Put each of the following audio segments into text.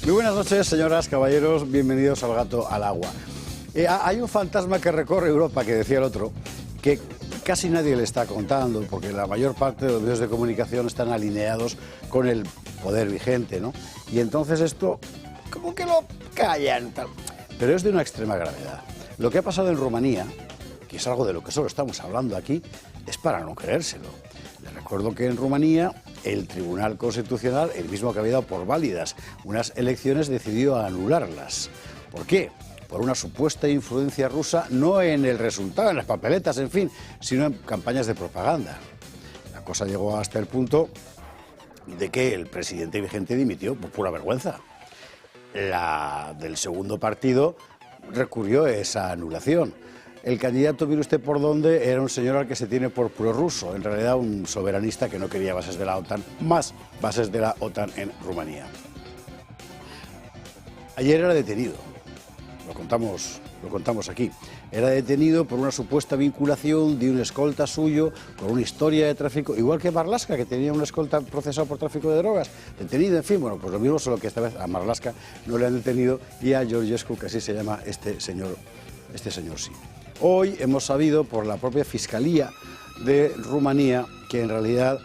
Muy buenas noches, señoras, caballeros, bienvenidos al Gato al Agua. Hay un fantasma que recorre Europa, que decía el otro, que casi nadie le está contando, porque la mayor parte de los medios de comunicación están alineados con el poder vigente, ¿no? Y entonces esto, como que lo callan, tal. Pero es de una extrema gravedad. Lo que ha pasado en Rumanía, que es algo de lo que solo estamos hablando aquí, es para no creérselo. Les recuerdo que en Rumanía el Tribunal Constitucional, el mismo que había dado por válidas unas elecciones, decidió anularlas. ¿Por qué? Por una supuesta influencia rusa, no en el resultado, en las papeletas, en fin, sino en campañas de propaganda. La cosa llegó hasta el punto de que el presidente vigente dimitió por pura vergüenza. La del segundo partido recurrió a esa anulación. El candidato, mire usted por dónde, era un señor al que se tiene por prorruso, en realidad un soberanista que no quería bases de la OTAN, más bases de la OTAN en Rumanía. Ayer era detenido, lo contamos aquí, era detenido por una supuesta vinculación de un escolta suyo con una historia de tráfico, igual que Marlaska, que tenía un escolta procesado por tráfico de drogas, detenido, en fin, bueno, pues lo mismo, solo que esta vez a Marlaska no le han detenido y a Georgescu, que así se llama este señor sí. Hoy hemos sabido por la propia Fiscalía de Rumanía que en realidad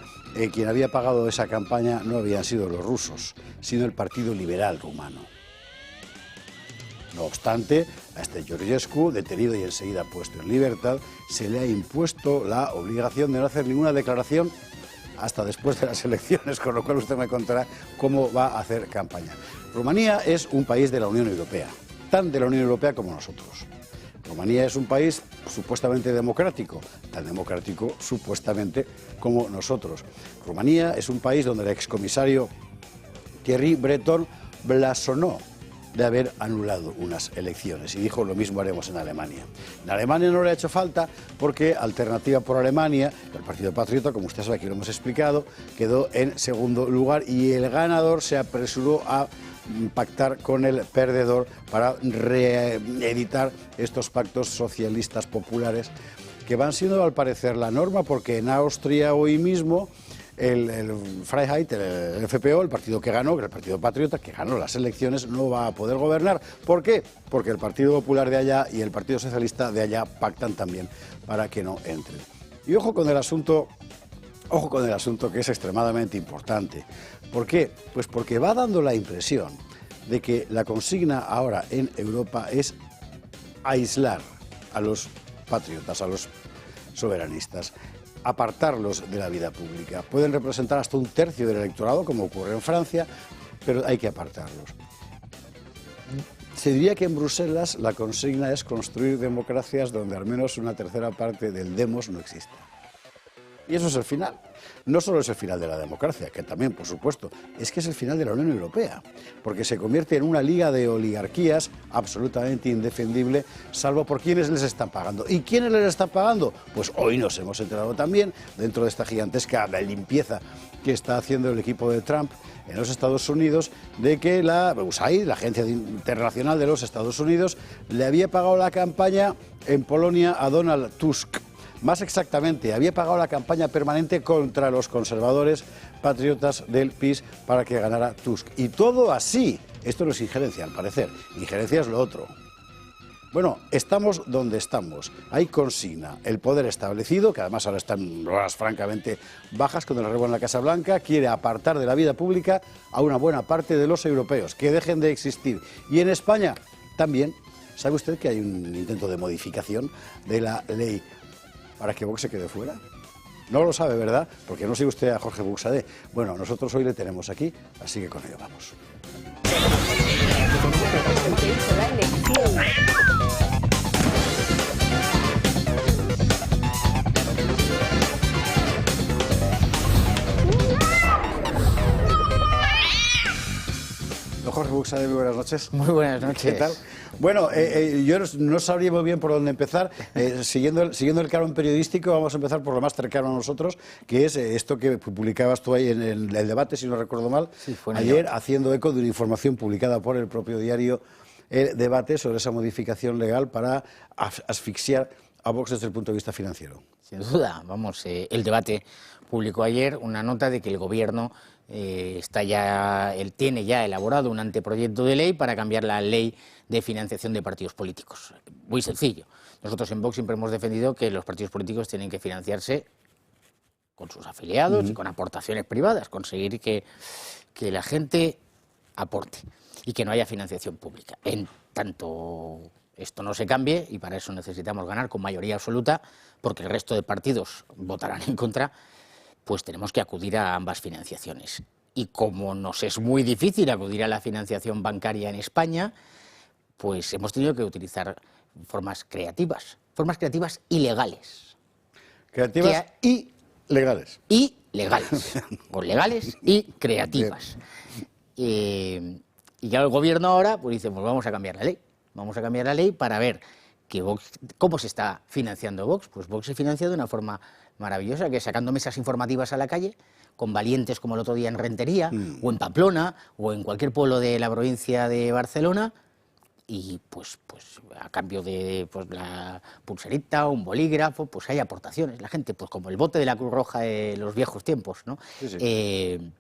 quien había pagado esa campaña no habían sido los rusos, sino el Partido Liberal Rumano. No obstante, a este Georgescu, detenido y enseguida puesto en libertad, se le ha impuesto la obligación de no hacer ninguna declaración hasta después de las elecciones, con lo cual usted me contará cómo va a hacer campaña. Rumanía es un país de la Unión Europea, tan de la Unión Europea como nosotros. Rumanía es un país supuestamente democrático, tan democrático supuestamente como nosotros. Rumanía es un país donde el excomisario Thierry Breton blasonó de haber anulado unas elecciones y dijo: lo mismo haremos en Alemania. En Alemania no le ha hecho falta porque Alternativa por Alemania, el Partido Patriota, como usted sabe, aquí lo hemos explicado, quedó en segundo lugar y el ganador se apresuró a pactar con el perdedor para reeditar estos pactos socialistas populares que van siendo al parecer la norma, porque en Austria hoy mismo el Freiheit, el FPO, el partido que ganó, que es el Partido Patriota, que ganó las elecciones, no va a poder gobernar. ¿Por qué? Porque el Partido Popular de allá y el Partido Socialista de allá pactan también para que no entren. Y ojo con el asunto que es extremadamente importante. ¿Por qué? Pues porque va dando la impresión de que la consigna ahora en Europa es aislar a los patriotas, a los soberanistas, apartarlos de la vida pública. Pueden representar hasta un tercio del electorado, como ocurre en Francia, pero hay que apartarlos. Se diría que en Bruselas la consigna es construir democracias donde al menos una tercera parte del demos no exista. Y eso es el final. No solo es el final de la democracia, que también, por supuesto, es que es el final de la Unión Europea, porque se convierte en una liga de oligarquías absolutamente indefendible, salvo por quienes les están pagando. ¿Y quiénes les están pagando? Pues hoy nos hemos enterado también, dentro de esta gigantesca limpieza que está haciendo el equipo de Trump en los Estados Unidos, de que la USAID, la Agencia Internacional de los Estados Unidos, le había pagado la campaña en Polonia a Donald Tusk. Más exactamente, había pagado la campaña permanente contra los conservadores patriotas del PiS para que ganara Tusk. Y todo así. Esto no es injerencia, al parecer. Injerencia es lo otro. Bueno, estamos donde estamos. Hay consigna. El poder establecido, que además ahora está en horas francamente bajas con el arreglo en la Casa Blanca, quiere apartar de la vida pública a una buena parte de los europeos, que dejen de existir. Y en España también. ¿Sabe usted que hay un intento de modificación de la ley para que Vox se quede fuera? No lo sabe, ¿verdad? Porque no sigue usted a Jorge Buxadé. Bueno, nosotros hoy le tenemos aquí, así que con ello vamos. Don Jorge Buxadé, muy buenas noches. Muy buenas noches. ¿Qué tal? Bueno, yo no sabría muy bien por dónde empezar. Siguiendo el canon periodístico, vamos a empezar por lo más cercano a nosotros, que es esto que publicabas tú ahí en el debate, si no recuerdo mal, sí, ayer, haciendo eco de una información publicada por el propio diario El Debate sobre esa modificación legal para asfixiar a Vox desde el punto de vista financiero. Sin duda, vamos, El Debate publicó ayer una nota de que el Gobierno tiene ya elaborado un anteproyecto de ley para cambiar la ley de financiación de partidos políticos. Muy sencillo. Nosotros en Vox siempre hemos defendido que los partidos políticos tienen que financiarse con sus afiliados y con aportaciones privadas, conseguir que la gente aporte y que no haya financiación pública. En tanto esto no se cambie, y para eso necesitamos ganar con mayoría absoluta, porque el resto de partidos votarán en contra, pues tenemos que acudir a ambas financiaciones. Y como nos es muy difícil acudir a la financiación bancaria en España, pues hemos tenido que utilizar formas creativas y legales. Creativas y legales. Y legales, o legales y creativas. Y claro, el gobierno ahora pues dice, pues vamos a cambiar la ley. Vamos a cambiar la ley para ver que Vox, ¿cómo se está financiando Vox? Pues Vox se financia de una forma maravillosa, que es sacando mesas informativas a la calle, con valientes como el otro día en Rentería, o en Pamplona, o en cualquier pueblo de la provincia de Barcelona, y pues a cambio de pues, la pulserita, un bolígrafo, pues hay aportaciones. La gente, pues como el bote de la Cruz Roja de los viejos tiempos, ¿no? Sí, sí.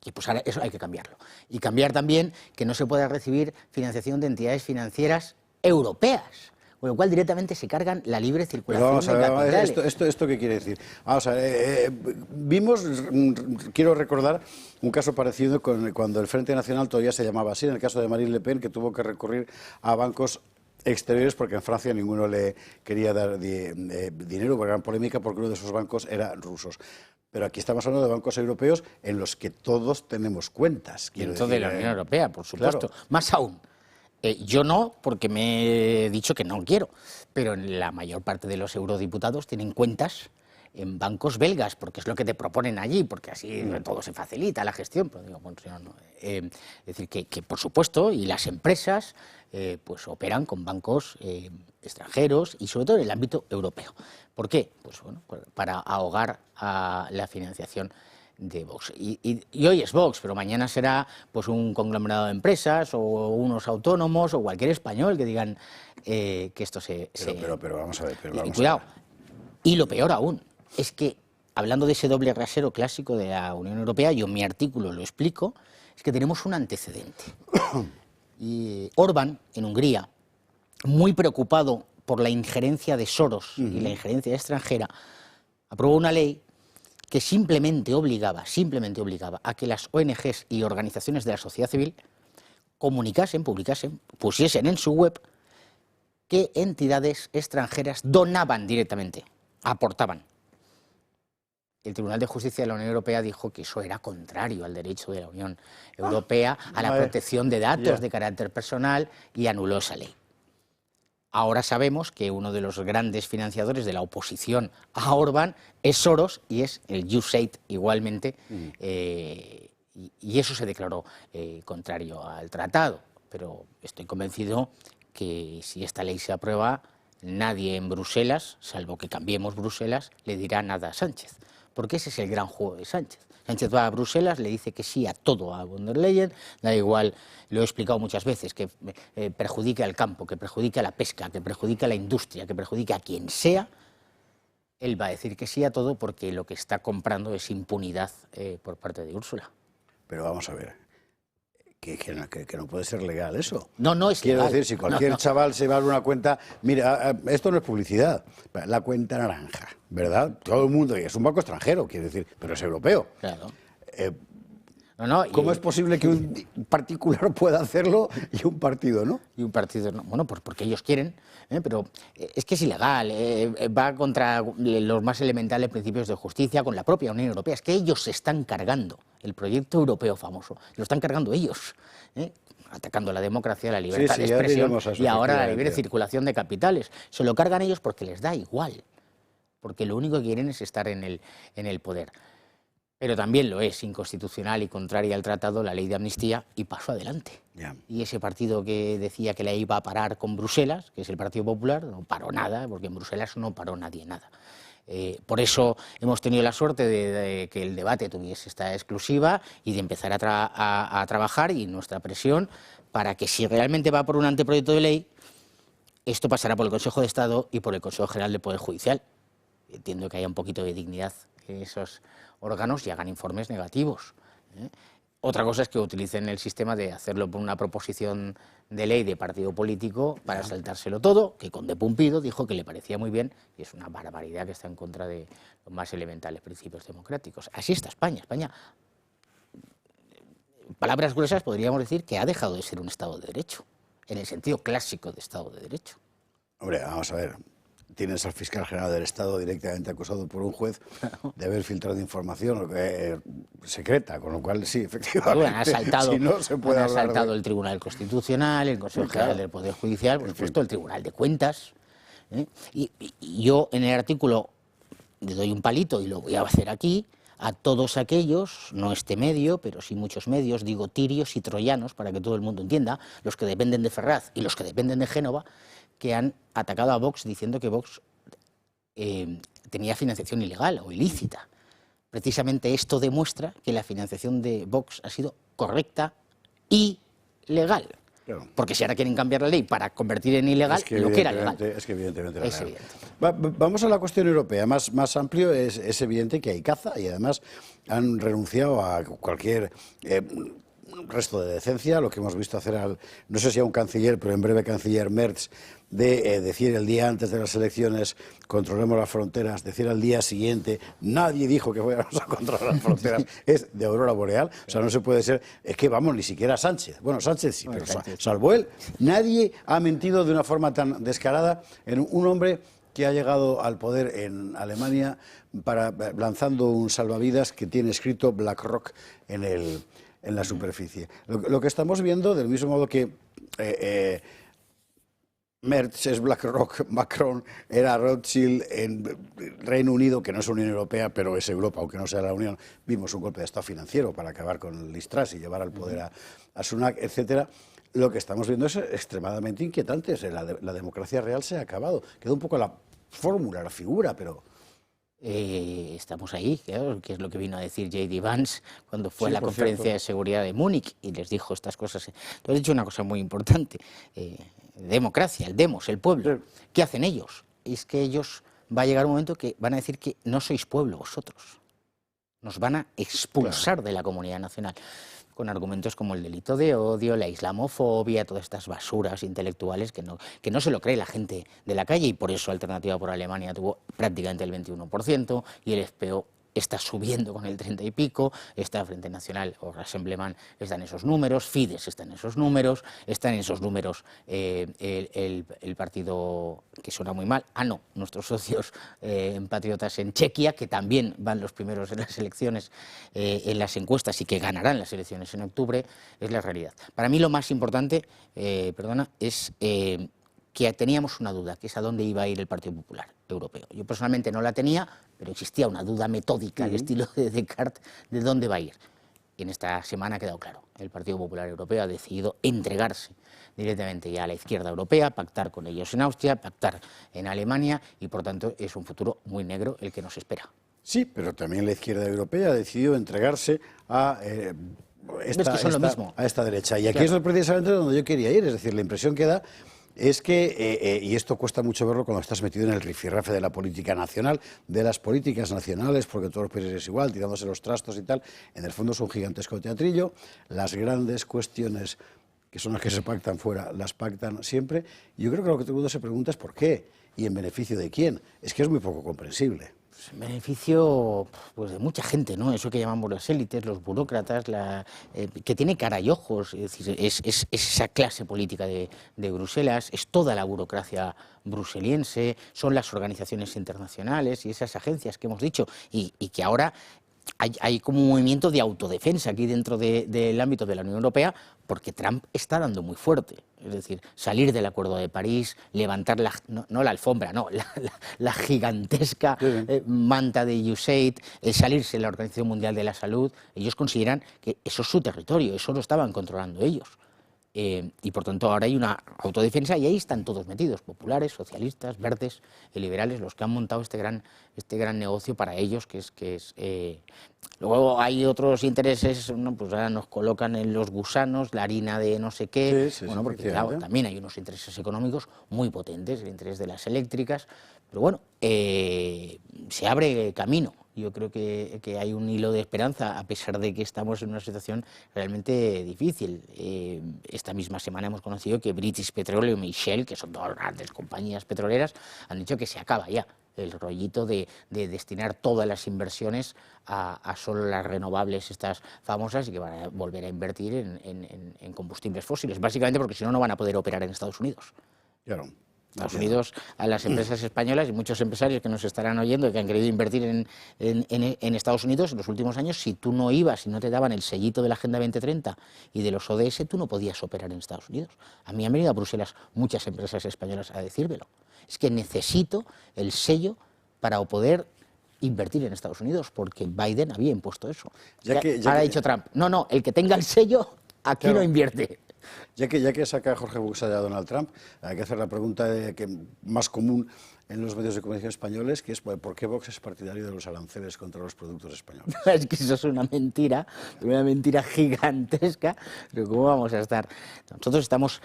Y pues ahora eso hay que cambiarlo. Y cambiar también que no se pueda recibir financiación de entidades financieras europeas, con lo cual directamente se cargan la libre circulación de capitales. ¿Esto qué quiere decir? Vamos a ver, quiero recordar un caso parecido cuando el Frente Nacional todavía se llamaba así, en el caso de Marine Le Pen, que tuvo que recurrir a bancos exteriores porque en Francia ninguno le quería dar dinero, porque gran polémica, porque uno de esos bancos era rusos. Pero aquí estamos hablando de bancos europeos en los que todos tenemos cuentas. Dentro de la Unión Europea, por supuesto. Claro. Más aún, yo no, porque me he dicho que no quiero, pero la mayor parte de los eurodiputados tienen cuentas en bancos belgas, porque es lo que te proponen allí, porque así todo se facilita la gestión. Pero digo, bueno, no. Es decir, que por supuesto, y las empresas pues operan con bancos extranjeros y sobre todo en el ámbito europeo. ¿Por qué? Pues bueno, para ahogar a la financiación de Vox. Y hoy es Vox, pero mañana será pues un conglomerado de empresas o unos autónomos o cualquier español que digan que esto Pero vamos a ver. Cuidado. Y lo peor aún es que, hablando de ese doble rasero clásico de la Unión Europea, yo en mi artículo lo explico, es que tenemos un antecedente. Y Orbán, en Hungría, muy preocupado por la injerencia de Soros y la injerencia extranjera, aprobó una ley que simplemente obligaba a que las ONGs y organizaciones de la sociedad civil comunicasen, publicasen, pusiesen en su web que entidades extranjeras donaban directamente, aportaban. El Tribunal de Justicia de la Unión Europea dijo que eso era contrario al derecho de la Unión Europea, a la protección de datos de carácter personal, y anuló esa ley. Ahora sabemos que uno de los grandes financiadores de la oposición a Orbán es Soros y es el USAID igualmente, y eso se declaró contrario al tratado. Pero estoy convencido que si esta ley se aprueba, nadie en Bruselas, salvo que cambiemos Bruselas, le dirá nada a Sánchez. Porque ese es el gran juego de Sánchez. Sánchez va a Bruselas, le dice que sí a todo a von der Leyen, da igual, lo he explicado muchas veces, que perjudique al campo, que perjudique a la pesca, que perjudique a la industria, que perjudique a quien sea, él va a decir que sí a todo porque lo que está comprando es impunidad por parte de Úrsula. Pero vamos a ver, que no puede ser legal eso. No es Quiero legal. decir, si cualquier chaval se va a una cuenta, mira, esto no es publicidad, la cuenta naranja, ¿verdad? Todo el mundo, y es un banco extranjero, quiero decir, pero es europeo. Claro. ¿Cómo es posible que un particular pueda hacerlo y un partido no? Y un partido no. Bueno, pues porque ellos quieren, pero es que es ilegal, va contra los más elementales principios de justicia, con la propia Unión Europea. Es que ellos se están cargando el proyecto europeo famoso, lo están cargando ellos, atacando la democracia, la libertad de expresión y ahora la libre circulación de capitales. Se lo cargan ellos porque les da igual, porque lo único que quieren es estar en el poder. Pero también lo es inconstitucional y contraria al tratado la ley de amnistía, y paso adelante. Y ese partido que decía que la iba a parar con Bruselas, que es el Partido Popular, no paró nada, porque en Bruselas no paró nadie nada. Por eso hemos tenido la suerte de que el debate tuviese esta exclusiva y de empezar a trabajar, y nuestra presión para que, si realmente va por un anteproyecto de ley, esto pasará por el Consejo de Estado y por el Consejo General del Poder Judicial. Entiendo que haya un poquito de dignidad en esos órganos y hagan informes negativos. Otra cosa es que utilicen el sistema de hacerlo por una proposición de ley de partido político para saltárselo todo, que Conde Pumpido dijo que le parecía muy bien, y es una barbaridad que está en contra de los más elementales principios democráticos. Así está España. España, palabras gruesas, podríamos decir que ha dejado de ser un Estado de Derecho, en el sentido clásico de Estado de Derecho. Hombre, vamos a ver. Tienes al fiscal general del Estado directamente acusado por un juez de haber filtrado información secreta, con lo cual sí, efectivamente. Bueno, han asaltado, si no, se puede el Tribunal Constitucional, el Consejo General del Poder Judicial, por supuesto, el Tribunal de Cuentas. Y yo en el artículo le doy un palito y lo voy a hacer aquí a todos aquellos, no este medio, pero sí muchos medios, digo tirios y troyanos, para que todo el mundo entienda, los que dependen de Ferraz y los que dependen de Génova, que han atacado a Vox diciendo que Vox tenía financiación ilegal o ilícita. Precisamente esto demuestra que la financiación de Vox ha sido correcta y legal. Claro. Porque si ahora quieren cambiar la ley para convertir en ilegal lo que era legal. Es que evidentemente es evidente. Vamos a la cuestión europea, más amplio. Es evidente que hay caza y además han renunciado a cualquier resto de decencia, lo que hemos visto hacer no sé si a un canciller, pero en breve canciller Merz, de decir el día antes de las elecciones controlemos las fronteras, decir al día siguiente nadie dijo que fuéramos a controlar las fronteras, es de aurora boreal. O sea, no se puede ser, es que vamos, ni siquiera Sánchez, bueno, Sánchez sí, pero salvo él, nadie ha mentido de una forma tan descarada en un hombre que ha llegado al poder en Alemania lanzando un salvavidas que tiene escrito BlackRock en la superficie. Lo que estamos viendo, del mismo modo que Merz es BlackRock, Macron era Rothschild en Reino Unido, que no es Unión Europea, pero es Europa, aunque no sea la Unión. Vimos un golpe de Estado financiero para acabar con Liz Truss y llevar al poder a Sunak, etcétera. Lo que estamos viendo es extremadamente inquietante. La democracia real se ha acabado. Queda un poco la fórmula, la figura, pero... estamos ahí, claro, que es lo que vino a decir J.D. Vance cuando fue a la conferencia de seguridad de Múnich y les dijo estas cosas. Tú has dicho una cosa muy importante, democracia, el demos, el pueblo. ¿Qué hacen ellos? Es que ellos va a llegar un momento que van a decir que no sois pueblo vosotros, nos van a expulsar de la comunidad nacional, con argumentos como el delito de odio, la islamofobia, todas estas basuras intelectuales que no se lo cree la gente de la calle, y por eso Alternativa por Alemania tuvo prácticamente el 21% y el FPÖ está subiendo con el 30 y pico, está Frente Nacional o Rassemblement está en esos números, Fidesz está en esos números, el partido que suena muy mal, nuestros socios patriotas en Chequia, que también van los primeros en las elecciones, en las encuestas, y que ganarán las elecciones en octubre, es la realidad. Para mí lo más importante, es que teníamos una duda, que es a dónde iba a ir el Partido Popular Europeo. Yo personalmente no la tenía, pero existía una duda metódica al estilo de Descartes de dónde va a ir. Y en esta semana ha quedado claro. El Partido Popular Europeo ha decidido entregarse directamente ya a la izquierda europea, pactar con ellos en Austria, pactar en Alemania, y por tanto es un futuro muy negro el que nos espera. Sí, pero también la izquierda europea ha decidido entregarse a... a esta derecha. Y aquí es precisamente donde yo quería ir, es decir, la impresión que da es que, y esto cuesta mucho verlo cuando estás metido en el rifirrafe de la política nacional, de las políticas nacionales, porque todos los países es igual, tirándose los trastos y tal, en el fondo es un gigantesco teatrillo, las grandes cuestiones que son las que se pactan fuera, las pactan siempre, y yo creo que lo que todo el mundo se pregunta es por qué, y en beneficio de quién, es que es muy poco comprensible. En beneficio pues de mucha gente, ¿no? Eso que llamamos las élites, los burócratas, que tiene cara y ojos, es decir, es esa clase política de Bruselas, es toda la burocracia bruseliense, son las organizaciones internacionales y esas agencias que hemos dicho, y que ahora hay como un movimiento de autodefensa aquí dentro del ámbito de la Unión Europea, porque Trump está dando muy fuerte. Es decir, salir del Acuerdo de París, levantar no la alfombra, no, la gigantesca manta de USAID, salirse de la Organización Mundial de la Salud. Ellos consideran que eso es su territorio, eso lo estaban controlando ellos. Y por tanto ahora hay una autodefensa y ahí están todos metidos, populares, socialistas, verdes y liberales, los que han montado este gran negocio para ellos, que es luego hay otros intereses, ¿no? Pues ahora nos colocan en los gusanos, la harina de no sé qué, bueno, porque claro, también hay unos intereses económicos muy potentes, el interés de las eléctricas, pero bueno, se abre camino. yo creo que hay un hilo de esperanza, a pesar de que estamos en una situación realmente difícil. Esta misma semana hemos conocido que British Petroleum y Shell, que son dos grandes compañías petroleras, han dicho que se acaba ya el rollito de destinar todas las inversiones a solo las renovables estas famosas, y que van a volver a invertir en combustibles fósiles, básicamente porque si no, no van a poder operar en Estados Unidos. Claro. Estados Unidos, a las empresas españolas y muchos empresarios que nos estarán oyendo y que han querido invertir en Estados Unidos en los últimos años, si tú no ibas y no te daban el sellito de la Agenda 2030 y de los ODS, tú no podías operar en Estados Unidos. A mí han venido a Bruselas muchas empresas españolas a decírmelo. Es que necesito el sello para poder invertir en Estados Unidos, porque Biden había impuesto eso. Ahora ha dicho Trump, no, el que tenga el sello aquí claro, no invierte. Ya que saca Jorge Buxade a Donald Trump, hay que hacer la pregunta más común en los medios de comunicación españoles, que es ¿por qué Vox es partidario de los aranceles contra los productos españoles? Es que eso es una mentira gigantesca, pero ¿cómo vamos a estar? Nosotros estamos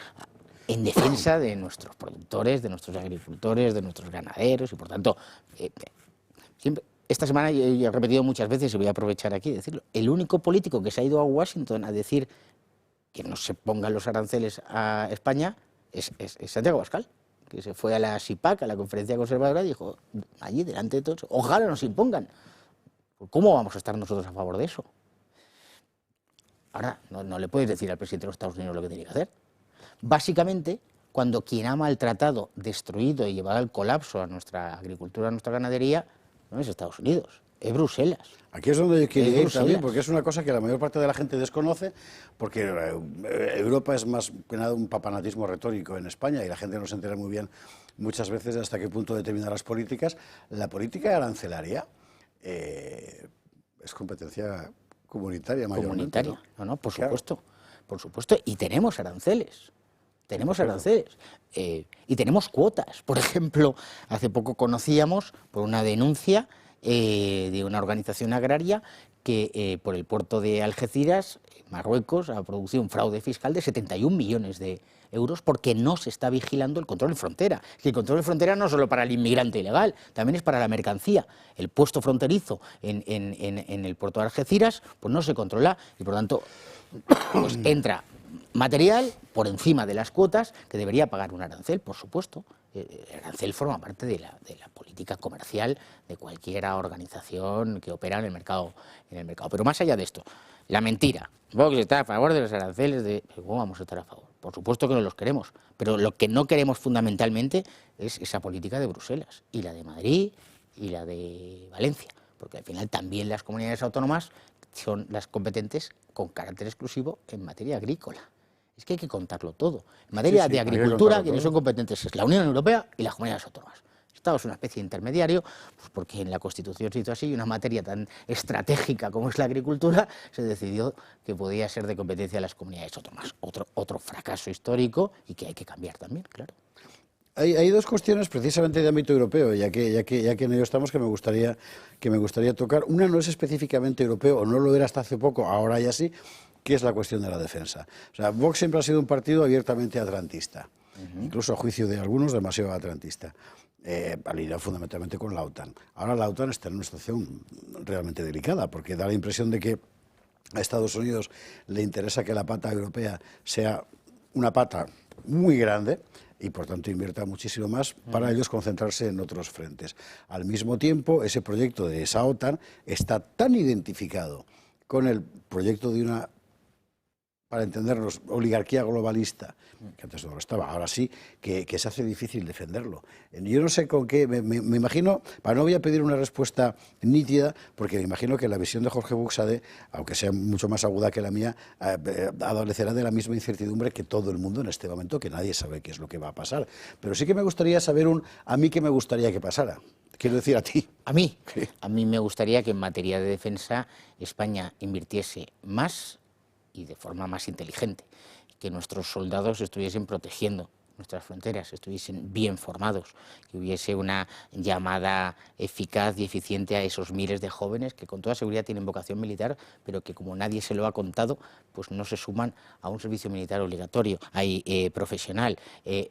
en defensa de nuestros productores, de nuestros agricultores, de nuestros ganaderos, y por tanto, siempre, esta semana yo he repetido muchas veces, y voy a aprovechar aquí y decirlo, el único político que se ha ido a Washington a decir que no se pongan los aranceles a España es Santiago Abascal, que se fue a la SIPAC, a la Conferencia Conservadora, y dijo, allí delante de todos, ojalá nos impongan. ¿Cómo vamos a estar nosotros a favor de eso? Ahora, no le puedes decir al presidente de los Estados Unidos lo que tiene que hacer. Básicamente, cuando quien ha maltratado, destruido y llevado al colapso a nuestra agricultura, a nuestra ganadería, no es Estados Unidos, es Bruselas. Aquí es donde yo quería ir también, porque es una cosa que la mayor parte de la gente desconoce, porque Europa es más que nada un papanatismo retórico en España y la gente no se entera muy bien muchas veces de hasta qué punto determinan las políticas. La política arancelaria es competencia comunitaria mayormente. Comunitaria, no, por supuesto, por supuesto, y tenemos aranceles. Tenemos aranceles y tenemos cuotas. Por ejemplo, hace poco conocíamos por una denuncia de una organización agraria que por el puerto de Algeciras, Marruecos, ha producido un fraude fiscal de 71 millones de euros porque no se está vigilando el control de frontera. Que el control de frontera no es solo para el inmigrante ilegal, también es para la mercancía. El puesto fronterizo en el puerto de Algeciras pues no se controla y por tanto pues entra material por encima de las cuotas que debería pagar un arancel, por supuesto. El arancel forma parte de la política comercial de cualquier organización que opera en el mercado. Pero más allá de esto, la mentira. Vox está a favor de los aranceles. ¿Cómo vamos a estar a favor? Por supuesto que no los queremos, pero lo que no queremos fundamentalmente es esa política de Bruselas, y la de Madrid, y la de Valencia, porque al final también las comunidades autónomas son las competentes con carácter exclusivo en materia agrícola. Es que hay que contarlo todo. En materia de agricultura, quienes son competentes es la Unión Europea y las comunidades autónomas. Estado es una especie de intermediario, pues porque en la Constitución se hizo así, y una materia tan estratégica como es la agricultura, se decidió que podía ser de competencia de las comunidades autónomas. Otro fracaso histórico y que hay que cambiar también, claro. Hay dos cuestiones precisamente de ámbito europeo, ya que en ello estamos, que me gustaría tocar. Una no es específicamente europeo, o no lo era hasta hace poco, ahora ya sí, que es la cuestión de la defensa. O sea, Vox siempre ha sido un partido abiertamente atlantista, incluso a juicio de algunos demasiado atlantista, alineado fundamentalmente con la OTAN. Ahora la OTAN está en una situación realmente delicada, porque da la impresión de que a Estados Unidos le interesa que la pata europea sea una pata muy grande, y por tanto invierta muchísimo más para ellos concentrarse en otros frentes. Al mismo tiempo, ese proyecto de esa OTAN está tan identificado con el proyecto de una, para entendernos, oligarquía globalista, que antes no lo estaba, ahora sí, que se hace difícil defenderlo. Yo no sé con qué, me imagino, no voy a pedir una respuesta nítida, porque me imagino que la visión de Jorge Buxade, aunque sea mucho más aguda que la mía, adolecerá de la misma incertidumbre que todo el mundo en este momento, que nadie sabe qué es lo que va a pasar. Pero sí que me gustaría saber a mí qué me gustaría que pasara. Quiero decir a ti. ¿A mí? Sí. A mí me gustaría que en materia de defensa España invirtiese más y de forma más inteligente, que nuestros soldados estuviesen protegiendo nuestras fronteras, estuviesen bien formados, que hubiese una llamada eficaz y eficiente a esos miles de jóvenes que con toda seguridad tienen vocación militar, pero que como nadie se lo ha contado, pues no se suman a un servicio militar obligatorio. Hay profesional,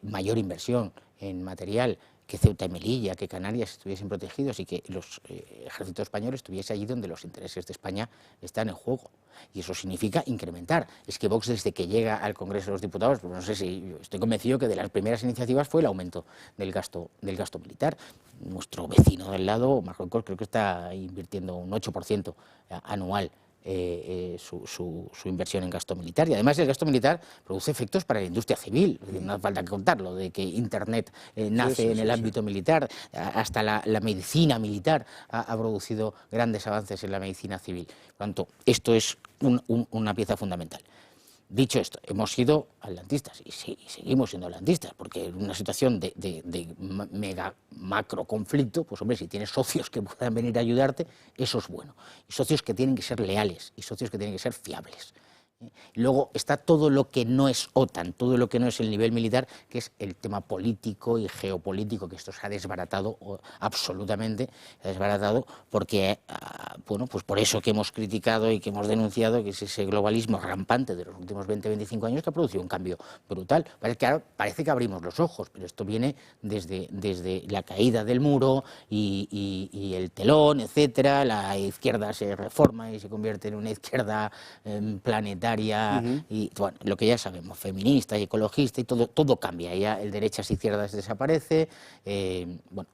mayor inversión en material, que Ceuta y Melilla, que Canarias estuviesen protegidos y que los ejércitos españoles estuviese allí donde los intereses de España están en juego. Y eso significa incrementar. Es que Vox, desde que llega al Congreso de los Diputados, pues no sé si estoy convencido que de las primeras iniciativas fue el aumento del gasto militar. Nuestro vecino del lado, Marruecos, creo que está invirtiendo un 8% anual su inversión en gasto militar, y además el gasto militar produce efectos para la industria civil. No hace falta contarlo, de que Internet nace en el ámbito militar, hasta la medicina militar ha producido grandes avances en la medicina civil. Por lo tanto, esto es una pieza fundamental. Dicho esto, hemos sido atlantistas y seguimos siendo atlantistas, porque en una situación de mega macro conflicto, pues hombre, si tienes socios que puedan venir a ayudarte, eso es bueno. Y socios que tienen que ser leales y socios que tienen que ser fiables. Luego está todo lo que no es OTAN, todo lo que no es el nivel militar, que es el tema político y geopolítico, que esto se ha desbaratado absolutamente, se ha desbaratado porque, bueno, pues por eso que hemos criticado y que hemos denunciado, que es ese globalismo rampante de los últimos 20-25 años que ha producido un cambio brutal. Parece que abrimos los ojos, pero esto viene desde la caída del muro y el telón, etcétera. La izquierda se reforma y se convierte en una izquierda planetaria. Y bueno, lo que ya sabemos, feminista y ecologista, y todo cambia, ya el derechas y izquierdas desaparece. Bueno,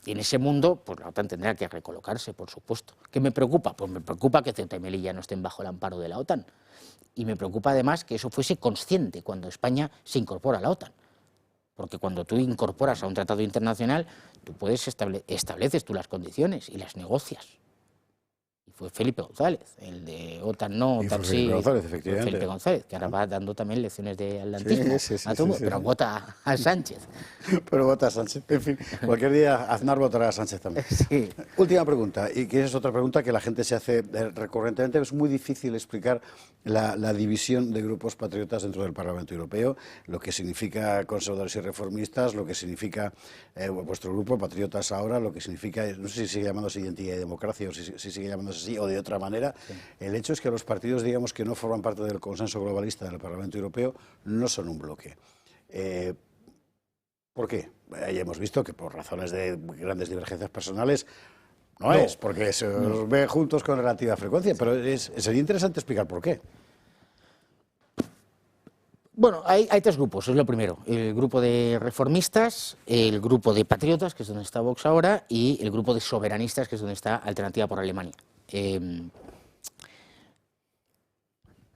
y en ese mundo, pues la OTAN tendrá que recolocarse, por supuesto. ¿Qué me preocupa? Pues me preocupa que Ceuta y Melilla no estén bajo el amparo de la OTAN. Y me preocupa además que eso fuese consciente cuando España se incorpora a la OTAN. Porque cuando tú incorporas a un tratado internacional, tú puedes estableces tú las condiciones y las negocias. Fue Felipe González, el de OTAN no, OTAN sí. Felipe González, efectivamente. Felipe González, que ahora va dando también lecciones de atlantismo a todo, pero vota a Sánchez. Pero vota a Sánchez. En fin, cualquier día Aznar votará a Sánchez también. Sí. Última pregunta, y que es otra pregunta que la gente se hace recurrentemente. Es muy difícil explicar la división de grupos patriotas dentro del Parlamento Europeo, lo que significa conservadores y reformistas, lo que significa vuestro grupo, patriotas ahora, lo que significa, no sé si sigue llamándose Identidad y Democracia o si sigue llamándose así o de otra manera. Sí. El hecho es que los partidos, digamos, que no forman parte del consenso globalista del Parlamento Europeo no son un bloque. ¿Por qué? Ya hemos visto que por razones de grandes divergencias personales no es, porque se los ve juntos con relativa frecuencia, pero sería interesante explicar por qué. Bueno, hay tres grupos, es lo primero. El grupo de reformistas, el grupo de patriotas, que es donde está Vox ahora, y el grupo de soberanistas, que es donde está Alternativa por Alemania.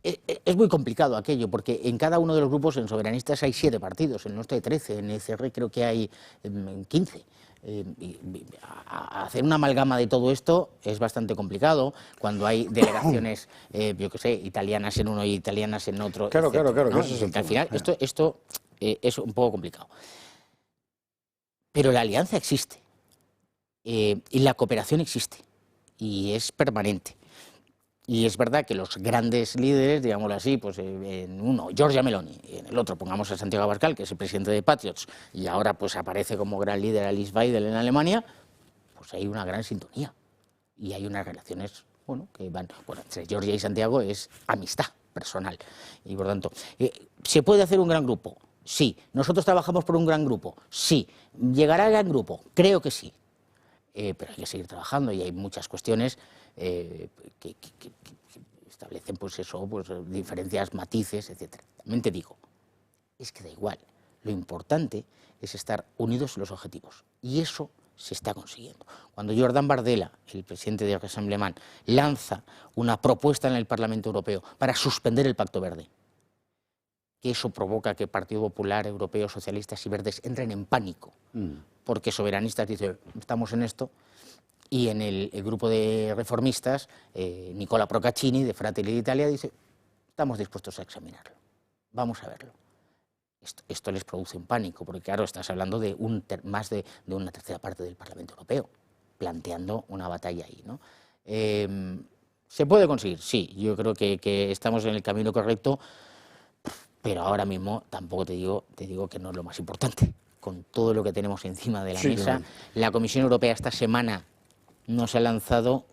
Es muy complicado aquello, porque en cada uno de los grupos, en soberanistas hay 7 partidos, en el nuestro hay 13, en ECR creo que hay 15. Hacer una amalgama de todo esto es bastante complicado cuando hay delegaciones, yo qué sé, italianas en uno y italianas en otro. Claro, etcétera, claro, ¿no? Eso es al final esto es un poco complicado. Pero la alianza existe y la cooperación existe y es permanente. Y es verdad que los grandes líderes, digámoslo así, pues en uno, Giorgia Meloni, y en el otro pongamos a Santiago Abascal, que es el presidente de Patriots, y ahora pues aparece como gran líder Alice Weidel en Alemania, pues hay una gran sintonía. Y hay unas relaciones, bueno, que van, bueno, entre Giorgia y Santiago es amistad personal. Y por tanto, ¿se puede hacer un gran grupo? Sí. ¿Nosotros trabajamos por un gran grupo? Sí. ¿Llegará el gran grupo? Creo que sí. Pero hay que seguir trabajando y hay muchas cuestiones que establecen pues eso, pues diferencias, matices, etcétera. También te digo, es que da igual, lo importante es estar unidos en los objetivos y eso se está consiguiendo. Cuando Jordan Bardella, el presidente de Rassemblement, lanza una propuesta en el Parlamento Europeo para suspender el Pacto Verde, que eso provoca que el Partido Popular, Europeo, Socialistas y Verdes entren en pánico, porque soberanistas dicen, estamos en esto, y en el grupo de reformistas, Nicola Procaccini, de Fratelli d'Italia, dice, estamos dispuestos a examinarlo, vamos a verlo. Esto les produce un pánico, porque claro, estás hablando de más de una tercera parte del Parlamento Europeo, planteando una batalla ahí, ¿no? ¿Se puede conseguir? Sí, yo creo que estamos en el camino correcto, pero ahora mismo tampoco te digo que no es lo más importante. Con todo lo que tenemos encima de la mesa, la Comisión Europea esta semana nos ha lanzado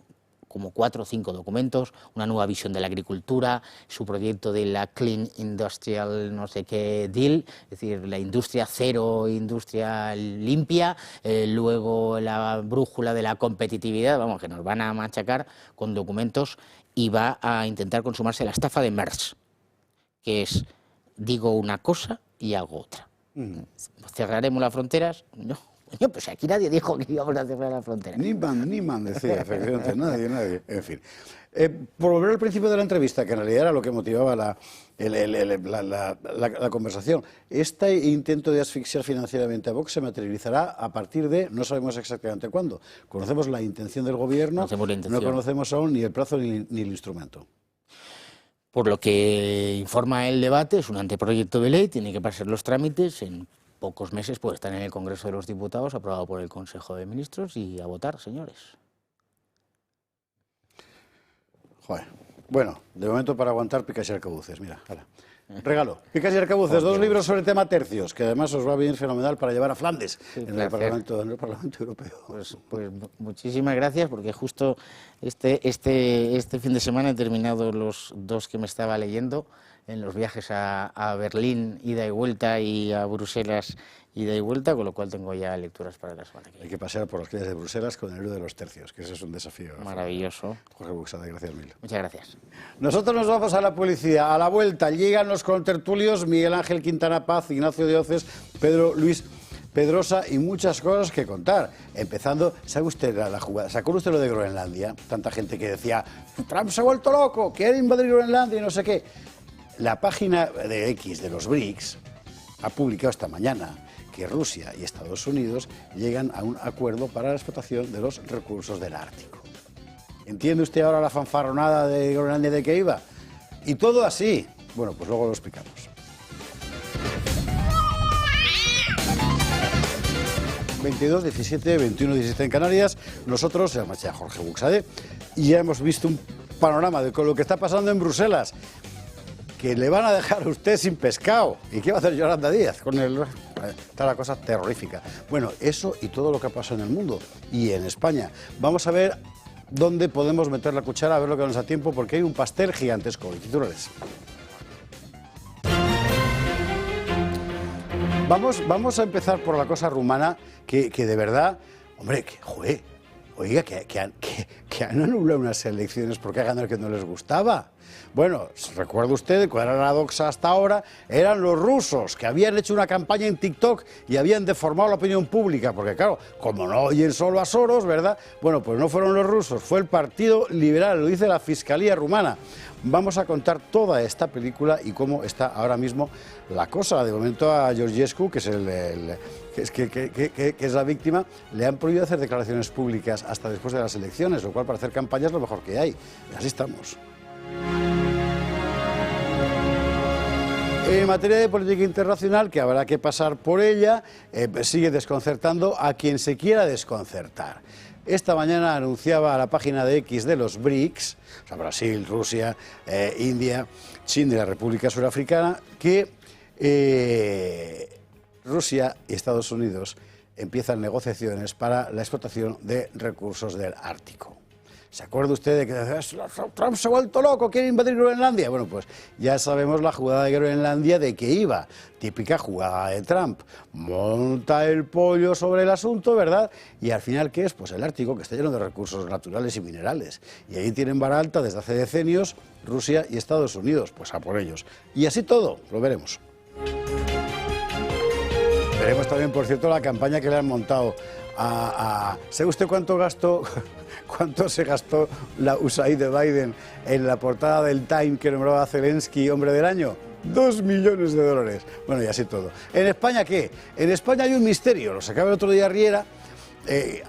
como 4 o 5 documentos, una nueva visión de la agricultura, su proyecto de la Clean Industrial no sé qué deal, es decir, la industria cero, industria limpia, luego la brújula de la competitividad, vamos, que nos van a machacar con documentos, y va a intentar consumarse la estafa de Merz, que es, digo una cosa y hago otra. ¿Cerraremos las fronteras? No. Pues aquí nadie dijo que íbamos a cerrar las fronteras. Ni man decía, efectivamente, nadie. En fin. Por volver al principio de la entrevista, que en realidad era lo que motivaba la conversación, este intento de asfixiar financieramente a Vox se materializará a partir de, no sabemos exactamente cuándo. Conocemos la intención del gobierno, no conocemos aún ni el plazo ni el instrumento. Por lo que informa el debate, es un anteproyecto de ley, tiene que pasar los trámites, en pocos meses puede estar en el Congreso de los Diputados, aprobado por el Consejo de Ministros, y a votar, señores. Joder. Bueno, de momento para aguantar picas y arcabuces, mira, ahora. Regalo, picas y arcabuces, 2 libros sobre tema tercios, que además os va a venir fenomenal para llevar a Flandes en el Parlamento Europeo. Pues muchísimas gracias, porque justo este fin de semana he terminado los 2 que me estaba leyendo, en los viajes a Berlín, ida y vuelta, y a Bruselas, ida y vuelta, con lo cual tengo ya lecturas para la semana que viene. Hay que pasear por las calles de Bruselas con el libro de los tercios, que ese es un desafío. Maravilloso. Jorge Buxade, gracias mil. Muchas gracias. Nosotros nos vamos a la publicidad. A la vuelta llegan los contertulios Miguel Ángel Quintana Paz, Ignacio de Oces, Pedro Luis Pedrosa y muchas cosas que contar. Empezando, ¿sabe usted la jugada? ¿Sacó usted lo de Groenlandia? Tanta gente que decía, Trump se ha vuelto loco, quiere invadir Groenlandia y no sé qué. La página de X de los BRICS ha publicado esta mañana que Rusia y Estados Unidos llegan a un acuerdo para la explotación de los recursos del Ártico. ¿Entiende usted ahora la fanfarronada de Groenlandia de que iba? Y todo así. Bueno, pues luego lo explicamos. ...22, 17, 21, 17 en Canarias. Nosotros, se llama Jorge Buxade, y ya hemos visto un panorama de lo que está pasando en Bruselas, que le van a dejar a usted sin pescado. ¿Y qué va a hacer Yolanda Díaz con el...? Está la cosa terrorífica. Bueno, eso y todo lo que ha pasado en el mundo y en España. Vamos a ver dónde podemos meter la cuchara, a ver lo que nos da tiempo, porque hay un pastel gigantesco. Titulares. Vamos a empezar por la cosa rumana, que de verdad, hombre, oiga, que han anulado unas elecciones porque ha ganado el que no les gustaba. Bueno, recuerda usted cuál era la doxa hasta ahora, eran los rusos, que habían hecho una campaña en TikTok y habían deformado la opinión pública, porque claro, como no oyen solo a Soros, ¿verdad? Bueno, pues no fueron los rusos, fue el Partido Liberal, lo dice la Fiscalía rumana. Vamos a contar toda esta película y cómo está ahora mismo la cosa. De momento a Georgescu, que es que es la víctima, le han prohibido hacer declaraciones públicas hasta después de las elecciones, lo cual para hacer campaña es lo mejor que hay. Y así estamos. En materia de política internacional, que habrá que pasar por ella, sigue desconcertando a quien se quiera desconcertar. Esta mañana anunciaba a la página de X de los BRICS, o sea, Brasil, Rusia, India, China y la República Surafricana, que Rusia y Estados Unidos empiezan negociaciones para la explotación de recursos del Ártico. ¿Se acuerda usted de que Trump se ha vuelto loco, quiere invadir Groenlandia? Bueno, pues ya sabemos la jugada de Groenlandia de que iba. Típica jugada de Trump. Monta el pollo sobre el asunto, ¿verdad? Y al final, ¿qué es? Pues el Ártico, que está lleno de recursos naturales y minerales. Y ahí tienen vara alta desde hace decenios Rusia y Estados Unidos. Pues a por ellos. Y así todo, lo veremos. Veremos también, por cierto, la campaña que le han montado ¿sabe usted cuánto se gastó la USAID de Biden en la portada del Time que nombraba a Zelensky hombre del año? 2 millones de dólares. Bueno, y así todo. ¿En España qué? En España hay un misterio, lo sacaba el otro día Riera.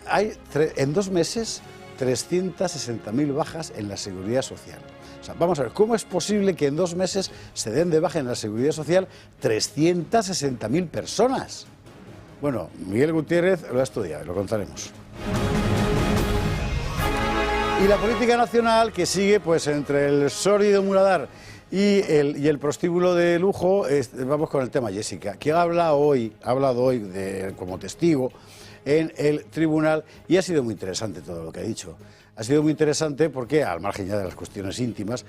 Hay en 2 meses 360.000 bajas en la Seguridad Social. O sea, vamos a ver, ¿cómo es posible que en 2 meses se den de baja en la Seguridad Social 360.000 personas? Bueno, Miguel Gutiérrez lo ha estudiado, lo contaremos. Y la política nacional, que sigue pues entre el sórdido Muladar y el prostíbulo de lujo, vamos con el tema Jessica, que ha hablado hoy como testigo en el tribunal, y ha sido muy interesante todo lo que ha dicho. ha sido muy interesante porque, al margen ya de las cuestiones íntimas,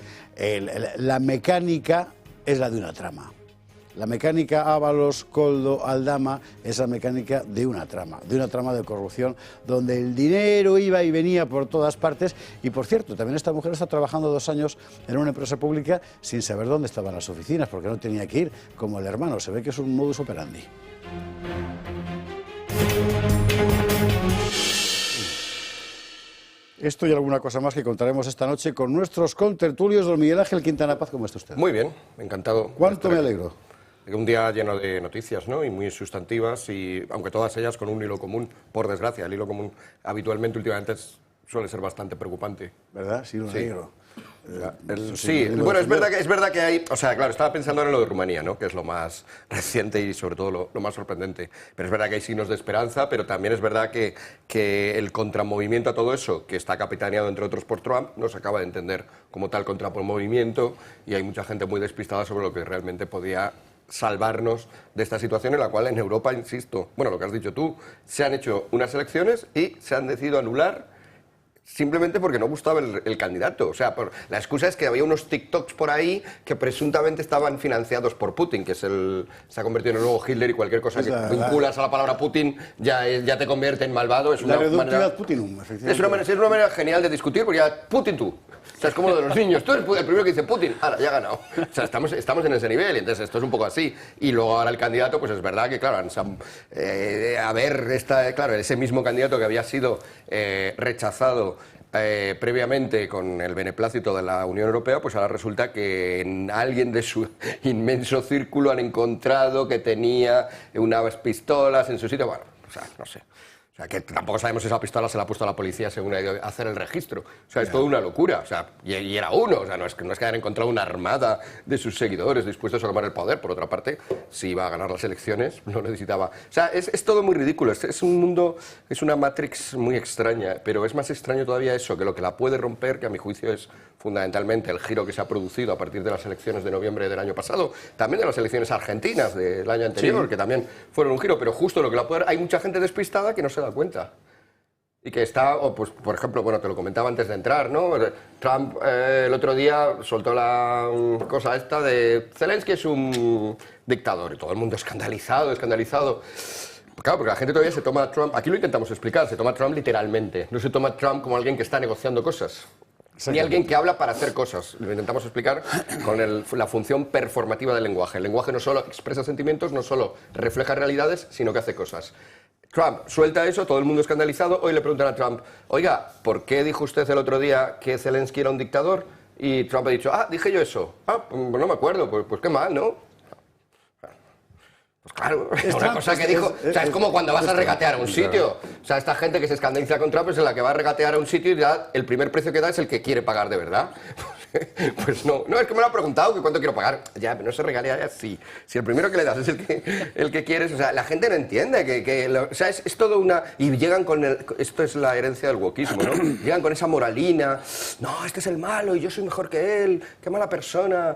la mecánica es la de una trama. La mecánica Ábalos, Koldo, Aldama es la mecánica de una trama de corrupción, donde el dinero iba y venía por todas partes. Y, por cierto, también esta mujer está trabajando 2 años en una empresa pública sin saber dónde estaban las oficinas, porque no tenía que ir, como el hermano. Se ve que es un modus operandi. Esto y alguna cosa más que contaremos esta noche con nuestros contertulios. Don Miguel Ángel Quintana Paz, ¿cómo está usted? Muy bien, encantado. ¿Cuánto me alegro? Un día lleno de noticias, ¿no? Y muy sustantivas, y aunque todas ellas con un hilo común, por desgracia. El hilo común habitualmente, últimamente, suele ser bastante preocupante. ¿Verdad? Sí, lo alegro. Sí, bueno, es verdad que hay... O sea, claro, estaba pensando en lo de Rumanía, ¿no? Que es lo más reciente y sobre todo lo más sorprendente. Pero es verdad que hay signos de esperanza, pero también es verdad que el contramovimiento a todo eso, que está capitaneado entre otros por Trump, no se acaba de entender como tal contramovimiento, y hay mucha gente muy despistada sobre lo que realmente podía salvarnos de esta situación en la cual en Europa, insisto, bueno, lo que has dicho tú, se han hecho unas elecciones y se han decidido anular simplemente porque no gustaba el candidato. O sea, la excusa es que había unos TikToks por ahí que presuntamente estaban financiados por Putin, que se ha convertido en el nuevo Hitler, y cualquier cosa que vinculas a la palabra Putin ya te convierte en malvado. Es la una reductividad Putinum, efectivamente. Es una manera genial de discutir, porque ya Putin tú. O sea, es como lo de los niños. Tú eres el primero que dice Putin, ahora ya ha ganado. O sea, estamos en ese nivel, y entonces esto es un poco así. Y luego ahora el candidato, pues es verdad que, claro, claro, ese mismo candidato que había sido rechazado previamente con el beneplácito de la Unión Europea, pues ahora resulta que en alguien de su inmenso círculo han encontrado que tenía unas pistolas en su sitio. Bueno, o sea, no sé. O sea, que tampoco sabemos si esa pistola se la ha puesto a la policía según ha ido a hacer el registro. O sea, es toda una locura. O sea, y era uno. O sea, no es que hayan encontrado una armada de sus seguidores dispuestos a tomar el poder. Por otra parte, si iba a ganar las elecciones, no necesitaba... O sea, es todo muy ridículo. Es un mundo, es una Matrix muy extraña. Pero es más extraño todavía eso, que lo que la puede romper, que a mi juicio es fundamentalmente el giro que se ha producido a partir de las elecciones de noviembre del año pasado, también de las elecciones argentinas del año anterior, sí, que también fueron un giro, pero justo lo que la puede... Hay mucha gente despistada que no se da cuenta. Y que está, pues, por ejemplo, bueno, te lo comentaba antes de entrar, ¿no? Trump el otro día soltó la cosa esta de Zelensky es un dictador, y todo el mundo escandalizado. Claro, porque la gente todavía se toma a Trump, aquí lo intentamos explicar, se toma a Trump literalmente, no se toma a Trump como alguien que está negociando cosas, ni alguien que habla para hacer cosas. Lo intentamos explicar con la función performativa del lenguaje. El lenguaje no solo expresa sentimientos, no solo refleja realidades, sino que hace cosas. Trump suelta eso, todo el mundo escandalizado. Hoy le preguntan a Trump, oiga, ¿por qué dijo usted el otro día que Zelensky era un dictador? Y Trump ha dicho, dije yo eso. Pues no me acuerdo, pues qué mal, ¿no? Pues claro, una cosa que dijo, o sea, es como cuando vas a regatear a un sitio. O sea, esta gente que se escandaliza con Trump es la que va a regatear a un sitio y ya el primer precio que da es el que quiere pagar de verdad. Pues no, es que me lo ha preguntado, que cuánto quiero pagar. Ya, pero no se regalea así. Si el primero que le das es el que quieres, o sea, la gente no entiende o sea, es todo una... Y llegan con esto es la herencia del wokismo, ¿no? Llegan con esa moralina, no, este es el malo y yo soy mejor que él, qué mala persona,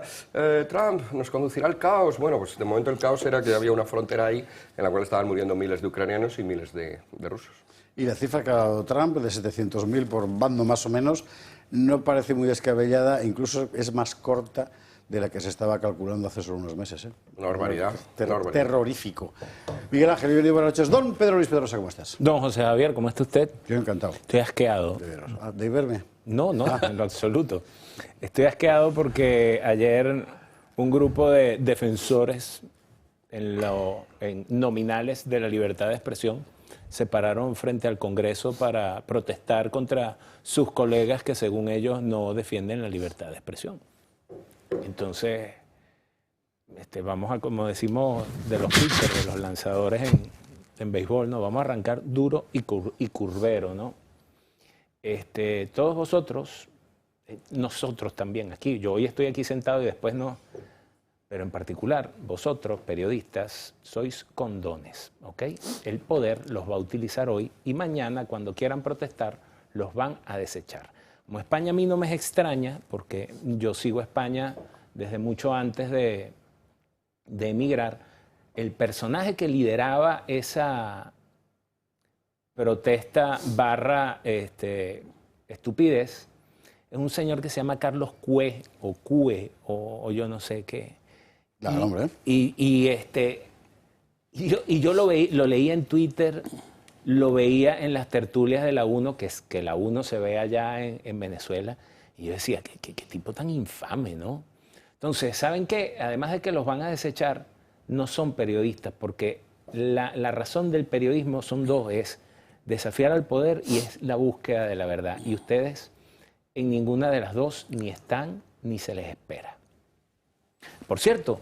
Trump nos conducirá al caos. Bueno, pues de momento el caos era que había una frontera ahí en la cual estaban muriendo miles de ucranianos y miles de rusos. Y la cifra que ha dado Trump, de 700.000 por bando más o menos, no parece muy descabellada, incluso es más corta de la que se estaba calculando hace solo unos meses. Una barbaridad. Terrorífico. Miguel Ángel, bienvenido, buenas noches. Don Pedro Luis Pedrosa, ¿cómo estás? Don José Javier, ¿cómo está usted? Yo encantado. Estoy asqueado. ¿De verme? No, en lo absoluto. Estoy asqueado porque ayer un grupo de defensores en nominales de la libertad de expresión se pararon frente al Congreso para protestar contra sus colegas que según ellos no defienden la libertad de expresión. Entonces, vamos a, como decimos, de los pitchers, de los lanzadores en béisbol, ¿no? Vamos a arrancar duro y curvero, ¿no? Todos vosotros, nosotros también aquí, yo hoy estoy aquí sentado y después no... Pero en particular, vosotros, periodistas, sois condones, ¿ok? El poder los va a utilizar hoy y mañana, cuando quieran protestar, los van a desechar. Como España a mí no me extraña, porque yo sigo a España desde mucho antes de emigrar, el personaje que lideraba esa protesta estupidez, es un señor que se llama Carlos Cue, o yo no sé qué. Claro, hombre. Y yo lo leía en Twitter, lo veía en las tertulias de la UNO, que la UNO se ve allá en Venezuela, y yo decía, ¿qué tipo tan infame, ¿no? Entonces, ¿saben qué? Además de que los van a desechar, no son periodistas, porque la razón del periodismo son dos, es desafiar al poder y es la búsqueda de la verdad. Y ustedes en ninguna de las dos ni están ni se les espera. Por cierto,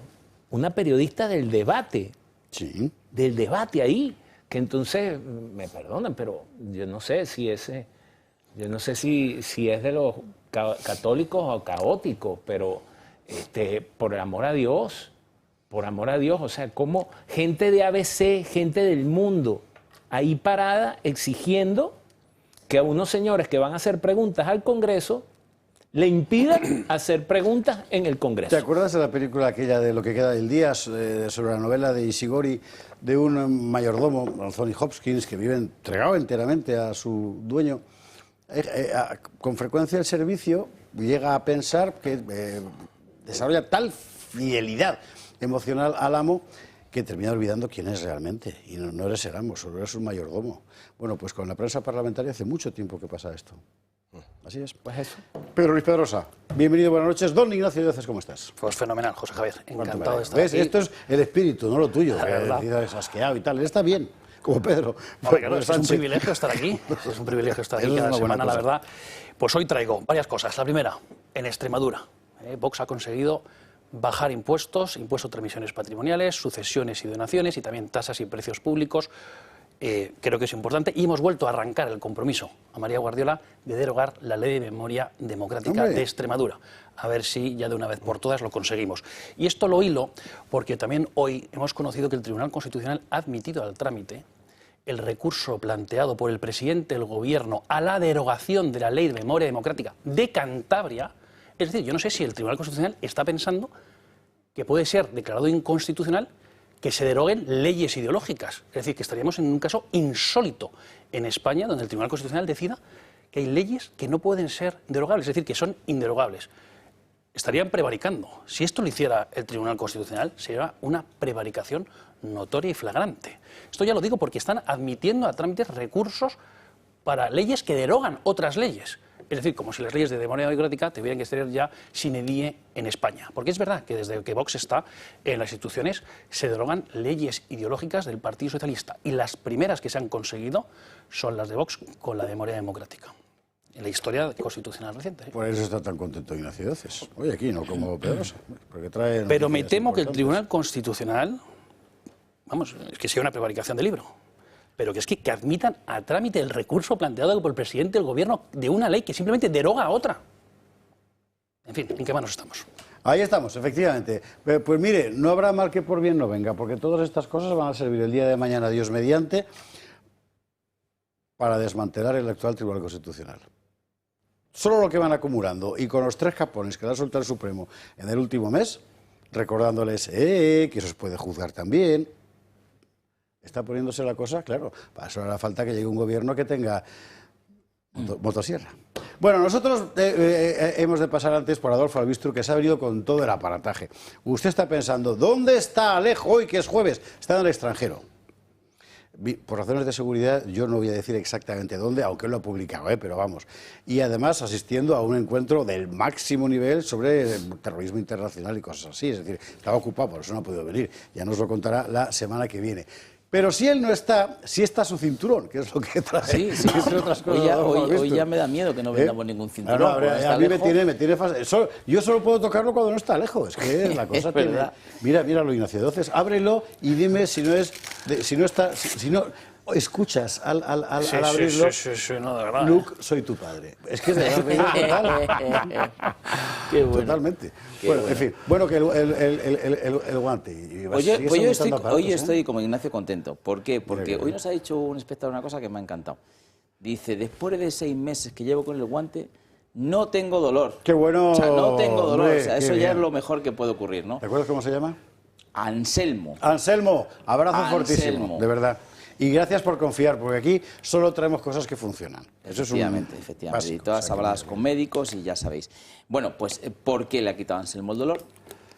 una periodista del debate, Sí. del debate ahí, que entonces, me perdonan, pero yo no sé si es de los católicos o caóticos, pero por el amor a Dios, o sea, como gente de ABC, gente del mundo, ahí parada exigiendo que a unos señores que van a hacer preguntas al Congreso le impidan hacer preguntas en el Congreso. ¿Te acuerdas de la película aquella de Lo que queda del día, sobre la novela de Ishigori, de un mayordomo, Anthony Hopkins, que vive entregado enteramente a su dueño? Con frecuencia el servicio llega a pensar que desarrolla tal fidelidad emocional al amo que termina olvidando quién es realmente. Y no eres el amo, solo eres un mayordomo. Bueno, pues con la prensa parlamentaria hace mucho tiempo que pasa esto. Así es. Pues eso. Pedro Luis Pedrosa, bienvenido, buenas noches. Don Ignacio Díaz, ¿cómo estás? Pues fenomenal, José Javier. Encantado de estar ¿Ves? aquí. Esto es el espíritu, no lo tuyo. La verdad. Es asqueado y tal. Él está bien, como Pedro. Hombre, claro, es un privilegio estar aquí. Es un privilegio estar aquí Eso es cada una buena semana, la cosa. verdad. Pues hoy traigo varias cosas. La primera, en Extremadura. Vox ha conseguido bajar impuestos, impuestos de transmisiones patrimoniales, sucesiones y donaciones y también tasas y precios públicos. Creo que es importante. Y hemos vuelto a arrancar el compromiso a María Guardiola de derogar la Ley de Memoria Democrática ¡Hombre! de Extremadura. A ver si ya de una vez por todas lo conseguimos. Y esto lo hilo porque también hoy hemos conocido que el Tribunal Constitucional ha admitido al trámite el recurso planteado por el presidente del Gobierno a la derogación de la Ley de Memoria Democrática de Cantabria. Es decir, yo no sé si el Tribunal Constitucional está pensando que puede ser declarado inconstitucional que se deroguen leyes ideológicas. Es decir, que estaríamos en un caso insólito en España, donde el Tribunal Constitucional decida que hay leyes que no pueden ser derogables, es decir, que son inderogables. Estarían prevaricando. Si esto lo hiciera el Tribunal Constitucional, sería una prevaricación notoria y flagrante. Esto ya lo digo porque están admitiendo a trámites recursos para leyes que derogan otras leyes. Es decir, como si las leyes de memoria democrática tuvieran que ser ya sine die en España. Porque es verdad que desde que Vox está en las instituciones se derogan leyes ideológicas del Partido Socialista. Y las primeras que se han conseguido son las de Vox con la memoria democrática. En la historia constitucional reciente. Por eso está tan contento Ignacio Díaz. Oye, aquí no como Pedrosa. Porque trae Pero me noticias temo que el importantes. Tribunal Constitucional, vamos, es que sea una prevaricación del libro, pero que es que admitan a trámite el recurso planteado por el presidente del Gobierno de una ley que simplemente deroga a otra. En fin, ¿en qué manos estamos? Ahí estamos, efectivamente. Pues mire, no habrá mal que por bien no venga, porque todas estas cosas van a servir el día de mañana, Dios mediante, para desmantelar el actual Tribunal Constitucional. Solo lo que van acumulando, y con los 3 capones que le ha soltado el Supremo en el último mes, recordándoles que eso se puede juzgar también. Está poniéndose la cosa, claro, para eso hará falta que llegue un gobierno que tenga motosierra. Bueno, nosotros hemos de pasar antes por Adolfo Albistru, que se ha venido con todo el aparataje. Usted está pensando, ¿dónde está Alejo hoy, que es jueves? Está en el extranjero. Por razones de seguridad, yo no voy a decir exactamente dónde, aunque él lo ha publicado, pero vamos. Y además asistiendo a un encuentro del máximo nivel sobre terrorismo internacional y cosas así. Es decir, estaba ocupado, por eso no ha podido venir. Ya nos lo contará la semana que viene. Pero si él no está, sí está su cinturón, que es lo que trae. Sí, sí. Entre otras cosas, Hoy ya me da miedo que no vendamos ningún cinturón. No, porque a está mí lejos. me tiene yo solo puedo tocarlo cuando no está lejos. Es que la cosa Es tiene. verdad. Míralo, Ignacio. Entonces, ábrelo y dime si no escuchas al abrirlo. Sí, no, de verdad. Luke, soy tu padre. Es que es de verdad. Qué bueno. Totalmente. Qué Bueno, bueno. en fin. Bueno, que el guante. Y Pues sigues yo aumentando aparatos, hoy estoy como Ignacio contento. ¿Por qué? Porque Mira que hoy bien. nos ha dicho un espectador una cosa que me ha encantado. Dice, después de 6 meses que llevo con el guante, no tengo dolor. Qué bueno. O sea, no tengo dolor. Hombre, O sea, qué eso ya bien. es lo mejor que puede ocurrir, ¿no? ¿Te acuerdas cómo se llama? Anselmo. Anselmo, abrazo Anselmo. fortísimo, de verdad. Y gracias por confiar, porque aquí solo traemos cosas que funcionan. Eso es Efectivamente. básico, Y todas o sea, que habladas con médicos y ya sabéis. Bueno, pues ¿por qué le ha quitado Anselmo el dolor?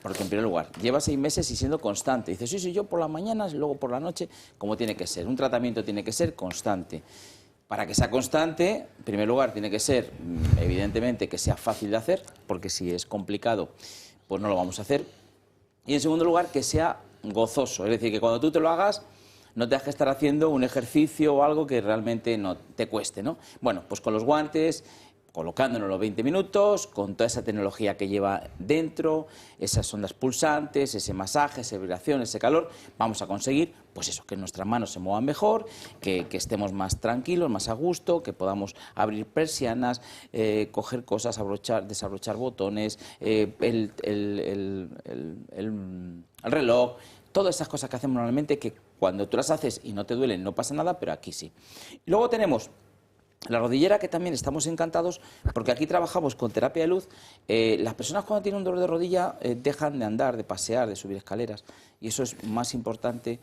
Porque en primer lugar, lleva 6 meses y siendo constante. Dice, sí, yo por las mañanas, luego por la noche, como tiene que ser. Un tratamiento tiene que ser constante. Para que sea constante, en primer lugar, tiene que ser, evidentemente, que sea fácil de hacer, porque si es complicado, pues no lo vamos a hacer. Y en segundo lugar, que sea gozoso. Es decir, que cuando tú te lo hagas, no tengas que estar haciendo un ejercicio o algo que realmente no te cueste, ¿no? Bueno, pues con los guantes, colocándonos los 20 minutos, con toda esa tecnología que lleva dentro, esas ondas pulsantes, ese masaje, esa vibración, ese calor, vamos a conseguir, pues eso, que nuestras manos se muevan mejor, que estemos más tranquilos, más a gusto, que podamos abrir persianas, coger cosas, abrochar, desabrochar botones, el reloj, todas esas cosas que hacemos normalmente que cuando tú las haces y no te duelen no pasa nada, pero aquí sí. Y luego tenemos la rodillera, que también estamos encantados porque aquí trabajamos con terapia de luz. Las personas cuando tienen un dolor de rodilla dejan de andar, de pasear, de subir escaleras, y eso es más importante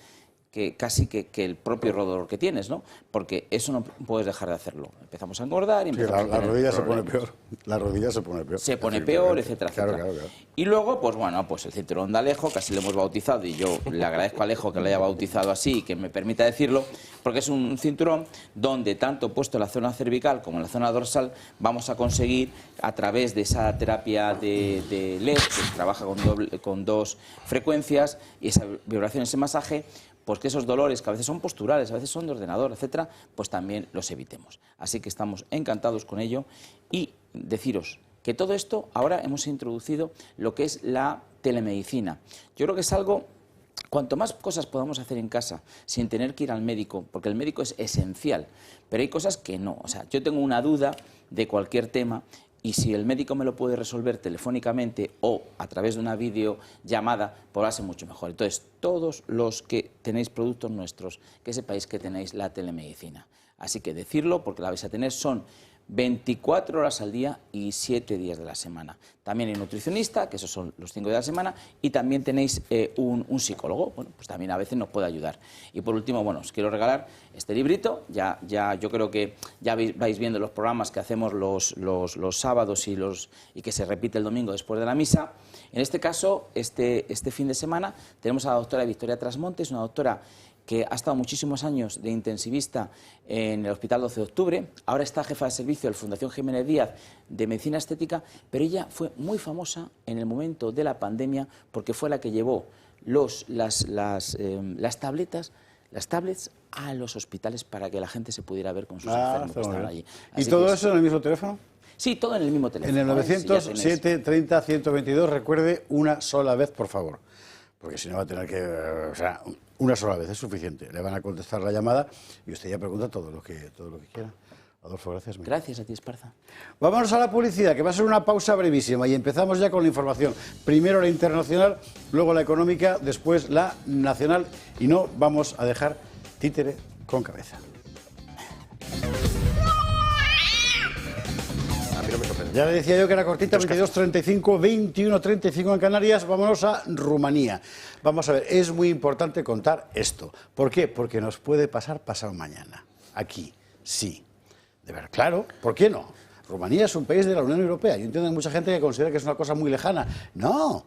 que casi que el propio dolor que tienes, ¿no? Porque eso no puedes dejar de hacerlo. Empezamos a engordar y empezamos la a tener rodilla se problemas. pone peor. La rodilla se pone peor. Se pone peor, etcétera, etcétera. Claro. Y luego, pues bueno, pues el cinturón de Alejo, que así lo hemos bautizado, y yo le agradezco a Alejo que lo haya bautizado así y que me permita decirlo, porque es un cinturón donde tanto puesto en la zona cervical como en la zona dorsal vamos a conseguir, a través de esa terapia de LED, que trabaja con 2 frecuencias, y esa vibración, ese masaje, pues que esos dolores, que a veces son posturales, a veces son de ordenador, etcétera, pues también los evitemos. Así que estamos encantados con ello, y deciros que todo esto, ahora hemos introducido lo que es la telemedicina. Yo creo que es algo, cuanto más cosas podamos hacer en casa sin tener que ir al médico, porque el médico es esencial, pero hay cosas que no. O sea, yo tengo una duda de cualquier tema, y si el médico me lo puede resolver telefónicamente o a través de una videollamada, pues va a ser mucho mejor. Entonces, todos los que tenéis productos nuestros, que sepáis que tenéis la telemedicina. Así que decirlo, porque la vais a tener, son 24 horas al día y 7 días de la semana. También hay nutricionista, que esos son los 5 días de la semana, y también tenéis un psicólogo, bueno, pues también a veces nos puede ayudar. Y por último, bueno, os quiero regalar este librito. Ya yo creo que ya vais viendo los programas que hacemos los sábados y que se repite el domingo después de la misa. En este caso, este fin de semana tenemos a la doctora Victoria Trasmontes, una doctora que ha estado muchísimos años de intensivista en el Hospital 12 de Octubre, ahora está jefa de servicio de la Fundación Jiménez Díaz de Medicina Estética, pero ella fue muy famosa en el momento de la pandemia porque fue la que llevó las tablets a los hospitales para que la gente se pudiera ver con sus enfermos que estaban allí. ¿Y Así todo que eso en el mismo teléfono? Sí, todo en el mismo teléfono. En el 900 Sí, 730 122, recuerde, una sola vez, por favor. Porque si no va a tener que... O sea, una sola vez es suficiente. Le van a contestar la llamada y usted ya pregunta todo lo que quiera. Adolfo, gracias. Gracias a ti, Esparza. Vámonos a la publicidad, que va a ser una pausa brevísima, y empezamos ya con la información. Primero la internacional, luego la económica, después la nacional, y no vamos a dejar títere con cabeza. Ya le decía yo que era cortita, 22:35, 21:35 en Canarias. Vámonos a Rumanía. Vamos a ver, es muy importante contar esto. ¿Por qué? Porque nos puede pasar pasado mañana. Aquí, sí. De ver, claro, ¿por qué no? Rumanía es un país de la Unión Europea. Yo entiendo que hay mucha gente que considera que es una cosa muy lejana. No,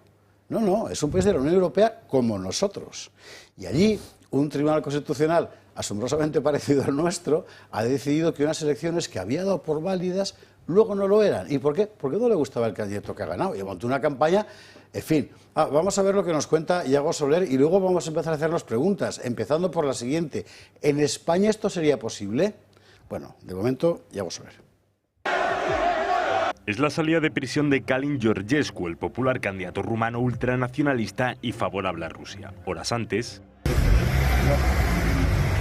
es un país de la Unión Europea como nosotros. Y allí un tribunal constitucional asombrosamente parecido al nuestro ha decidido que unas elecciones que había dado por válidas luego no lo eran. ¿Y por qué? Porque no le gustaba el candidato que ha ganado. Y montó una campaña, en fin. Vamos a ver lo que nos cuenta Iago Soler y luego vamos a empezar a hacernos preguntas, empezando por la siguiente. ¿En España esto sería posible? Bueno, de momento, Iago Soler. Es la salida de prisión de Calin Georgescu, el popular candidato rumano ultranacionalista y favorable a Rusia. Horas antes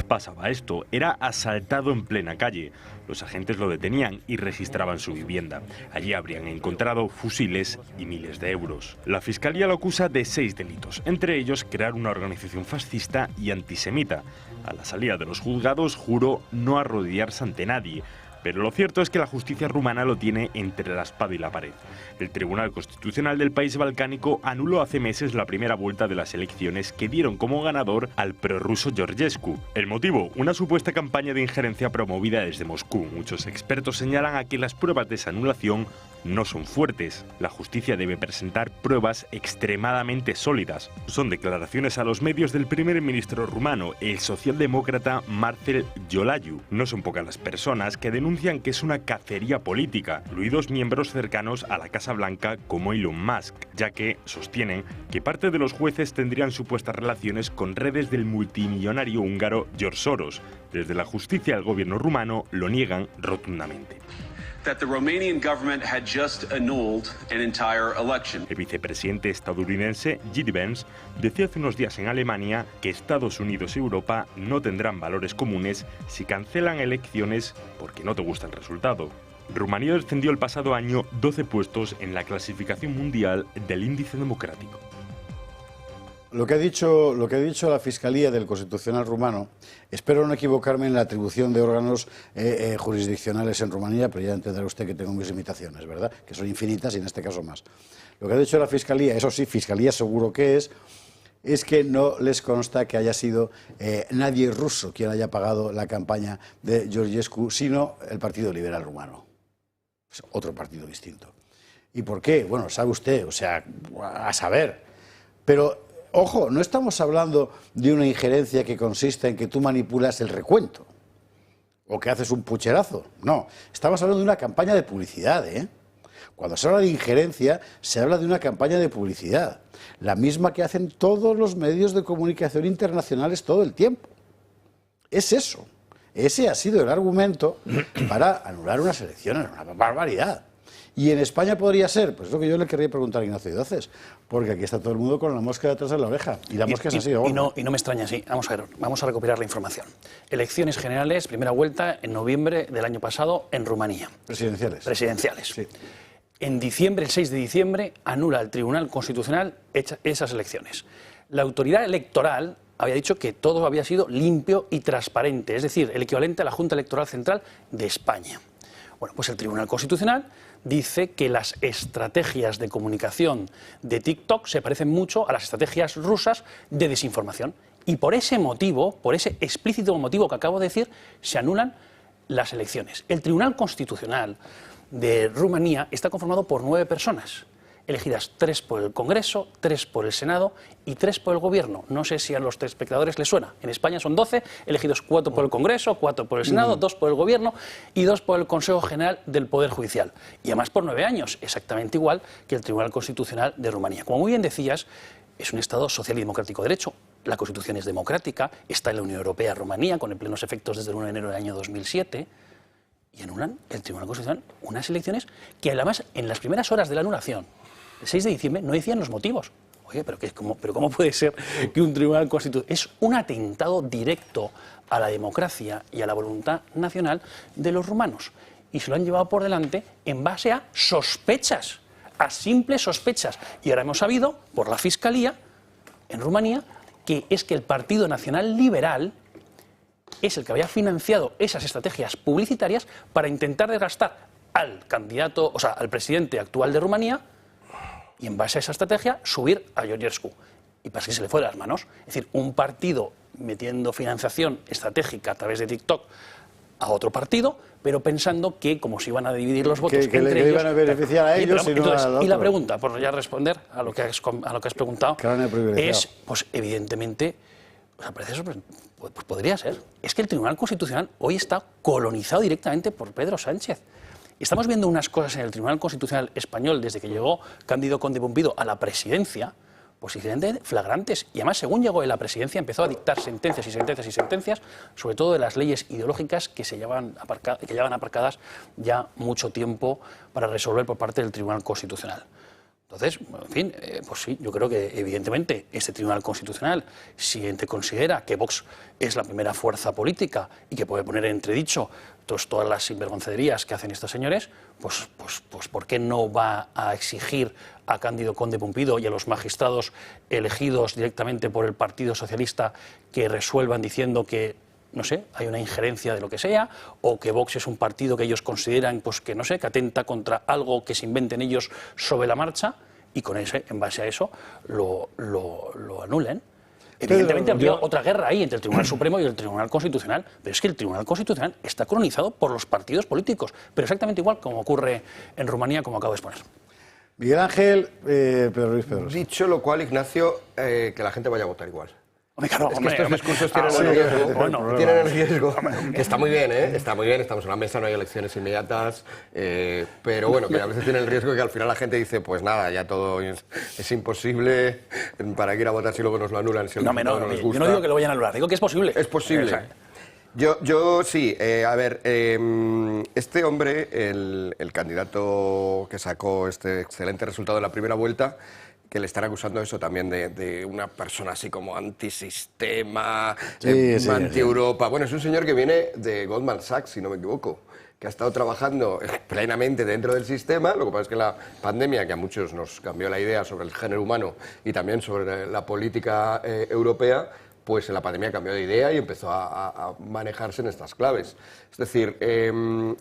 pasaba esto, era asaltado en plena calle. Los agentes lo detenían y registraban su vivienda. Allí habrían encontrado fusiles y miles de euros. La fiscalía lo acusa de 6 delitos, entre ellos crear una organización fascista y antisemita. A la salida de los juzgados juró no arrodillarse ante nadie. Pero lo cierto es que la justicia rumana lo tiene entre la espada y la pared. El Tribunal Constitucional del país balcánico anuló hace meses la primera vuelta de las elecciones que dieron como ganador al prorruso Georgescu. El motivo, una supuesta campaña de injerencia promovida desde Moscú. Muchos expertos señalan a que las pruebas de esa anulación no son fuertes. La justicia debe presentar pruebas extremadamente sólidas. Son declaraciones a los medios del primer ministro rumano, el socialdemócrata Marcel Iolayu. No son pocas las personas que denuncian que es una cacería política, incluidos miembros cercanos a la Casa Blanca como Elon Musk, ya que sostienen que parte de los jueces tendrían supuestas relaciones con redes del multimillonario húngaro George Soros. Desde la justicia al gobierno rumano lo niegan rotundamente. El vicepresidente estadounidense J.D. Vance decía hace unos días en Alemania que Estados Unidos y Europa no tendrán valores comunes si cancelan elecciones porque no te gusta el resultado. Rumanía descendió el pasado año 12 puestos en la clasificación mundial del índice democrático. Lo que ha dicho la Fiscalía del Constitucional rumano, espero no equivocarme en la atribución de órganos jurisdiccionales en Rumanía, pero ya entenderá usted que tengo mis limitaciones, ¿verdad? Que son infinitas y en este caso más. Lo que ha dicho la Fiscalía, eso sí, Fiscalía seguro que es que no les consta que haya sido nadie ruso quien haya pagado la campaña de Georgescu, sino el Partido Liberal Rumano. Es otro partido distinto. ¿Y por qué? Bueno, sabe usted, o sea, a saber. Pero ojo, no estamos hablando de una injerencia que consiste en que tú manipulas el recuento o que haces un pucherazo. No, estamos hablando de una campaña de publicidad, ¿eh? Cuando se habla de injerencia, se habla de una campaña de publicidad, la misma que hacen todos los medios de comunicación internacionales todo el tiempo. Es eso. Ese ha sido el argumento para anular unas elecciones, una barbaridad. ¿Y en España podría ser? Pues es lo que yo le querría preguntar a Ignacio Idoces, porque aquí está todo el mundo con la mosca detrás de la oreja, y la mosca es así. Y no me extraña así. Vamos a ver, vamos a recuperar la información. Elecciones generales, primera vuelta, en noviembre del año pasado, en Rumanía. Presidenciales. Presidenciales. Sí. En diciembre, el 6 de diciembre, anula el Tribunal Constitucional esas elecciones. La autoridad electoral había dicho que todo había sido limpio y transparente, es decir, el equivalente a la Junta Electoral Central de España. Bueno, pues el Tribunal Constitucional dice que las estrategias de comunicación de TikTok se parecen mucho a las estrategias rusas de desinformación. Y por ese motivo, por ese explícito motivo que acabo de decir, se anulan las elecciones. El Tribunal Constitucional de Rumanía está conformado por 9 personas, elegidas 3 por el Congreso, 3 por el Senado y 3 por el Gobierno. No sé si a los telespectadores les suena. En España son 12, elegidos 4 por el Congreso, 4 por el Senado, 2 por el Gobierno y 2 por el Consejo General del Poder Judicial. Y además por 9 años, exactamente igual que el Tribunal Constitucional de Rumanía. Como muy bien decías, es un Estado social y democrático de derecho. La Constitución es democrática, está en la Unión Europea Rumanía, con plenos efectos desde el 1 de enero del año 2007, y anulan el Tribunal Constitucional unas elecciones que además en las primeras horas de la anulación, el 6 de diciembre, no decían los motivos. Oye, pero ¿cómo puede ser que un Tribunal Constitucional... Es un atentado directo a la democracia y a la voluntad nacional de los rumanos. Y se lo han llevado por delante en base a sospechas, a simples sospechas. Y ahora hemos sabido, por la Fiscalía, en Rumanía, que es que el Partido Nacional Liberal es el que había financiado esas estrategias publicitarias para intentar desgastar al candidato, o sea, al presidente actual de Rumanía, y en base a esa estrategia subir a Georgescu. Y para que se le fue de las manos. Es decir, un partido metiendo financiación estratégica a través de TikTok a otro partido, pero pensando que como se iban a dividir los votos que le iban a beneficiar a ellos y no al otro. Y la pregunta, por ya responder a lo que has preguntado, es, pues evidentemente, parece sorprendente. Pues podría ser. Es que el Tribunal Constitucional hoy está colonizado directamente por Pedro Sánchez. Estamos viendo unas cosas en el Tribunal Constitucional español desde que llegó Cándido Conde Pumpido a la presidencia, posiblemente flagrantes. Y además, según llegó a la presidencia, empezó a dictar sentencias y sentencias y sentencias, sobre todo de las leyes ideológicas que llevan aparcadas ya mucho tiempo para resolver por parte del Tribunal Constitucional. Entonces, en fin, pues sí, yo creo que evidentemente este Tribunal Constitucional, si considera que Vox es la primera fuerza política y que puede poner en entredicho todas las sinvergoncerías que hacen estos señores, pues ¿por qué no va a exigir a Cándido Conde Pumpido y a los magistrados elegidos directamente por el Partido Socialista que resuelvan diciendo que no sé, hay una injerencia de lo que sea, o que Vox es un partido que ellos consideran, pues que no sé, que atenta contra algo que se inventen ellos sobre la marcha, y con ese, en base a eso, lo anulen. Evidentemente habría otra guerra ahí entre el Tribunal Supremo y el Tribunal Constitucional, pero es que el Tribunal Constitucional está colonizado por los partidos políticos, pero exactamente igual como ocurre en Rumanía, como acabo de exponer. Miguel Ángel, Pedro Luis Pedrosa. Dicho lo cual, Ignacio, que la gente vaya a votar igual. Claro, Es que estos discursos tienen el riesgo, tienen el riesgo, que está muy bien, está muy bien, estamos en una mesa, no hay elecciones inmediatas, pero bueno, que a veces tiene el riesgo que al final la gente dice, pues nada, ya todo es imposible, para qué ir a votar si luego nos lo anulan, si el resultado no nos gusta. Yo no digo que lo vayan a anular, digo que es posible. Es posible. Yo sí, a ver, este hombre, el candidato que sacó este excelente resultado en la primera vuelta, que le están acusando eso también de una persona así como antisistema, anti-Europa. Bueno, es un señor que viene de Goldman Sachs, si no me equivoco, que ha estado trabajando plenamente dentro del sistema. Lo que pasa es que la pandemia, que a muchos nos cambió la idea sobre el género humano y también sobre la política europea, pues en la pandemia cambió de idea y empezó a manejarse en estas claves. Es decir,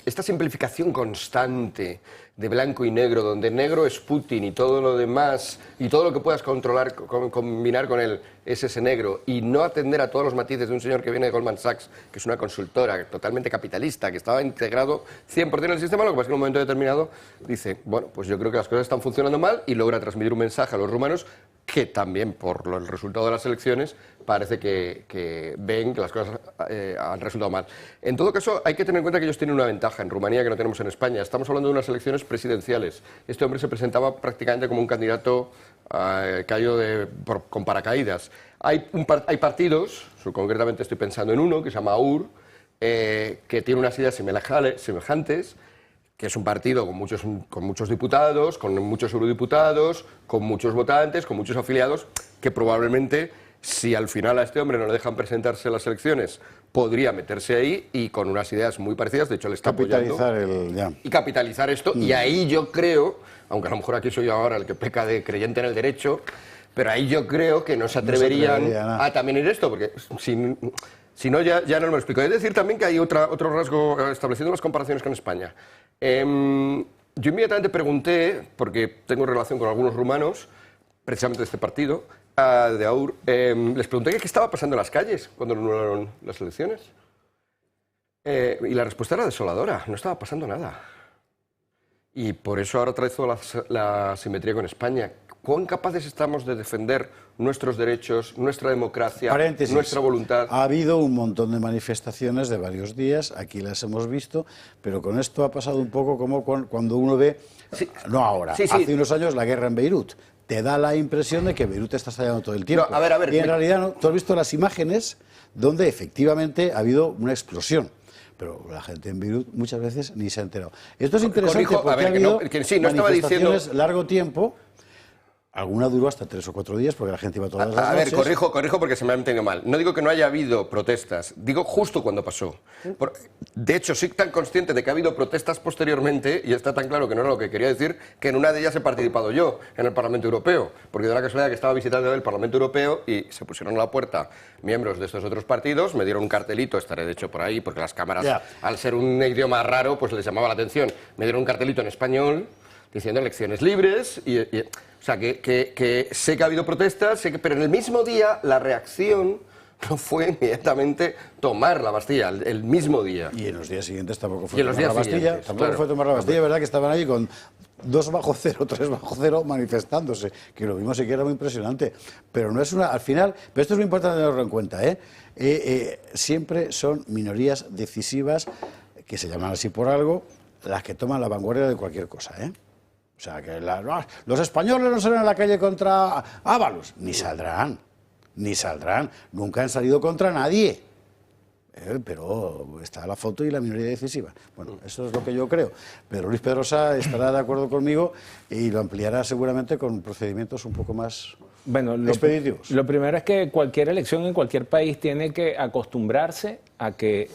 esta simplificación constante de blanco y negro, donde negro es Putin y todo lo demás, y todo lo que puedas controlar, combinar con él, es ese negro, y no atender a todos los matices de un señor que viene de Goldman Sachs, que es una consultora totalmente capitalista, que estaba integrado 100% en el sistema, lo que pasa es que en un momento determinado dice, bueno, pues yo creo que las cosas están funcionando mal, y logra transmitir un mensaje a los rumanos que también, por el resultado de las elecciones, parece que ven que las cosas han resultado mal. En todo caso, hay que tener en cuenta que ellos tienen una ventaja en Rumanía que no tenemos en España. Estamos hablando de unas elecciones presidenciales. Este hombre se presentaba prácticamente como un candidato caído con paracaídas. Hay partidos, concretamente estoy pensando en uno, que se llama AUR, que tiene unas ideas semejantes, que es un partido con muchos diputados, con muchos eurodiputados, con muchos votantes, con muchos afiliados, que probablemente, si al final a este hombre no le dejan presentarse a las elecciones, podría meterse ahí y con unas ideas muy parecidas, de hecho le está apoyando. Y capitalizar esto, y ahí yo creo, aunque a lo mejor aquí soy yo ahora el que peca de creyente en el derecho, pero ahí yo creo que no se atreverían a también ir esto, porque si no ya no me lo explico. Es decir también que hay otro rasgo, estableciendo las comparaciones con España. Yo inmediatamente pregunté, porque tengo relación con algunos rumanos, precisamente de este partido, de AUR, les pregunté qué estaba pasando en las calles cuando anularon las elecciones. Y la respuesta era desoladora, no estaba pasando nada. Y por eso ahora traigo la simetría con España. ¿Cuán capaces estamos de defender nuestros derechos, nuestra democracia, nuestra voluntad? Ha habido un montón de manifestaciones de varios días, aquí las hemos visto, pero con esto ha pasado un poco como cuando uno ve, no ahora, hace unos años la guerra en Beirut. Te da la impresión de que Beirut está estallando todo el tiempo. No, a ver, y en realidad no. Tú has visto las imágenes donde efectivamente ha habido una explosión. Pero la gente en Beirut muchas veces ni se ha enterado. Esto es interesante porque ha habido manifestaciones largo tiempo. Alguna duró hasta 3 o 4 días porque la gente iba todas las noches. A ver, corrijo porque se me ha entendido mal. No digo que no haya habido protestas, digo justo cuando pasó. De hecho, soy tan consciente de que ha habido protestas posteriormente, y está tan claro que no era lo que quería decir, que en una de ellas he participado yo, en el Parlamento Europeo, porque de la casualidad que estaba visitando el Parlamento Europeo y se pusieron a la puerta miembros de estos otros partidos, me dieron un cartelito, estaré de hecho por ahí, porque las cámaras, al ser un idioma raro, pues les llamaba la atención. Me dieron un cartelito en español diciendo elecciones libres o sea, que sé que ha habido protestas, pero en el mismo día la reacción no fue inmediatamente tomar la Bastilla, el mismo día. Y en los días siguientes tampoco fue tomar la Bastilla. Fue tomar la Bastilla, verdad que estaban ahí con 2 bajo cero, 3 bajo cero manifestándose, que lo mismo sí que era muy impresionante. Pero no es al final, pero esto es muy importante tenerlo en cuenta, siempre son minorías decisivas, que se llaman así por algo, las que toman la vanguardia de cualquier cosa, O sea, que los españoles no salen a la calle contra Ábalos, ni saldrán, nunca han salido contra nadie, pero está la foto y la minoría decisiva. Bueno, eso es lo que yo creo, pero Luis Pedrosa estará de acuerdo conmigo y lo ampliará seguramente con procedimientos un poco más expeditivos. Lo primero es que cualquier elección en cualquier país tiene que acostumbrarse a que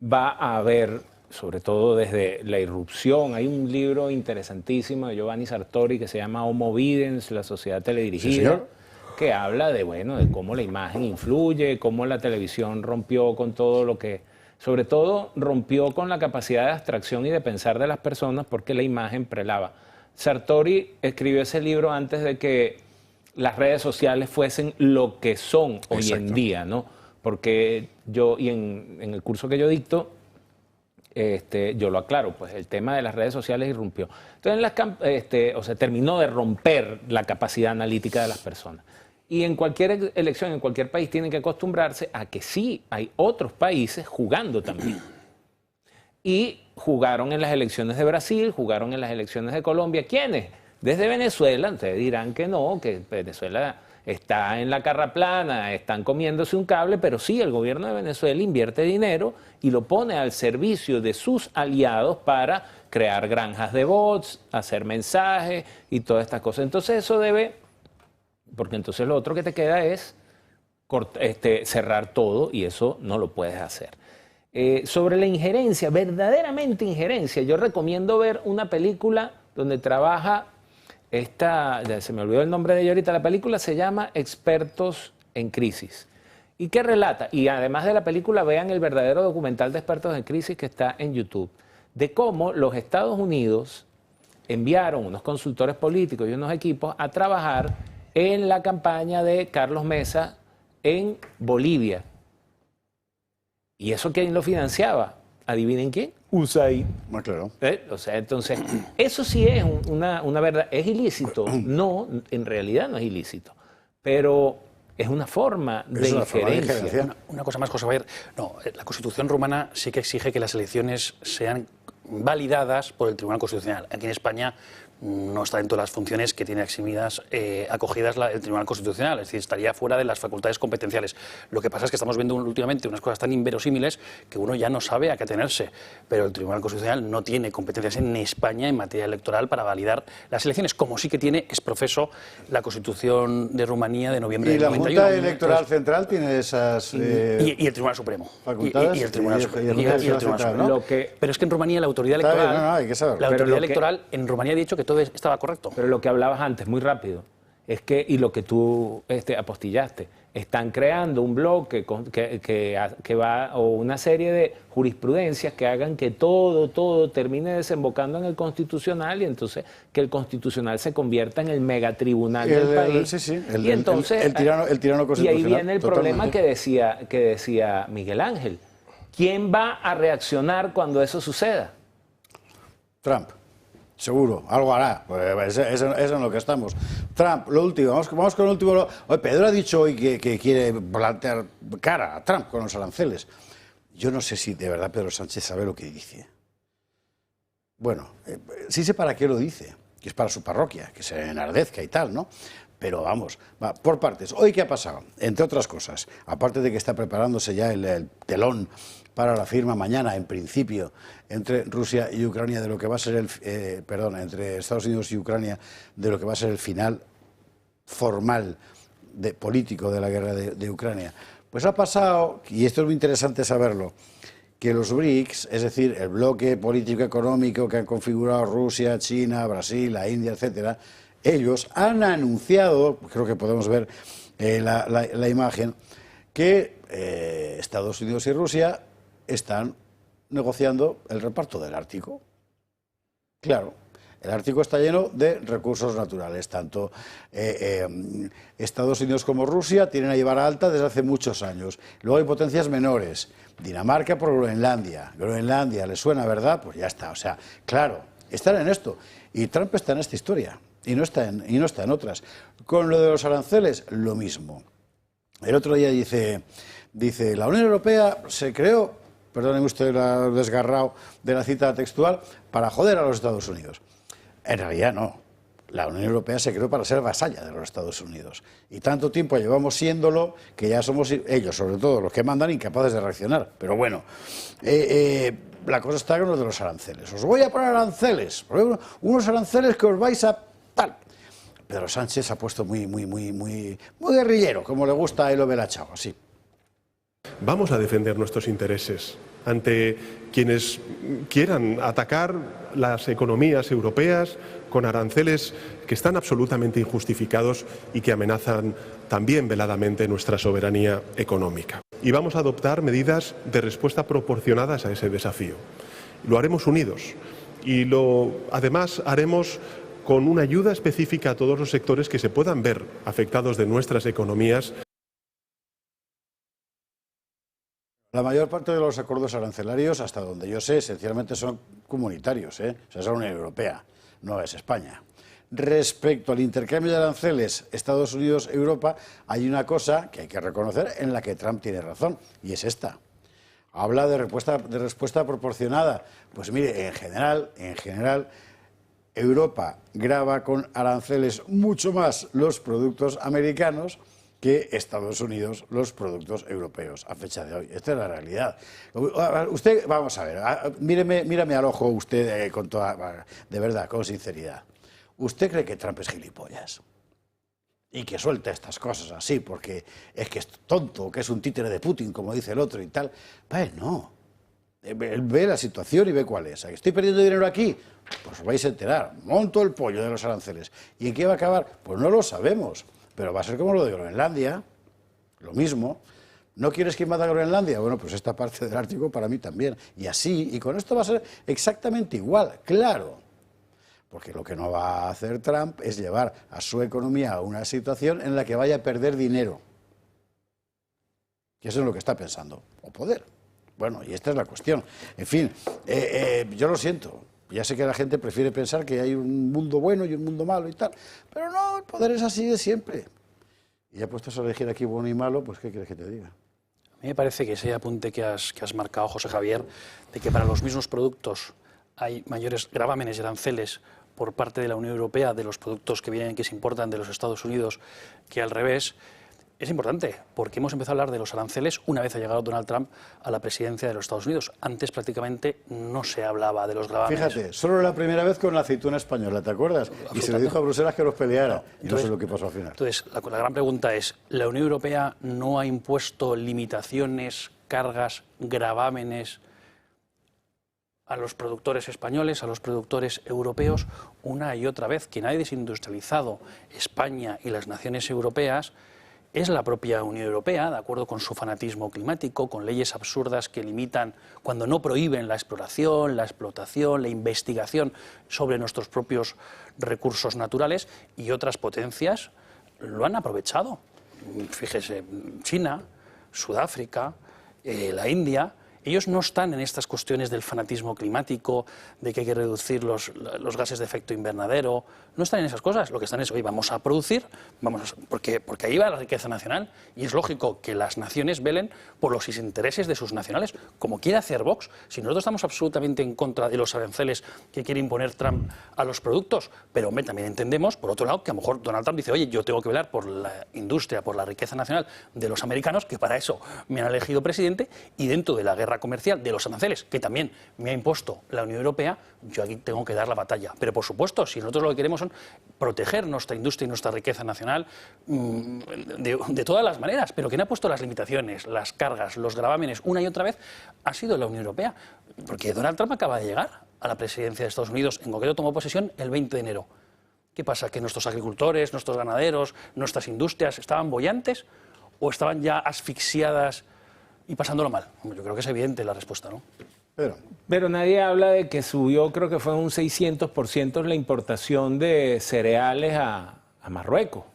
va a haber, sobre todo desde la irrupción. Hay un libro interesantísimo de Giovanni Sartori que se llama Homo Videns, la sociedad teledirigida. ¿Sí, señor? que habla de, bueno, de cómo la imagen influye, cómo la televisión rompió con todo lo que... Sobre todo rompió con la capacidad de abstracción y de pensar de las personas porque la imagen prelaba. Sartori escribió ese libro antes de que las redes sociales fuesen lo que son hoy en día, ¿no? Porque yo, y en el curso que yo dicto, yo lo aclaro, pues el tema de las redes sociales irrumpió. Entonces, terminó de romper la capacidad analítica de las personas. Y en cualquier elección, en cualquier país, tienen que acostumbrarse a que sí, hay otros países jugando también. Y jugaron en las elecciones de Brasil, jugaron en las elecciones de Colombia. ¿Quiénes? Desde Venezuela, ustedes dirán que no, que Venezuela está en la carra plana, están comiéndose un cable, pero sí, el gobierno de Venezuela invierte dinero y lo pone al servicio de sus aliados para crear granjas de bots, hacer mensajes y todas estas cosas. Entonces eso debe, porque entonces lo otro que te queda es cerrar todo y eso no lo puedes hacer. Sobre la injerencia, verdaderamente injerencia, yo recomiendo ver una película donde trabaja se me olvidó el nombre de ella ahorita, la película se llama Expertos en Crisis. ¿Y qué relata? Y además de la película, vean el verdadero documental de Expertos en Crisis que está en YouTube, de cómo los Estados Unidos enviaron unos consultores políticos y unos equipos a trabajar en la campaña de Carlos Mesa en Bolivia. ¿Y eso quién lo financiaba? ¿Adivinen quién? USAID. Claro. O sea, entonces, eso sí es una verdad. ¿Es ilícito? No, en realidad no es ilícito. Pero es una forma de injerencia. Una cosa más, José Javier. No, la Constitución rumana sí que exige que las elecciones sean validadas por el Tribunal Constitucional. Aquí en España no está dentro de las funciones que tiene acogidas el Tribunal Constitucional, es decir, estaría fuera de las facultades competenciales. Lo que pasa es que estamos viendo últimamente unas cosas tan inverosímiles que uno ya no sabe a qué atenerse, pero el Tribunal Constitucional no tiene competencias en España en materia electoral para validar las elecciones, como sí que tiene exprofeso la Constitución de Rumanía de noviembre del 91. ¿Y la Junta Electoral Central tiene esas y el Tribunal Supremo. facultades? Y el Tribunal Supremo. Central, ¿no? Pero es que en Rumanía la autoridad electoral, hay que saberlo. la autoridad electoral en Rumanía ha dicho que todo estaba correcto. Pero lo que hablabas antes, muy rápido, es que, y lo que tú apostillaste, están creando un bloque que va, o una serie de jurisprudencias que hagan que todo termine desembocando en el Constitucional y entonces que el Constitucional se convierta en el megatribunal del país. Sí, y entonces, el tirano constitucional. Y ahí viene el problema que decía Miguel Ángel. ¿Quién va a reaccionar cuando eso suceda? Trump. Seguro, algo hará. Pues eso es en lo que estamos. Trump, lo último, vamos con el último. Hoy Pedro ha dicho hoy que quiere plantear cara a Trump con los aranceles. Yo no sé si de verdad Pedro Sánchez sabe lo que dice. Bueno, sí sé para qué lo dice, que es para su parroquia, que se enardezca y tal, ¿no? Pero vamos, va, por partes. ¿Hoy qué ha pasado? Entre otras cosas, aparte de que está preparándose ya el telón para la firma mañana, en principio, entre Rusia y Ucrania de lo que va a ser entre Estados Unidos y Ucrania de lo que va a ser el final formal político de la guerra de Ucrania. Pues ha pasado, y esto es muy interesante saberlo, que los BRICS, es decir, el bloque político-económico que han configurado Rusia, China, Brasil, la India, etcétera, ellos han anunciado, creo que podemos ver la imagen, que Estados Unidos y Rusia están negociando el reparto del Ártico. Claro, el Ártico está lleno de recursos naturales. Tanto Estados Unidos como Rusia tienen ahí vara alta desde hace muchos años. Luego hay potencias menores. Dinamarca por Groenlandia. Groenlandia, ¿le suena, verdad? Pues ya está. O sea, claro, están en esto. Y Trump está en esta historia. Y no está en otras. Con lo de los aranceles, lo mismo. El otro día dice, la Unión Europea se creó, perdóneme usted lo desgarrado de la cita textual, para joder a los Estados Unidos. En realidad no. La Unión Europea se creó para ser vasalla de los Estados Unidos. Y tanto tiempo llevamos siéndolo que ya somos ellos, sobre todo los que mandan, incapaces de reaccionar. Pero bueno, la cosa está con lo de los aranceles. Os voy a poner aranceles, unos aranceles que os vais a tal. Pedro Sánchez se ha puesto muy guerrillero, como le gusta a Elo Belachao, así. Vamos a defender nuestros intereses ante quienes quieran atacar las economías europeas con aranceles que están absolutamente injustificados y que amenazan también veladamente nuestra soberanía económica. Y vamos a adoptar medidas de respuesta proporcionadas a ese desafío. Lo haremos unidos y además haremos con una ayuda específica a todos los sectores que se puedan ver afectados de nuestras economías. La mayor parte de los acuerdos arancelarios, hasta donde yo sé, esencialmente son comunitarios, O sea, es la Unión Europea, no es España. Respecto al intercambio de aranceles Estados Unidos-Europa, hay una cosa que hay que reconocer en la que Trump tiene razón, y es esta. Habla de respuesta proporcionada. Pues mire, en general, Europa grava con aranceles mucho más los productos americanos que Estados Unidos los productos europeos a fecha de hoy. Esta es la realidad. Usted, vamos a ver, mírame al ojo usted de verdad, con sinceridad. ¿Usted cree que Trump es gilipollas? Y que suelta estas cosas así porque es que es tonto, que es un títere de Putin, como dice el otro y tal. Pues no. Él ve la situación y ve cuál es. ¿Estoy perdiendo dinero aquí? Pues os vais a enterar. Monto el pollo de los aranceles. ¿Y en qué va a acabar? Pues no lo sabemos. Pero va a ser como lo de Groenlandia, lo mismo. ¿No quieres que invada Groenlandia? Bueno, pues esta parte del Ártico para mí también. Y así, y con esto va a ser exactamente igual, claro. Porque lo que no va a hacer Trump es llevar a su economía a una situación en la que vaya a perder dinero. Y eso es lo que está pensando. O poder. Bueno, y esta es la cuestión. En fin, yo lo siento. Ya sé que la gente prefiere pensar que hay un mundo bueno y un mundo malo y tal, pero no, el poder es así de siempre. Y ya puestos a elegir aquí bueno y malo, pues ¿qué quieres que te diga? A mí me parece que ese apunte que has marcado, José Javier, de que para los mismos productos hay mayores gravámenes y aranceles por parte de la Unión Europea de los productos que vienen, que se importan de los Estados Unidos, que al revés, es importante, porque hemos empezado a hablar de los aranceles una vez ha llegado Donald Trump a la presidencia de los Estados Unidos. Antes prácticamente no se hablaba de los gravámenes. Fíjate, solo la primera vez con la aceituna española, ¿te acuerdas? Y se le dijo a Bruselas que los peleara. Y no sé lo que pasó al final. Entonces, la gran pregunta es, ¿la Unión Europea no ha impuesto limitaciones, cargas, gravámenes a los productores españoles, a los productores europeos, una y otra vez? Quien ha desindustrializado España y las naciones europeas es la propia Unión Europea, de acuerdo con su fanatismo climático, con leyes absurdas que limitan, cuando no prohíben la exploración, la explotación, la investigación sobre nuestros propios recursos naturales, y otras potencias lo han aprovechado. Fíjese, China, Sudáfrica, la India. Ellos no están en estas cuestiones del fanatismo climático, de que hay que reducir los gases de efecto invernadero. No están en esas cosas. Lo que están es, hoy vamos a producir, porque ahí va la riqueza nacional. Y es lógico que las naciones velen por los intereses de sus nacionales, como quiere hacer Vox. Si nosotros estamos absolutamente en contra de los aranceles que quiere imponer Trump a los productos, pero hombre, también entendemos, por otro lado, que a lo mejor Donald Trump dice, oye, yo tengo que velar por la industria, por la riqueza nacional de los americanos, que para eso me han elegido presidente, y dentro de la guerra comercial de los aranceles, que también me ha impuesto la Unión Europea, yo aquí tengo que dar la batalla. Pero por supuesto, si nosotros lo que queremos son proteger nuestra industria y nuestra riqueza nacional de todas las maneras, pero quien ha puesto las limitaciones, las cargas, los gravámenes una y otra vez ha sido la Unión Europea, porque Donald Trump acaba de llegar a la presidencia de Estados Unidos, en concreto tomó posesión el 20 de enero. ¿Qué pasa? ¿Que nuestros agricultores, nuestros ganaderos, nuestras industrias estaban bollantes o estaban ya asfixiadas y pasándolo mal? Yo creo que es evidente la respuesta, ¿no? Pero nadie habla de que subió, creo que fue un 600% la importación de cereales a Marruecos.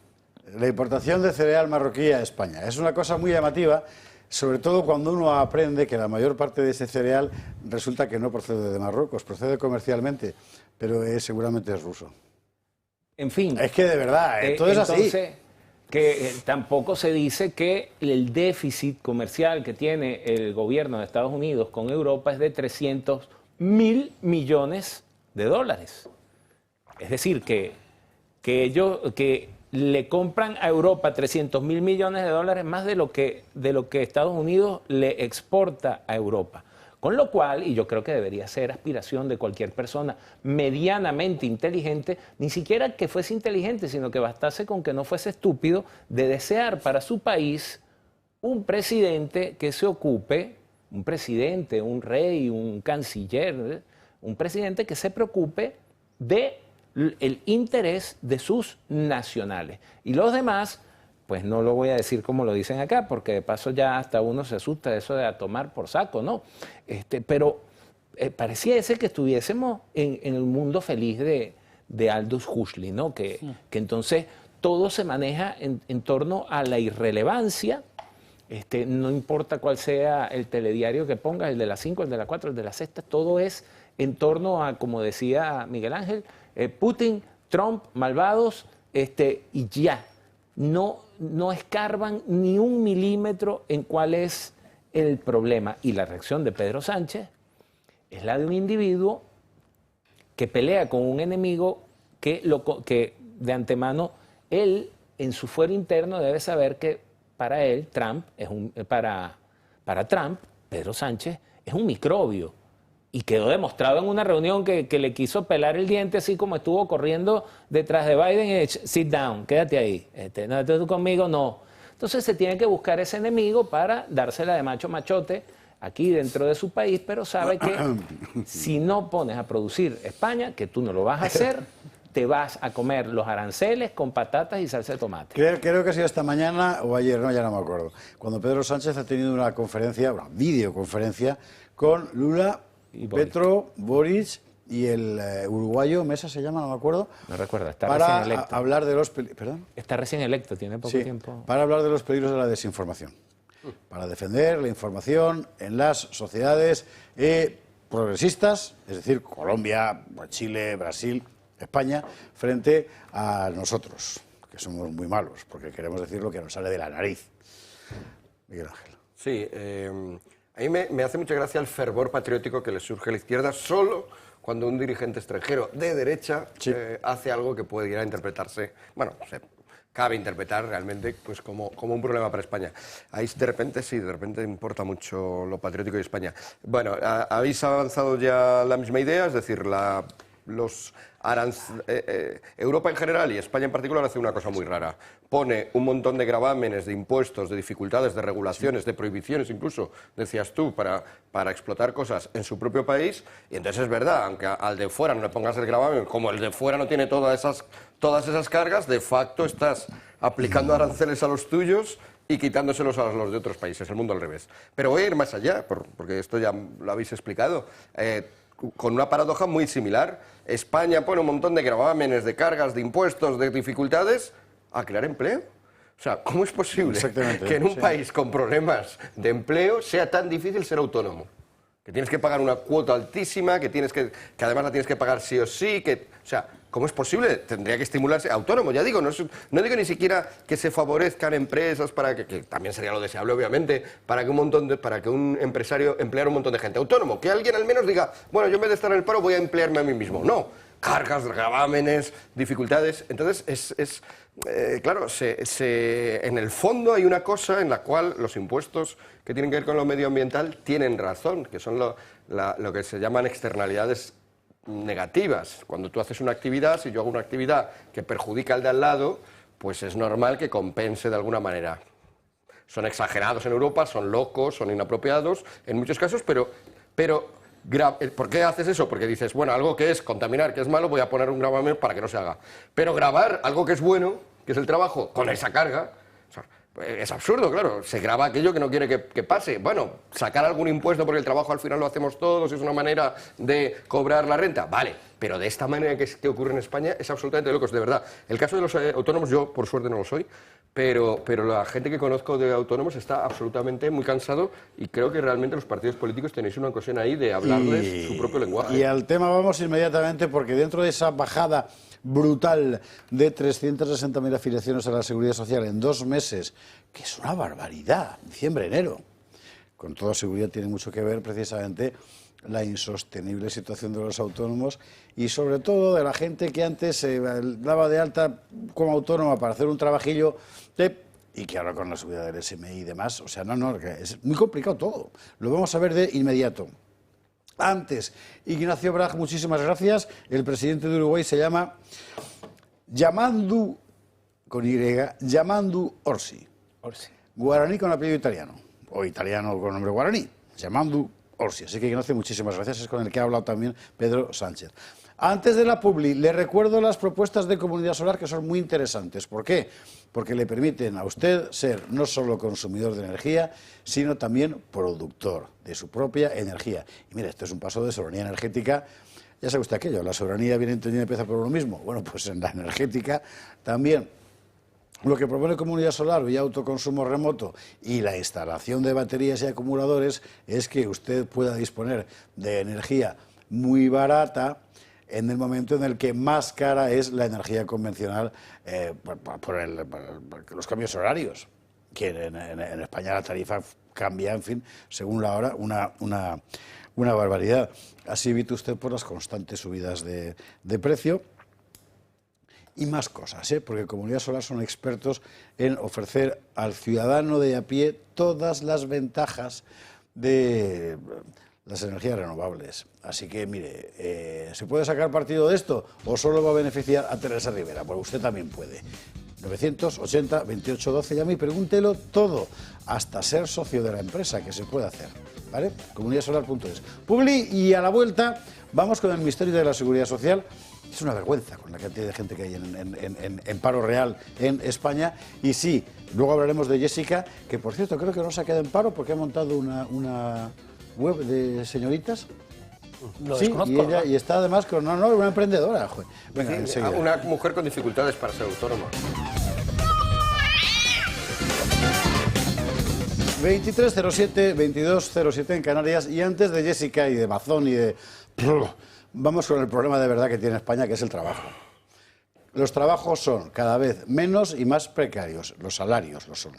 La importación de cereal marroquí a España es una cosa muy llamativa, sobre todo cuando uno aprende que la mayor parte de ese cereal resulta que no procede de Marruecos, procede comercialmente, pero seguramente es ruso. En fin. Es que de verdad, todo es así. Entonces, que tampoco se dice que el déficit comercial que tiene el gobierno de Estados Unidos con Europa es de 300.000 millones de dólares. Es decir, que ellos le compran a Europa 300.000 millones de dólares más de lo que Estados Unidos le exporta a Europa. Con lo cual, y yo creo que debería ser aspiración de cualquier persona medianamente inteligente, ni siquiera que fuese inteligente, sino que bastase con que no fuese estúpido, de desear para su país un presidente que se ocupe, un presidente, un rey, un canciller, un presidente que se preocupe del interés de sus nacionales. Y los demás, pues no lo voy a decir como lo dicen acá, porque de paso ya hasta uno se asusta de eso de a tomar por saco, ¿no? Pero pareciese que estuviésemos en el mundo feliz de Aldous Huxley, ¿no? Que entonces todo se maneja en torno a la irrelevancia. No importa cuál sea el telediario que pongas, el de las 5, el de las 4, el de las 6, todo es en torno a, como decía Miguel Ángel, Putin, Trump, malvados, y ya. No escarban ni un milímetro en cuál es el problema. Y la reacción de Pedro Sánchez es la de un individuo que pelea con un enemigo que de antemano él, en su fuero interno, debe saber que para él, para Trump, Pedro Sánchez, es un microbio. Y quedó demostrado en una reunión que le quiso pelar el diente, así como estuvo corriendo detrás de Biden, sit down, quédate ahí, no, tú conmigo no. Entonces se tiene que buscar ese enemigo para dársela de macho machote aquí dentro de su país, pero sabe que si no pones a producir España, que tú no lo vas a hacer, te vas a comer los aranceles con patatas y salsa de tomate. Creo que ha sido esta mañana o ayer, no, ya no me acuerdo, cuando Pedro Sánchez ha tenido una conferencia, una videoconferencia con Lula, Petro, Boric y el uruguayo, Mesa se llama, no me acuerdo. No recuerdo, está recién electo. Para hablar de los ¿Perdón? Está recién electo, tiene poco tiempo. Para hablar de los peligros de la desinformación. Para defender la información en las sociedades progresistas, es decir, Colombia, Chile, Brasil, España, frente a nosotros, que somos muy malos, porque queremos decir lo que nos sale de la nariz. Miguel Ángel. Sí, a mí me hace mucha gracia el fervor patriótico que le surge a la izquierda solo cuando un dirigente extranjero de derecha hace algo que pudiera interpretarse, bueno, cabe interpretar realmente pues como un problema para España. Ahí de repente importa mucho lo patriótico de España. Bueno, habéis avanzado ya la misma idea, es decir, Europa en general y España en particular hace una cosa muy rara. Pone un montón de gravámenes, de impuestos, de dificultades, de regulaciones, de prohibiciones incluso, decías tú, para explotar cosas en su propio país. Y entonces es verdad, aunque al de fuera no le pongas el gravamen, como el de fuera no tiene todas esas cargas, de facto estás aplicando aranceles a los tuyos y quitándoselos a los de otros países, el mundo al revés. Pero voy a ir más allá, porque esto ya lo habéis explicado. Con una paradoja muy similar. España pone un montón de gravámenes, de cargas, de impuestos, de dificultades a crear empleo. O sea, ¿cómo es posible que en un país con problemas de empleo sea tan difícil ser autónomo? Que tienes que pagar una cuota altísima, que además la tienes que pagar sí o sí, o sea, ¿cómo es posible? Tendría que estimularse autónomo, ya digo, no digo ni siquiera que se favorezcan empresas para que también sería lo deseable, obviamente, para que un empresario empleara un montón de gente autónomo, que alguien al menos diga, bueno, yo en vez de estar en el paro voy a emplearme a mí mismo. No, cargas, gravámenes, dificultades. Entonces, claro, en el fondo hay una cosa en la cual los impuestos que tienen que ver con lo medioambiental tienen razón, que son lo que se llaman externalidades negativas. Cuando tú haces una actividad, si yo hago una actividad que perjudica al de al lado, pues es normal que compense de alguna manera. Son exagerados en Europa, son locos, son inapropiados en muchos casos, pero ¿por qué haces eso? Porque dices, bueno, algo que es contaminar, que es malo, voy a poner un gravamen para que no se haga. Pero grabar algo que es bueno, que es el trabajo, con esa carga, es absurdo, claro. Se graba aquello que no quiere que pase. Bueno, sacar algún impuesto porque el trabajo al final lo hacemos todos, es una manera de cobrar la renta. Vale, pero de esta manera que ocurre en España es absolutamente locos, de verdad. El caso de los autónomos, yo por suerte no lo soy, pero la gente que conozco de autónomos está absolutamente muy cansado y creo que realmente los partidos políticos tenéis una ocasión ahí de hablarles su propio lenguaje. Y al tema vamos inmediatamente porque dentro de esa bajada brutal de 360.000 afiliaciones a la Seguridad Social en 2 meses, que es una barbaridad, diciembre, enero, con toda seguridad tiene mucho que ver precisamente la insostenible situación de los autónomos y sobre todo de la gente que antes se daba de alta como autónoma para hacer un trabajillo y que ahora con la subida del SMI y demás, o sea, que es muy complicado todo. Lo vamos a ver de inmediato. Antes, Ignacio Brag, muchísimas gracias. El presidente de Uruguay se llama Yamandu, con Y, Yamandu Orsi. guaraní con apellido italiano, o italiano con nombre guaraní, Yamandu Orsi. Así que Ignacio, muchísimas gracias, es con el que ha hablado también Pedro Sánchez. Antes de la publi, le recuerdo las propuestas de Comunidad Solar que son muy interesantes. ¿Por qué? Porque le permiten a usted ser no solo consumidor de energía, sino también productor de su propia energía. Y mire, esto es un paso de soberanía energética. Ya sabe usted aquello, la soberanía bien entendida empieza por uno mismo. Bueno, pues en la energética también. Lo que propone Comunidad Solar vía autoconsumo remoto y la instalación de baterías y acumuladores es que usted pueda disponer de energía muy barata en el momento en el que más cara es la energía convencional por los cambios horarios, que en España la tarifa cambia, en fin, según la hora, una barbaridad. Así evita usted por las constantes subidas de precio. Y más cosas, porque Comunidad Solar son expertos en ofrecer al ciudadano de a pie todas las ventajas de las energías renovables. Así que, mire, ¿se puede sacar partido de esto o solo va a beneficiar a Teresa Rivera? Pues usted también puede. 980 28 12, llame y pregúntelo todo, hasta ser socio de la empresa, que se puede hacer, ¿vale? Comunidadsolar.es. Publi, y a la vuelta vamos con el misterio de la seguridad social. Es una vergüenza con la cantidad de gente que hay en paro real en España. Y sí, luego hablaremos de Jessica, que por cierto creo que no se ha quedado en paro porque ha montado una web de señoritas. Lo sí, desconozco. Y está además con una emprendedora. Venga, Sí, enseguida. una mujer con dificultades para ser autónoma. 2307, 2207 en Canarias. Y antes de Jessica y de Mazón y de... Vamos con el problema de verdad que tiene España, que es el trabajo. Los trabajos son cada vez menos y más precarios, los salarios lo son.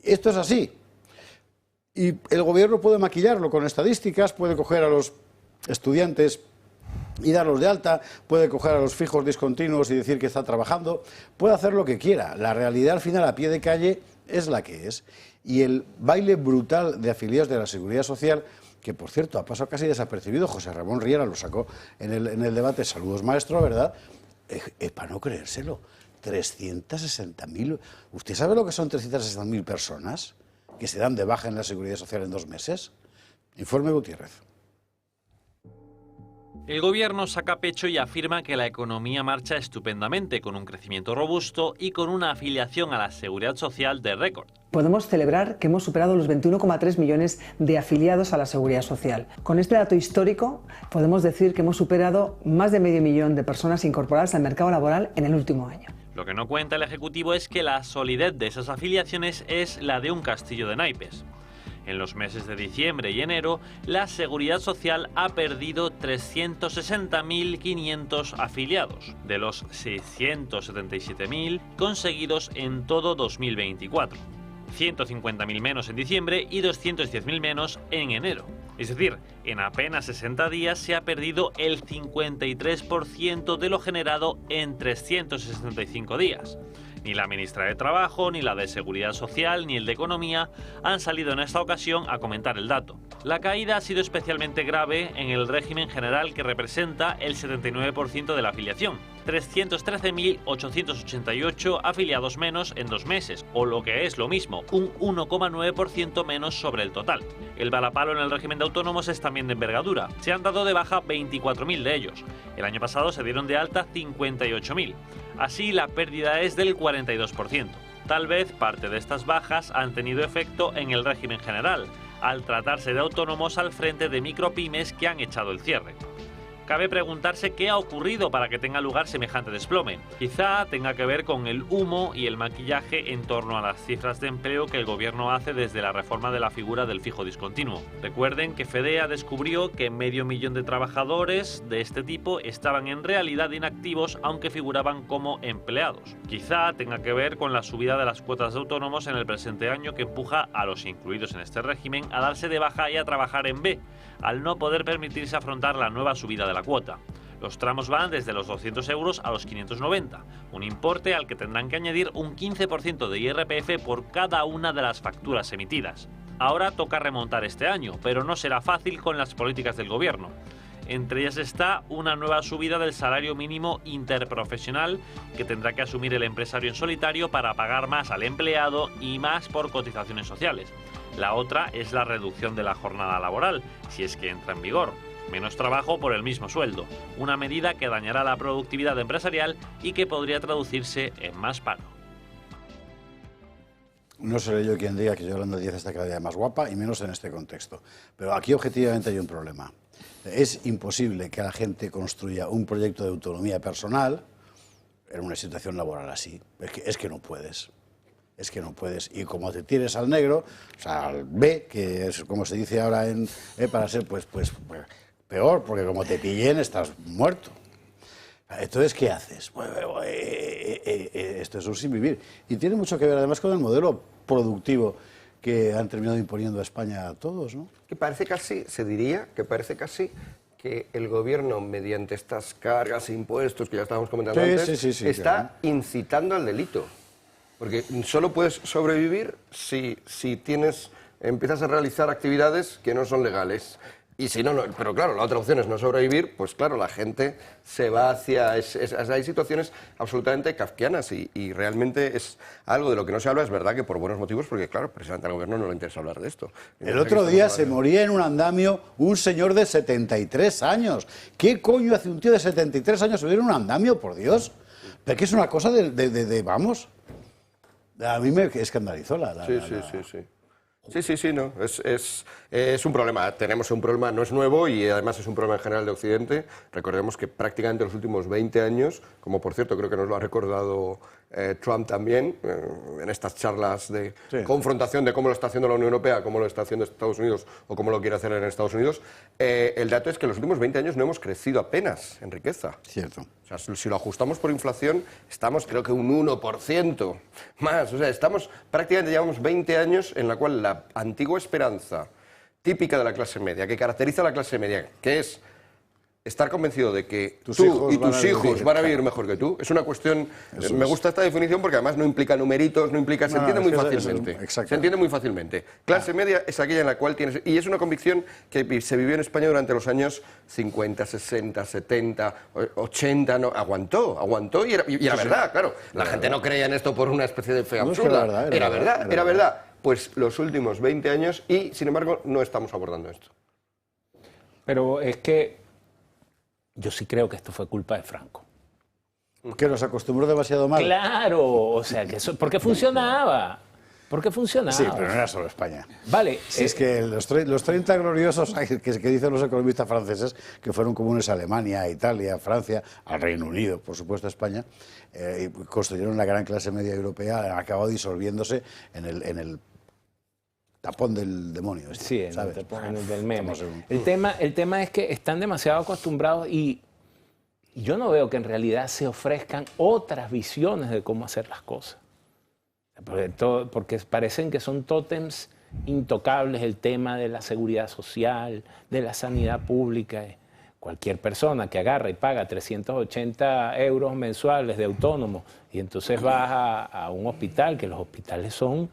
Esto es así. Y el gobierno puede maquillarlo con estadísticas, puede coger a los estudiantes y darlos de alta, puede coger a los fijos discontinuos y decir que está trabajando, puede hacer lo que quiera. La realidad al final a pie de calle es la que es. Y el baile brutal de afiliados de la Seguridad Social, que por cierto ha pasado casi desapercibido, José Ramón Riera lo sacó en el debate, saludos maestro, ¿verdad? Es para no creérselo, 360.000, ¿usted sabe lo que son 360.000 personas que se dan de baja en la Seguridad Social en 2 meses? Informe Gutiérrez. El gobierno saca pecho y afirma que la economía marcha estupendamente, con un crecimiento robusto y con una afiliación a la seguridad social de récord. Podemos celebrar que hemos superado los 21,3 millones de afiliados a la seguridad social. Con este dato histórico podemos decir que hemos superado más de medio millón de personas incorporadas al mercado laboral en el último año. Lo que no cuenta el Ejecutivo es que la solidez de esas afiliaciones es la de un castillo de naipes. En los meses de diciembre y enero, la Seguridad Social ha perdido 360.500 afiliados, de los 677.000 conseguidos en todo 2024. 150.000 menos en diciembre y 210.000 menos en enero. Es decir, en apenas 60 días se ha perdido el 53% de lo generado en 365 días. Ni la ministra de Trabajo, ni la de Seguridad Social, ni el de Economía han salido en esta ocasión a comentar el dato. La caída ha sido especialmente grave en el régimen general, que representa el 79% de la afiliación. 313.888 afiliados menos en 2 meses, o lo que es lo mismo, un 1,9% menos sobre el total. El varapalo en el régimen de autónomos es también de envergadura. Se han dado de baja 24.000 de ellos. El año pasado se dieron de alta 58.000. Así, la pérdida es del 42%. Tal vez parte de estas bajas han tenido efecto en el régimen general, al tratarse de autónomos al frente de micropymes que han echado el cierre. Cabe preguntarse qué ha ocurrido para que tenga lugar semejante desplome. Quizá tenga que ver con el humo y el maquillaje en torno a las cifras de empleo que el gobierno hace desde la reforma de la figura del fijo discontinuo. Recuerden que Fedea descubrió que 500.000 de trabajadores de este tipo estaban en realidad inactivos, aunque figuraban como empleados. Quizá tenga que ver con la subida de las cuotas de autónomos en el presente año, que empuja a los incluidos en este régimen a darse de baja y a trabajar en B, al no poder permitirse afrontar la nueva subida de la cuota. Los tramos van desde los 200 euros a los 590, un importe al que tendrán que añadir un 15% de IRPF por cada una de las facturas emitidas. Ahora toca remontar este año, pero no será fácil con las políticas del gobierno. Entre ellas está una nueva subida del salario mínimo interprofesional que tendrá que asumir el empresario en solitario para pagar más al empleado y más por cotizaciones sociales. La otra es la reducción de la jornada laboral, si es que entra en vigor. Menos trabajo por el mismo sueldo, una medida que dañará la productividad empresarial y que podría traducirse en más paro. No seré yo quien diga que Yolanda Díaz está cada día más guapa, y menos en este contexto. Pero aquí objetivamente hay un problema. Es imposible que la gente construya un proyecto de autonomía personal en una situación laboral así. Es que no puedes. Es que no puedes. Y como te tires al negro, o sea, al B, que es como se dice ahora para ser pues peor, porque como te pillen estás muerto. Entonces, ¿qué haces? Esto es un sinvivir. Y tiene mucho que ver además con el modelo productivo que han terminado imponiendo a España a todos, ¿no? Que parece casi, se diría, que parece casi que el gobierno, mediante estas cargas e impuestos que ya estábamos comentando antes, está incitando al delito. Porque solo puedes sobrevivir si empiezas a realizar actividades que no son legales. Y si no, pero claro, la otra opción es no sobrevivir, pues claro, la gente se va hacia... hay situaciones absolutamente kafkianas y realmente es algo de lo que no se habla, es verdad que por buenos motivos, porque claro, precisamente al gobierno no le interesa hablar de esto. El otro día se moría en un andamio un señor de 73 años. ¿Qué coño hace un tío de 73 años subir en un andamio, por Dios? Pero que es una cosa vamos... A mí me escandalizó Sí, no. Es un problema. Tenemos un problema, no es nuevo y además es un problema en general de Occidente. Recordemos que prácticamente los últimos 20 años, como por cierto creo que nos lo ha recordado Trump también, en estas charlas de confrontación de cómo lo está haciendo la Unión Europea, cómo lo está haciendo Estados Unidos o cómo lo quiere hacer en Estados Unidos, el dato es que en los últimos 20 años no hemos crecido apenas en riqueza. Cierto. O sea, si lo ajustamos por inflación, estamos creo que un 1% más. O sea, prácticamente llevamos 20 años en la cual la antigua esperanza típica de la clase media, que caracteriza a la clase media, que es estar convencido de que tus hijos van a vivir mejor que tú, es una cuestión... Me gusta esta definición porque además no implica numeritos, no implica... Se entiende muy fácilmente. Se entiende muy fácilmente. Clase media es aquella en la cual tienes... Y es una convicción que se vivió en España durante los años 50, 60, 70, 80... No, aguantó y era verdad, claro. La gente no creía en esto por una especie de fe absurda. Era verdad. Pues los últimos 20 años y, sin embargo, no estamos abordando esto. Pero es que yo sí creo que esto fue culpa de Franco. ¿Que nos acostumbró demasiado mal? Claro, o sea, que eso, porque funcionaba. Porque funcionaba. Sí, pero no era solo España. Vale. Si es que los 30 gloriosos que dicen los economistas franceses, que fueron comunes a Alemania, a Italia, a Francia, al Reino Unido, por supuesto a España, y construyeron la gran clase media europea, han acabado disolviéndose en el tapón del demonio. Sí, en el del meme. El tema es que están demasiado acostumbrados y yo no veo que en realidad se ofrezcan otras visiones de cómo hacer las cosas. Porque parecen que son tótems intocables el tema de la seguridad social, de la sanidad pública. Cualquier persona que agarra y paga 380 euros mensuales de autónomo y entonces vas a un hospital, que los hospitales son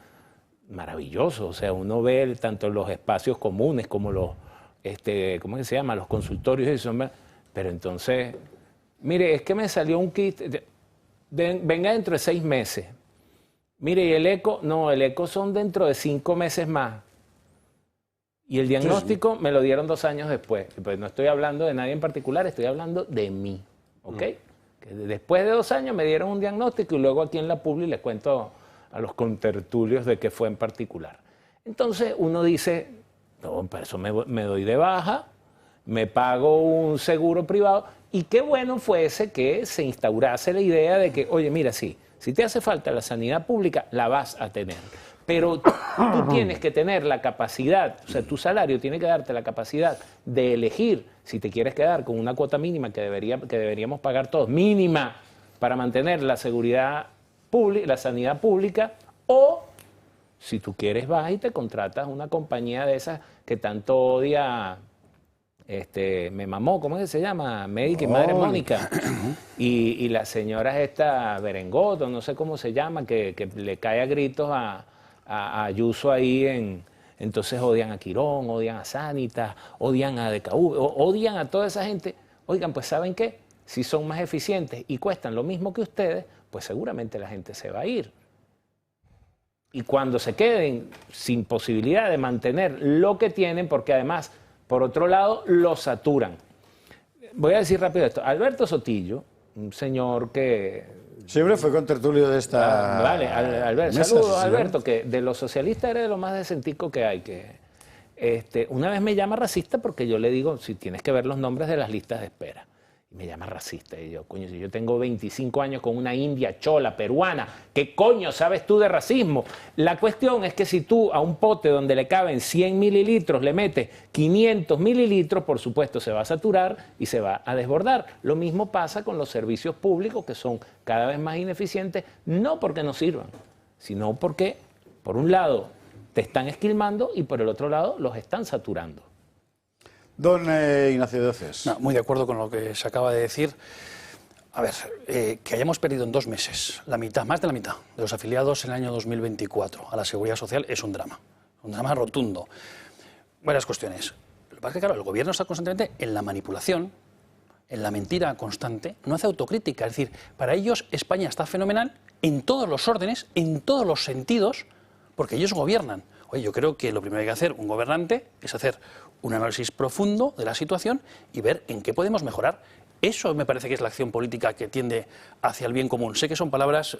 maravilloso, o sea, uno ve tanto los espacios comunes como los, ¿cómo se llama? Los consultorios y eso, pero entonces, mire, es que me salió un kit, venga dentro de 6 meses, mire, y el eco, no, el eco son dentro de 5 meses más, y el diagnóstico me lo dieron 2 años después, pues no estoy hablando de nadie en particular, estoy hablando de mí, ¿ok? Que después de 2 años me dieron un diagnóstico y luego aquí en la Publi les cuento a los contertulios de qué fue en particular. Entonces uno dice, no, para eso me doy de baja, me pago un seguro privado, y qué bueno fuese que se instaurase la idea de que, oye, mira, si te hace falta la sanidad pública, la vas a tener. Pero tú tienes que tener la capacidad, o sea, tu salario tiene que darte la capacidad de elegir si te quieres quedar con una cuota mínima que deberíamos pagar todos, mínima, para mantener la seguridad pública, la sanidad pública, o si tú quieres vas y te contratas una compañía de esas que tanto odia, me mamó, ¿cómo es que se llama? Médica y Madre Mónica. Y la señora esta Berengoto, no sé cómo se llama, que le cae a gritos a Ayuso ahí entonces odian a Quirón, odian a Sánitas, odian a DKV, odian a toda esa gente. Oigan, pues ¿saben qué? Si son más eficientes y cuestan lo mismo que ustedes, pues seguramente la gente se va a ir. Y cuando se queden sin posibilidad de mantener lo que tienen, porque además, por otro lado, lo saturan. Voy a decir rápido esto. Alberto Sotillo, un señor que... Siempre fue contertulio de esta... Vale, Alberto, saludos, Alberto, que de los socialistas eres de lo más decentico que hay. Una vez me llama racista porque yo le digo, si tienes que ver los nombres de las listas de espera. Y me llama racista. Y yo, coño, si yo tengo 25 años con una india chola peruana, ¿qué coño sabes tú de racismo? La cuestión es que si tú a un pote donde le caben 100 mililitros le metes 500 mililitros, por supuesto se va a saturar y se va a desbordar. Lo mismo pasa con los servicios públicos, que son cada vez más ineficientes, no porque no sirvan, sino porque, por un lado, te están esquilmando y por el otro lado los están saturando. Don Ignacio de Oces. No, muy de acuerdo con lo que se acaba de decir. A ver, que hayamos perdido en 2 meses la mitad, más de la mitad, de los afiliados en el año 2024 a la Seguridad Social es un drama rotundo. Varias cuestiones. Lo que pasa es que, claro, el gobierno está constantemente en la manipulación, en la mentira constante, no hace autocrítica. Es decir, para ellos España está fenomenal en todos los órdenes, en todos los sentidos, porque ellos gobiernan. Oye, yo creo que lo primero que hay que hacer un gobernante es hacer un análisis profundo de la situación y ver en qué podemos mejorar. Eso me parece que es la acción política que tiende hacia el bien común. Sé que son palabras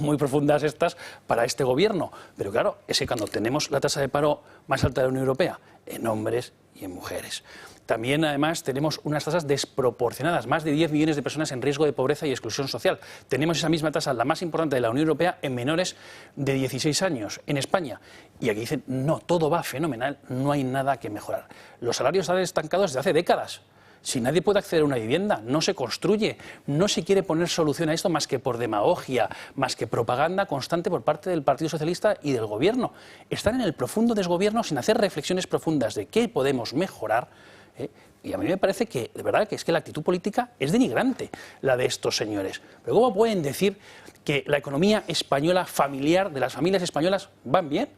muy profundas estas para este gobierno, pero claro, es que cuando tenemos la tasa de paro más alta de la Unión Europea, en hombres y en mujeres. También, además, tenemos unas tasas desproporcionadas, más de 10 millones de personas en riesgo de pobreza y exclusión social. Tenemos esa misma tasa, la más importante de la Unión Europea, en menores de 16 años, en España. Y aquí dicen, no, todo va fenomenal, no hay nada que mejorar. Los salarios están estancados desde hace décadas. Si nadie puede acceder a una vivienda, no se construye, no se quiere poner solución a esto más que por demagogia, más que propaganda constante por parte del Partido Socialista y del Gobierno. Están en el profundo desgobierno sin hacer reflexiones profundas de qué podemos mejorar. Y a mí me parece que, de verdad, que es que la actitud política es denigrante, la de estos señores. Pero ¿cómo pueden decir que la economía española familiar, de las familias españolas, van bien?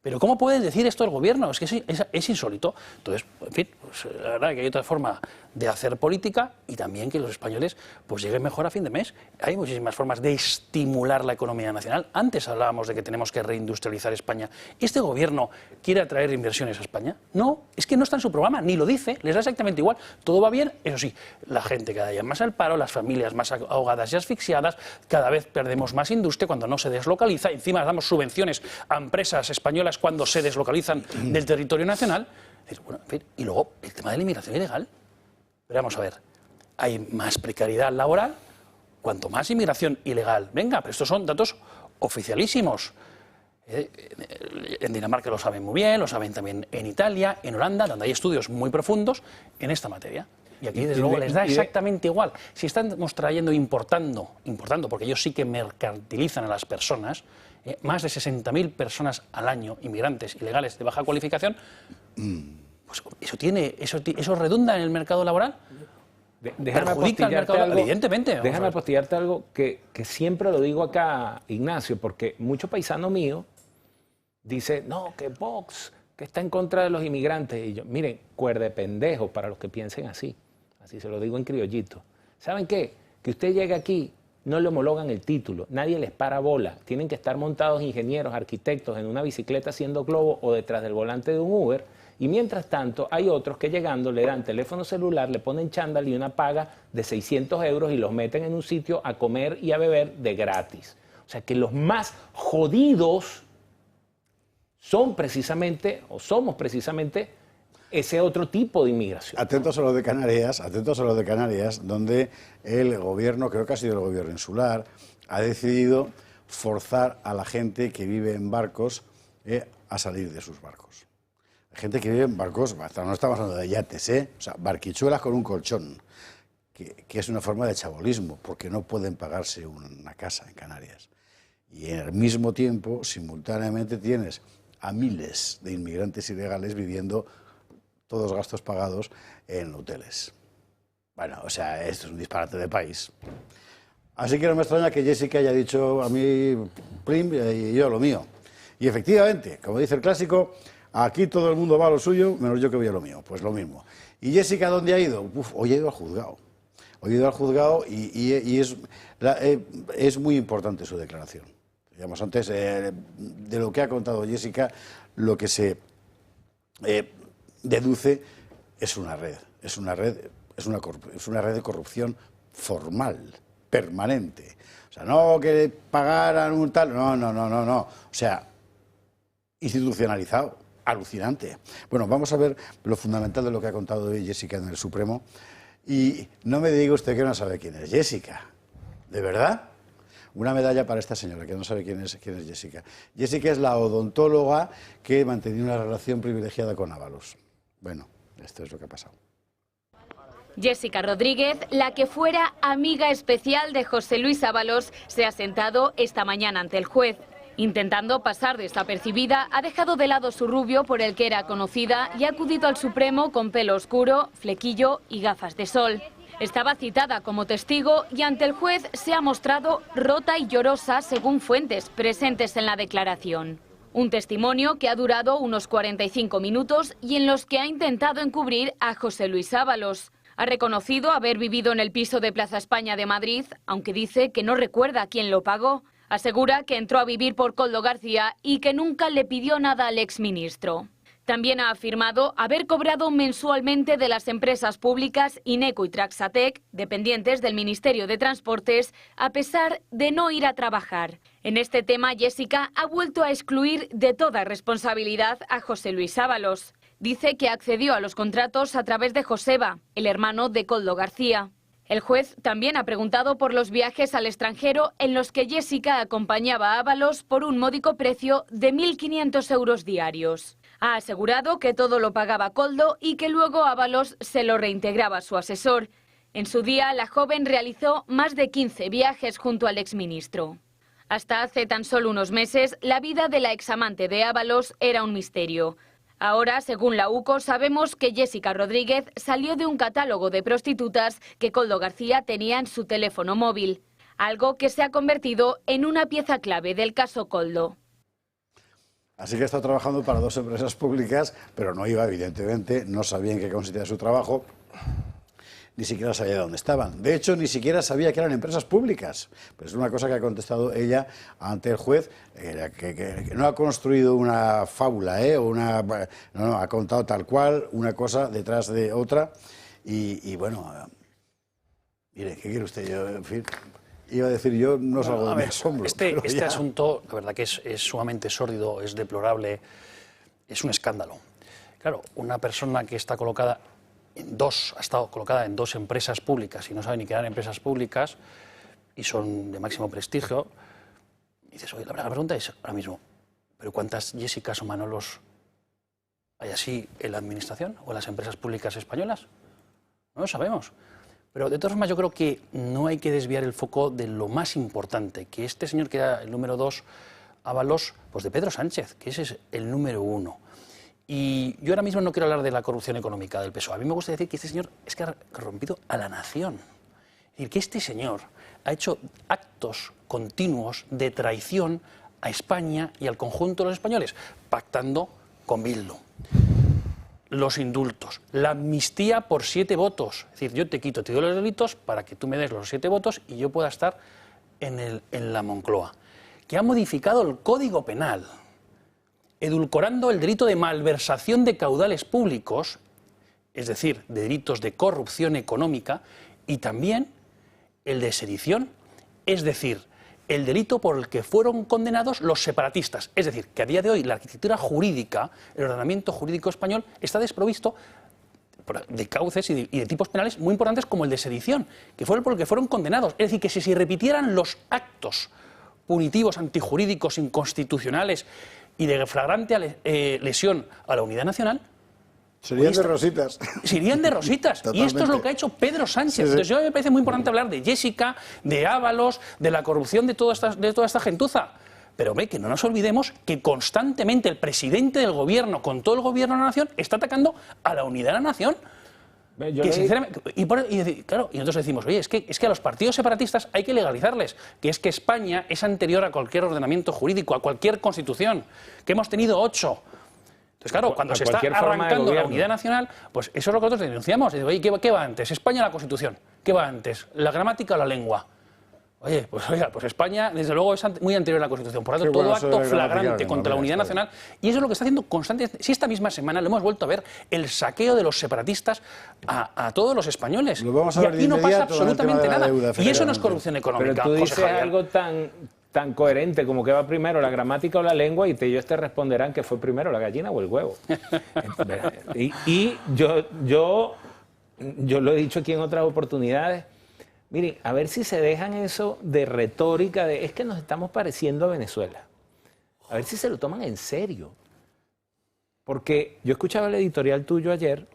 Pero ¿cómo pueden decir esto el gobierno? Es que es insólito. Entonces, en fin, pues, la verdad es que hay otra forma de hacer política y también que los españoles pues lleguen mejor a fin de mes. Hay muchísimas formas de estimular la economía nacional. Antes hablábamos de que tenemos que reindustrializar España. ¿Este gobierno quiere atraer inversiones a España? No, es que no está en su programa, ni lo dice, les da exactamente igual. Todo va bien, eso sí, la gente cada día más al paro, las familias más ahogadas y asfixiadas, cada vez perdemos más industria cuando no se deslocaliza, encima damos subvenciones a empresas españolas cuando se deslocalizan del territorio nacional. Bueno, en fin, y luego el tema de la inmigración ilegal. Pero vamos a ver, hay más precariedad laboral cuanto más inmigración ilegal venga, pero estos son datos oficialísimos. En Dinamarca lo saben muy bien, lo saben también en Italia, en Holanda, donde hay estudios muy profundos en esta materia. Y aquí, desde luego, les da exactamente igual. Si estamos trayendo, importando, porque ellos sí que mercantilizan a las personas, más de 60.000 personas al año, inmigrantes ilegales de baja cualificación, pues eso redunda en el mercado laboral. Déjame apostillarte algo, evidentemente. Déjame apostillarte algo que siempre lo digo acá, Ignacio, porque mucho paisano mío dice, no, que Vox, que está en contra de los inmigrantes. Y yo, miren, cuerde pendejo para los que piensen así. Así se lo digo en criollito. ¿Saben qué? Que usted llegue aquí, no le homologan el título, nadie les para bola. Tienen que estar montados ingenieros, arquitectos en una bicicleta haciendo globo o detrás del volante de un Uber. Y mientras tanto, hay otros que llegando le dan teléfono celular, le ponen chándal y una paga de 600 euros y los meten en un sitio a comer y a beber de gratis. O sea que los más jodidos son precisamente, o somos precisamente, ese otro tipo de inmigración. Atentos a lo de Canarias, donde el gobierno, creo que ha sido el gobierno insular, ha decidido forzar a la gente que vive en barcos a salir de sus barcos. Gente que vive en barcos, no estamos hablando de yates, o sea, barquichuelas con un colchón, que es una forma de chabolismo, porque no pueden pagarse una casa en Canarias. Y al mismo tiempo, simultáneamente, tienes a miles de inmigrantes ilegales viviendo todos los gastos pagados en hoteles. Bueno, o sea, esto es un disparate de país. Así que no me extraña que Jessica haya dicho a mí, Prim, y yo lo mío. Y efectivamente, como dice el clásico, aquí todo el mundo va a lo suyo, menos yo que voy a lo mío. Pues lo mismo. ¿Y Jessica dónde ha ido? Hoy ha ido al juzgado. Hoy ha ido al juzgado y es muy importante su declaración. Digamos, antes de lo que ha contado Jessica, lo que se deduce es una red. Es una red de corrupción formal, permanente. O sea, no que pagaran un tal... No. O sea, institucionalizado. Alucinante. Bueno, vamos a ver lo fundamental de lo que ha contado hoy Jessica en el Supremo. Y no me diga usted que no sabe quién es Jessica. ¿De verdad? Una medalla para esta señora, que no sabe quién es Jessica. Jessica es la odontóloga que mantenía una relación privilegiada con Ábalos. Bueno, esto es lo que ha pasado. Jessica Rodríguez, la que fuera amiga especial de José Luis Ábalos, se ha sentado esta mañana ante el juez. Intentando pasar desapercibida, ha dejado de lado su rubio por el que era conocida y ha acudido al Supremo con pelo oscuro, flequillo y gafas de sol. Estaba citada como testigo y ante el juez se ha mostrado rota y llorosa según fuentes presentes en la declaración. Un testimonio que ha durado unos 45 minutos y en los que ha intentado encubrir a José Luis Ábalos. Ha reconocido haber vivido en el piso de Plaza España de Madrid, aunque dice que no recuerda quién lo pagó. Asegura que entró a vivir por Koldo García y que nunca le pidió nada al exministro. También ha afirmado haber cobrado mensualmente de las empresas públicas Ineco y Traxatec, dependientes del Ministerio de Transportes, a pesar de no ir a trabajar. En este tema, Jessica ha vuelto a excluir de toda responsabilidad a José Luis Ábalos. Dice que accedió a los contratos a través de Joseba, el hermano de Koldo García. El juez también ha preguntado por los viajes al extranjero en los que Jessica acompañaba a Ábalos por un módico precio de 1.500 euros diarios. Ha asegurado que todo lo pagaba Koldo y que luego Ábalos se lo reintegraba a su asesor. En su día, la joven realizó más de 15 viajes junto al exministro. Hasta hace tan solo unos meses, la vida de la examante de Ábalos era un misterio. Ahora, según la UCO, sabemos que Jessica Rodríguez salió de un catálogo de prostitutas que Koldo García tenía en su teléfono móvil, algo que se ha convertido en una pieza clave del caso Koldo. Así que está trabajando para dos empresas públicas, pero no iba, evidentemente, no sabía en qué consistía su trabajo, ni siquiera sabía dónde estaban. De hecho, ni siquiera sabía que eran empresas públicas. Pues es una cosa que ha contestado ella ante el juez, que no ha construido una fábula, no, ha contado tal cual, una cosa detrás de otra. Y bueno, mire, ¿qué quiere usted? Yo, en fin, iba a decir yo, no salgo de mi asombro. Este asunto, la verdad que es sumamente sórdido, es deplorable, es un escándalo. Claro, una persona que está colocada ha estado colocada en dos empresas públicas y no sabe ni que eran empresas públicas y son de máximo prestigio, y dices, oye, la pregunta es ahora mismo, ¿pero cuántas Jessicas o Manolos hay así en la administración o en las empresas públicas españolas? No lo sabemos. Pero de todas formas yo creo que no hay que desviar el foco de lo más importante, que este señor que era el número 2, Ábalos, pues de Pedro Sánchez, que ese es el número 1. Y yo ahora mismo no quiero hablar de la corrupción económica del PSOE. A mí me gusta decir que este señor es que ha corrompido a la nación. Es decir, que este señor ha hecho actos continuos de traición a España y al conjunto de los españoles, pactando con Bildu. Los indultos, la amnistía por 7 votos. Es decir, yo te doy los delitos para que tú me des los 7 votos y yo pueda estar en la Moncloa. Que ha modificado el Código Penal, edulcorando el delito de malversación de caudales públicos, es decir, de delitos de corrupción económica, y también el de sedición, es decir, el delito por el que fueron condenados los separatistas. Es decir, que a día de hoy la arquitectura jurídica, el ordenamiento jurídico español, está desprovisto de cauces y de tipos penales muy importantes como el de sedición, que fue por el que fueron condenados. Es decir, que si se repitieran los actos punitivos, antijurídicos, inconstitucionales y de flagrante lesión a la unidad nacional, serían de rositas. Serían de rositas. Y esto es lo que ha hecho Pedro Sánchez. Sí, sí. Entonces, yo me parece muy importante hablar de Jessica, de Ábalos, de la corrupción de toda esta gentuza. Pero hombre, que no nos olvidemos que constantemente el presidente del gobierno, con todo el gobierno de la nación, está atacando a la unidad de la nación. Que sinceramente, claro, y nosotros decimos, oye, es que a los partidos separatistas hay que legalizarles, que es que España es anterior a cualquier ordenamiento jurídico, a cualquier constitución, que hemos tenido 8. Entonces, claro, cuando se está arrancando la unidad nacional, pues eso es lo que nosotros denunciamos. Y digo, oye, ¿qué va antes? ¿España o la Constitución? ¿Qué va antes? ¿La gramática o la lengua? Oye, pues España, desde luego, es muy anterior a la Constitución. Por lo tanto, todo acto flagrante contra la unidad nacional. Y eso es lo que está haciendo constantemente. Si esta misma semana lo hemos vuelto a ver, el saqueo de los separatistas a todos los españoles. Y aquí no pasa absolutamente nada. Y eso no es corrupción económica. Pero tú dices algo tan coherente como que va primero la gramática o la lengua y ellos te responderán que fue primero la gallina o el huevo. y yo lo he dicho aquí en otras oportunidades. Miren, a ver si se dejan eso de retórica de es que nos estamos pareciendo a Venezuela. A ver si se lo toman en serio. Porque yo escuchaba el editorial tuyo ayer,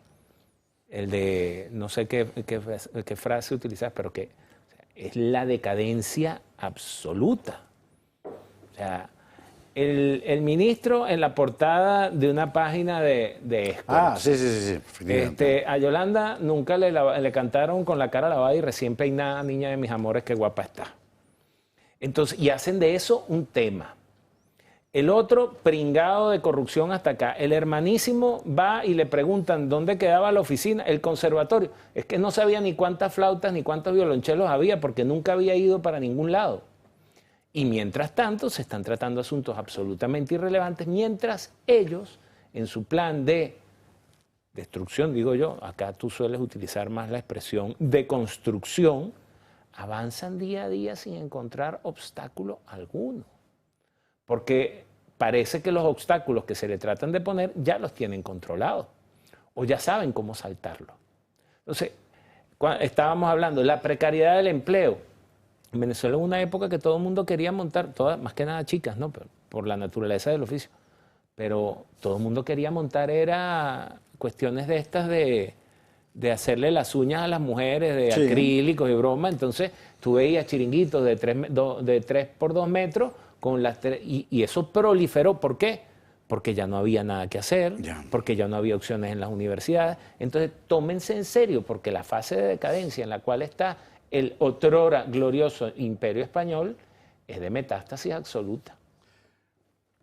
el de, no sé qué frase utilizas, pero que es la decadencia absoluta. O sea, el ministro en la portada de una página de Escort. Sí. A Yolanda nunca le cantaron con la cara lavada y recién peinada, niña de mis amores, qué guapa está. Entonces, y hacen de eso un tema. El otro, pringado de corrupción hasta acá. El hermanísimo va y le preguntan dónde quedaba la oficina, el conservatorio. Es que no sabía ni cuántas flautas ni cuántos violonchelos había porque nunca había ido para ningún lado. Y mientras tanto se están tratando asuntos absolutamente irrelevantes, mientras ellos, en su plan de destrucción, digo yo, acá tú sueles utilizar más la expresión de construcción, avanzan día a día sin encontrar obstáculo alguno. Porque parece que los obstáculos que se le tratan de poner ya los tienen controlados o ya saben cómo saltarlo. Entonces, estábamos hablando de la precariedad del empleo. En Venezuela hubo una época que todo el mundo quería montar, todas, más que nada chicas, ¿no? Por la naturaleza del oficio. Pero todo el mundo quería montar era cuestiones de estas de hacerle las uñas a las mujeres, de acrílicos y broma. Entonces tú veías chiringuitos de 3 por 2 metros con las y eso proliferó. ¿Por qué? Porque ya no había nada que hacer, porque ya no había opciones en las universidades. Entonces tómense en serio, porque la fase de decadencia en la cual está el otrora glorioso imperio español es de metástasis absoluta.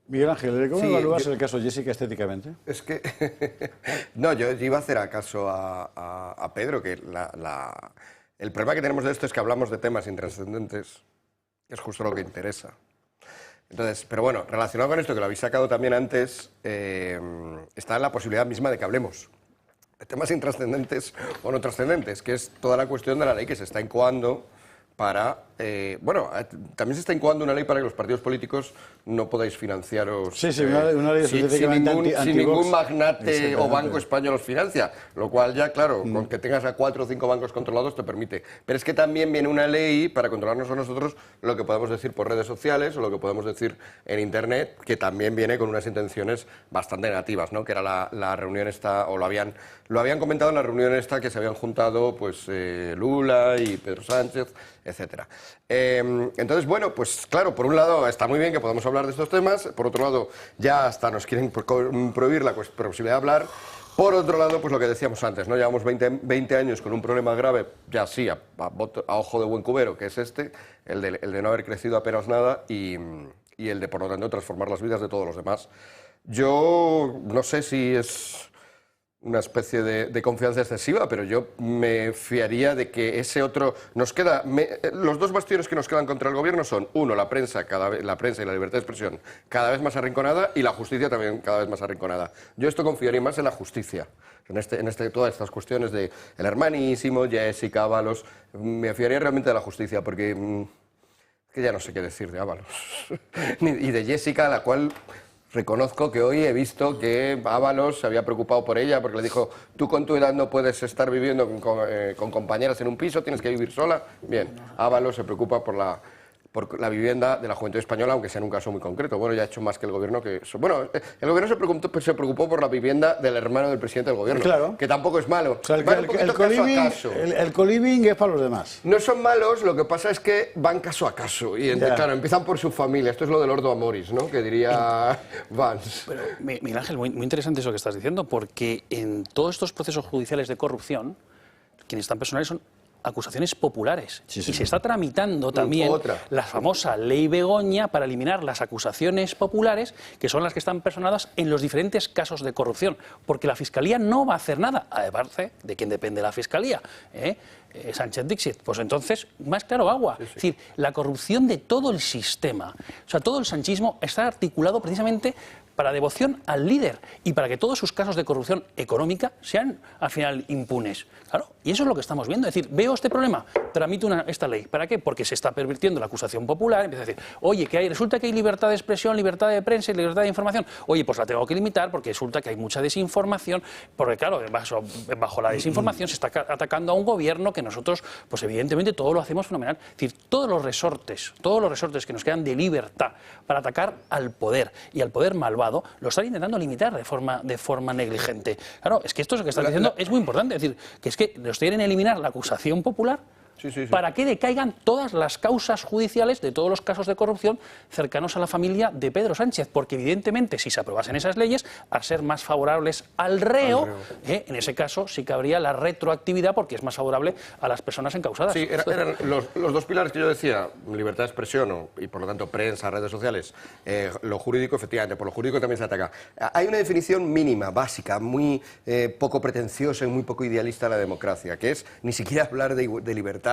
Miguel Ángel, ¿cómo evalúas el caso Jessica estéticamente? Es que... no, yo iba a hacer caso a Pedro, que el problema que tenemos de esto es que hablamos de temas intrascendentes, que es justo lo que interesa. Entonces, pero bueno, relacionado con esto, que lo habéis sacado también antes, está la posibilidad misma de que hablemos de temas intrascendentes o no trascendentes, que es toda la cuestión de la ley que se está incoando para... también se está incoando una ley para que los partidos políticos no podáis financiaros... una ley sin ningún magnate o banco español os financia, lo cual ya, claro, con que tengas a 4 o 5 bancos controlados te permite. Pero es que también viene una ley para controlarnos a nosotros lo que podemos decir por redes sociales o lo que podemos decir en Internet, que también viene con unas intenciones bastante negativas, ¿no? Que era la reunión esta, o lo habían comentado en la reunión esta que se habían juntado pues Lula y Pedro Sánchez, etcétera. Entonces, bueno, pues claro, por un lado está muy bien que podamos hablar de estos temas, por otro lado ya hasta nos quieren prohibir la posibilidad de hablar, por otro lado, pues lo que decíamos antes, ¿no? Llevamos 20 años con un problema grave, ya sí, a ojo de buen cubero, que es el de no haber crecido apenas nada y el de, por lo tanto, transformar las vidas de todos los demás. Yo no sé si es una especie de confianza excesiva, pero yo me fiaría de que ese otro nos queda... los dos bastiones que nos quedan contra el gobierno son, uno, la prensa y la libertad de expresión cada vez más arrinconada y la justicia también cada vez más arrinconada. Yo esto confiaría más en la justicia, en todas estas cuestiones de el hermanísimo, Jessica, Ábalos, me fiaría realmente de la justicia, porque es que ya no sé qué decir de Ábalos y de Jessica, la cual... Reconozco que hoy he visto que Ábalos se había preocupado por ella porque le dijo, tú con tu edad no puedes estar viviendo con compañeras en un piso, tienes que vivir sola. Bien, Ábalos se preocupa por la vivienda de la juventud española, aunque sea en un caso muy concreto. Bueno, ya ha hecho más que el gobierno que eso. Bueno, el gobierno se preocupó por la vivienda del hermano del presidente del gobierno, claro, que tampoco es malo. O sea, el co-living es para los demás. No son malos, lo que pasa es que van caso a caso. Y claro, empiezan por su familia. Esto es lo del Ordo Amoris, ¿no? Que diría Vance. Pero, Miguel Ángel, muy interesante eso que estás diciendo, porque en todos estos procesos judiciales de corrupción, quienes están personales son acusaciones populares. Sí, y sí. se está tramitando también la famosa ley Begoña para eliminar las acusaciones populares, que son las que están personadas en los diferentes casos de corrupción, porque la Fiscalía no va a hacer nada, además de quién depende la Fiscalía. Sánchez Dixit, pues entonces, más claro agua. Es decir, la corrupción de todo el sistema, o sea, todo el sanchismo está articulado precisamente para devoción al líder y para que todos sus casos de corrupción económica sean al final impunes. Claro, y eso es lo que estamos viendo. Es decir, veo este problema, tramito esta ley. ¿Para qué? Porque se está pervirtiendo la acusación popular. Empieza a decir, oye, resulta que hay libertad de expresión, libertad de prensa y libertad de información. Oye, pues la tengo que limitar porque resulta que hay mucha desinformación. Porque claro, bajo la desinformación se está atacando a un gobierno que nosotros, pues evidentemente todo lo hacemos fenomenal. Es decir, todos los resortes que nos quedan de libertad para atacar al poder y al poder malvado, lo están intentando limitar de forma negligente. Claro, es que esto que están diciendo es muy importante. Es decir, que es que nos quieren eliminar la acusación popular para que decaigan todas las causas judiciales de todos los casos de corrupción cercanos a la familia de Pedro Sánchez, porque evidentemente si se aprobasen esas leyes, a ser más favorables al reo, en ese caso sí que habría la retroactividad porque es más favorable a las personas encausadas. Sí, eran los dos pilares que yo decía, libertad de expresión y por lo tanto prensa, redes sociales, lo jurídico, efectivamente, por lo jurídico también se ataca. Hay una definición mínima, básica, muy poco pretenciosa y muy poco idealista de la democracia, que es ni siquiera hablar de libertad,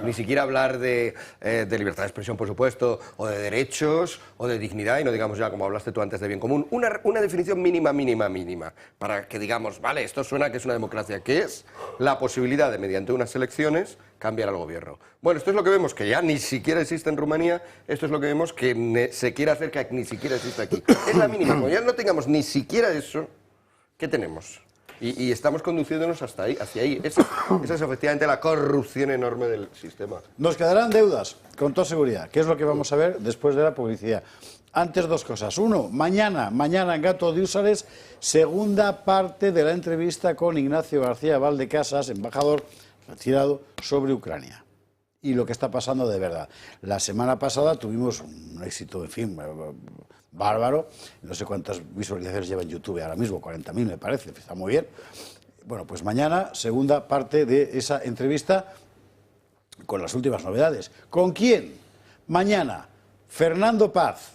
ni siquiera hablar de libertad de expresión, por supuesto, o de derechos, o de dignidad, y no digamos ya, como hablaste tú antes, de bien común. Una definición mínima, para que digamos, vale, esto suena que es una democracia, que es la posibilidad de, mediante unas elecciones, cambiar al gobierno. Bueno, esto es lo que vemos que ya ni siquiera existe en Rumanía, esto es lo que vemos que se quiere hacer que ni siquiera existe aquí. Es la mínima. Como ya no tengamos ni siquiera eso, ¿qué tenemos? Y estamos conduciéndonos hacia ahí. Esa es efectivamente la corrupción enorme del sistema. Nos quedarán deudas, con toda seguridad, que es lo que vamos a ver después de la publicidad. Antes, dos cosas. Uno, mañana en Gato de Úsares, segunda parte de la entrevista con Ignacio García Valdecasas, embajador retirado, sobre Ucrania y lo que está pasando de verdad. La semana pasada tuvimos un éxito, en fin, bárbaro. No sé cuántas visualizaciones lleva en YouTube ahora mismo, 40.000 me parece, está muy bien. Bueno, pues mañana, segunda parte de esa entrevista con las últimas novedades. ¿Con quién? Mañana, Fernando Paz,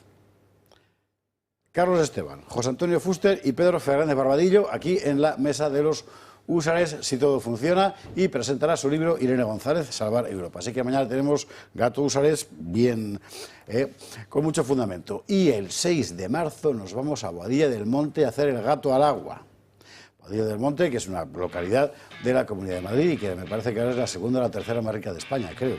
Carlos Esteban, José Antonio Fuster y Pedro Fernández Barbadillo, aquí en la Mesa de los Úsares, si todo funciona, y presentará su libro Irene González, Salvar Europa. Así que mañana tenemos Gato Úsares bien, con mucho fundamento. Y el 6 de marzo nos vamos a Boadilla del Monte a hacer el gato al agua. Boadilla del Monte, que es una localidad de la Comunidad de Madrid y que me parece que ahora es la segunda o la tercera más rica de España, creo.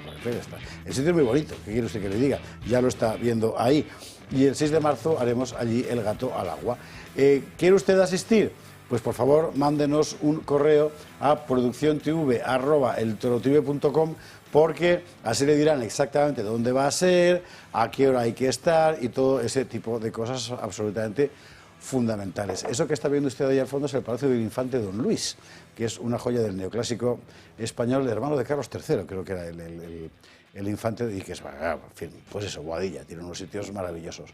El sitio es muy bonito, ¿qué quiere usted que le diga? Ya lo está viendo ahí. Y el 6 de marzo haremos allí el gato al agua. ¿Quiere usted asistir? Pues por favor, mándenos un correo a producciontv@eltorotv.com, porque así le dirán exactamente dónde va a ser, a qué hora hay que estar y todo ese tipo de cosas absolutamente fundamentales. Eso que está viendo usted ahí al fondo es el Palacio del Infante Don Luis, que es una joya del neoclásico español, el hermano de Carlos III, creo que era el infante, y que es, en fin, pues eso, Boadilla, tiene unos sitios maravillosos.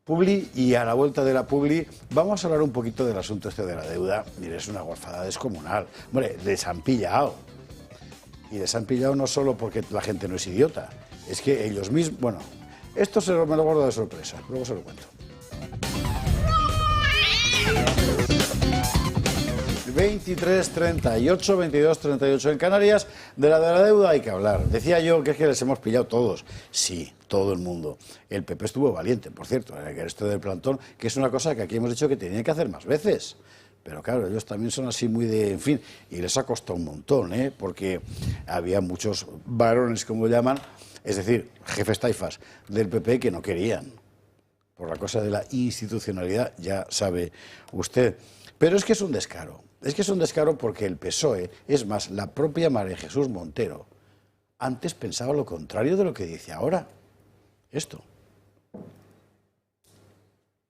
Publi, y a la vuelta de la Publi vamos a hablar un poquito del asunto este de la deuda. Mire, es una golfada descomunal. Hombre, les han pillado. Y les han pillado no solo porque la gente no es idiota, es que ellos mismos... Bueno, esto me lo guardo de sorpresa, luego se lo cuento. 23:38, 22:38 en Canarias. De la deuda hay que hablar. Decía yo que es que les hemos pillado todos. Sí, todo el mundo. El PP estuvo valiente, por cierto, en esto del plantón, que es una cosa que aquí hemos dicho que tenían que hacer más veces. Pero claro, ellos también son así muy de... En fin, y les ha costado un montón, porque había muchos varones, como llaman, es decir, jefes taifas del PP que no querían. Por la cosa de la institucionalidad, ya sabe usted. Pero es que es un descaro. Es que es un descaro porque el PSOE, es más, la propia María Jesús Montero, antes pensaba lo contrario de lo que dice ahora. Esto.